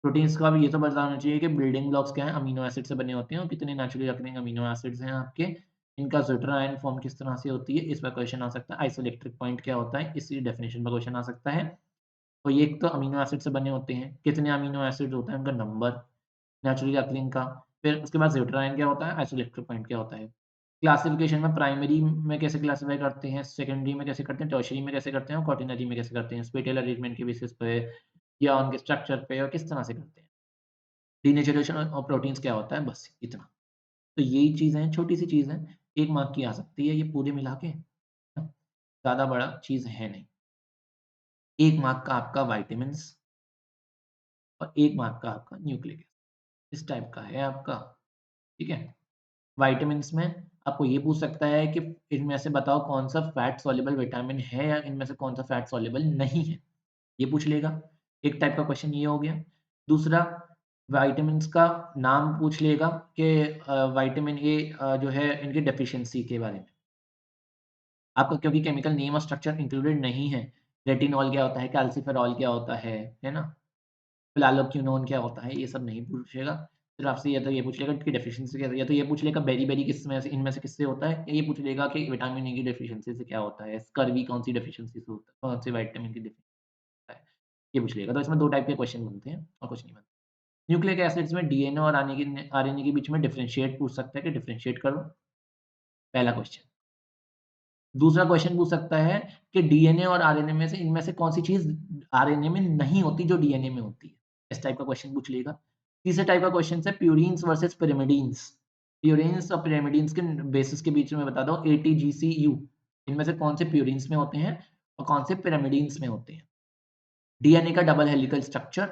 प्रोटीन्स का भी ये तो पता होना चाहिए कि बिल्डिंग ब्लॉक्स क्या हैं, अमीनो एसिड से बने होते हैं और कितने नेचुरली अकरिंग अमीनो एसिड्स हैं आपके। इनका ज़्वेटर फॉर्म किस तरह से होती है, इस पर क्वेश्चन आ सकता है। आइसोइलेक्ट्रिक पॉइंट क्या होता है, इसी डेफिनिशन पर क्वेश्चन आ सकता है। तो ये एक तो अमीनो एसिड से बने होते हैं, कितने अमीनो एसिड होता है उनका नंबर, नेचुरली अकरिंग का, फिर उसके बाद ज़ेब्राइन क्या होता है, आइसोइलेक्ट्रिक पॉइंट क्या होता है। क्लासिफिकेशन में प्राइमरी में कैसे क्लासिफाई करते हैं, सेकेंडरी में कैसे करते हैं, टर्शियरी में कैसे करते हैं और क्वाaternary में कैसे करते हैं, स्पेटियल अरेंजमेंट के बेसिस पे या उनके स्ट्रक्चर पे और किस तरह से करते हैं। डीनेचुरेशन और प्रोटीन्स क्या होता है, बस इतना। तो यही चीज़ें हैं, छोटी-सी चीज़ है, 1 मार्क की आ सकती है ये पूरे मिला के, ज़्यादा बड़ा चीज़ है नहीं। 1 मार्क का आपका विटामिन्स और 1 मार्क का आपका न्यूक्लिक एसिड, इस टाइप का है आपका, ठीक है? विटामिन्स में आपको ये पूछ सकता है कि इनमें से बताओ कौन-सा फैट सॉल्युबल विटामिन है या इनमें से कौन-सा फैट सॉल्युबल नहीं है, ये पूछ लेगा। एक टाइप का क्वेश्चन ये हो गया। दूसरा विटामिन्स का नाम पूछ लेगा कि विटामिन ए जो है इनकी डेफिशिएंसी के बारे में। आपका क्योंकि केमिकल नेम और स्ट्रक्चर इंक्लूडेड नहीं है, रेटिनॉल क्या होता है, कैल्सिफेरॉल क्या होता है ना? फ्लावोक्विनोन क्या होता है, ये सब नहीं पूछेगा। फिर आपसे या तो ये पूछ लेगा कि डेफिशिएंसी क्या है, या तो ये पूछ लेगा बेरी-बेरी किसमें से इनमें से किससे होता है, या ये पूछ लेगा कि विटामिन ए की डेफिशिएंसी से क्या होता है, स्कर्वी कौन-सी डेफिशिएंसी से होता है, कौन से विटामिन की डेफिशिएंसी होता है, ये पूछ लेगा। तो इसमें 2 टाइप के क्वेश्चन बनते हैं और कुछ नहीं बनते। न्यूक्लिक एसिड्स में डीएनए और आरएनए के बीच में डिफरेंशिएट पूछ सकता है कि डिफरेंशिएट करो, पहला क्वेश्चन। दूसरा क्वेश्चन पूछ सकता है कि डीएनए और आरएनए में से इनमें से कौन-सी चीज़ आरएनए में नहीं होती जो डीएनए में होती है? इस टाइप का क्वेश्चन पूछ लेगा। तीसरे टाइप का क्वेश्चन है प्यूरीन्स वर्सेस पिरिमिडीन्स। प्यूरीन्स और पिरिमिडीन्स के बेसिस के बीच में बता दो एटीजीसीयू, इनमें से कौन से प्यूरीन्स में होते हैं और कौन से पिरिमिडीन्स में होते हैं? डीएनए का डबल हेलिकल स्ट्रक्चर,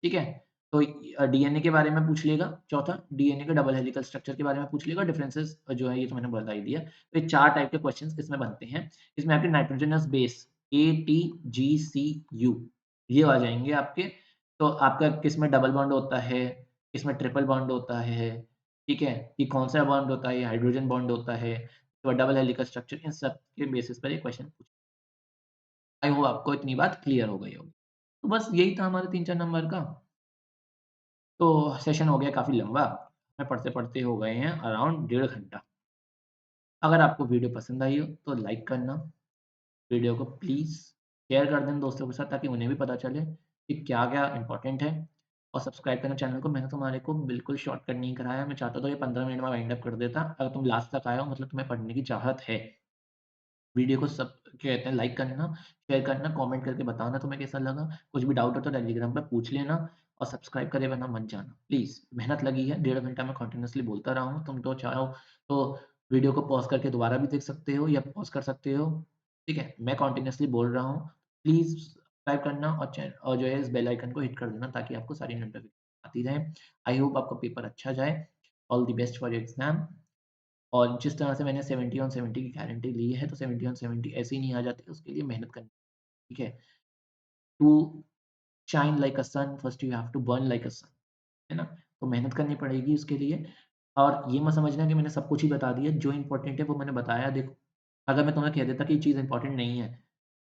ठीक है? तो डीएनए के बारे में पूछ लेगा, चौथा डीएनए का डबल हेलिकल स्ट्रक्चर के बारे में पूछ लेगा, डिफरेंसेस जो है ये तो मैंने बता ही दिया। तो ये 4 टाइप के क्वेश्चन्स इसमें बनते हैं। इसमें आपके नाइट्रोजनस बेस एटीजीसीयू ये आ जाएँगे आपके। तो आपका किसमें डबल बॉन्ड होता है, किसमें ट्रिपल बॉन्ड होता है, ठीक है? ये कौन-सा बॉन्ड होता है, ये हाइड्रोजन बॉन्ड होता है, तो डबल हेलिकल स्ट्रक्चर इन सब के बेसिस पर ये क्वेश्चन पूछा। आई होप आपको इतनी बात क्लियर हो गई होगी। तो बस यही था हमारे 3-4 नंबर का। तो सेशन हो गया काफ़ी लंबा। हमें पढ़ते-पढ़ते हो गए हैं अराउंड डेढ़ घंटा। अगर आपको वीडियो पसंद आई हो तो लाइक करना, वीडियो को प्लीज़ शेयर कर देना दोस्तों के साथ ताकि उन्हें भी पता चले कि क्या-क्या इम्पोर्टेंट है और सब्सक्राइब करना चैनल को। मैंने तुम्हारे को बिल्कुल शॉर्टकट नहीं कराया। मैं चाहता था ये 15 मिनट में वाइंड अप कर देता। अगर तुम लास्ट तक आए हो मतलब तुम्हें पढ़ने की चाहत है। वीडियो को सब क्या कहते हैं लाइक करना, शेयर करना, कमेंट करके बताना तुम्हें कैसा लगा। कुछ भी डाउट हो तो टेलीग्राम पे पूछ लेना और सब्सक्राइब करे बिना मत जाना। प्लीज़ मेहनत लगी है, डेढ़ घंटा मैं कंटीन्यूअसली बोलता रहा हूँ। तुम तो चाहो तो वीडियो को पॉज़ करके दोबारा भी देख सकते हो या पॉज़ कर सकते हो। ठीक है? मैं कंटीन्यूअसली बोल रहा हूँ। प्लीज़ सब्सक्राइब करना और और जो है इस बेल आइकन को हिट कर देना ताकि आपको सारी नोटिफ़िकेशन आती रहें। आई होप आपका पेपर अच्छा जाए। All the best for your exam. और जिस तरह से मैंने 70 ऑन 70 की गारंटी ली है, तो 70 ऑन 70 ऐसे ही नहीं आ जाती, उसके लिए मेहनत करनी ठीक है? To shine like a sun, first you have to burn like a sun, है ना? तो मेहनत करनी पड़ेगी उसके लिए और ये मत समझना कि मैंने सब कुछ ही बता दिया, जो इम्पोर्टेंट है वो मैंने बताया। देखो, अगर मैं तुम्हें कह देता कि ये चीज़ इम्पोर्टेंट नहीं है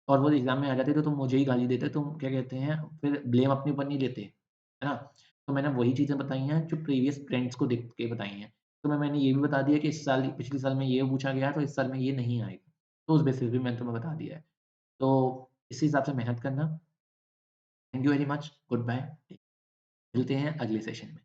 और वो एग्ज़ाम में आ जाती तो तुम मुझे ही गाली देते, तुम क्या कहते हैं, फिर ब्लेम अपने ऊपर नहीं लेते, है ना? तो मैंने वही चीज़ें बताई हैं जो प्रीवियस ट्रेंड्स को देख के बताई हैं। तो मैंने ये भी बता दिया कि इस साल पिछले साल में ये पूछा गया है, तो इस साल में ये नहीं आएगा। तो उस बेसिस पे मैंने तुम्हें बता दिया है। तो इसी हिसाब से मेहनत करना। Thank you very much, goodbye. मिलते हैं अगले सेशन में।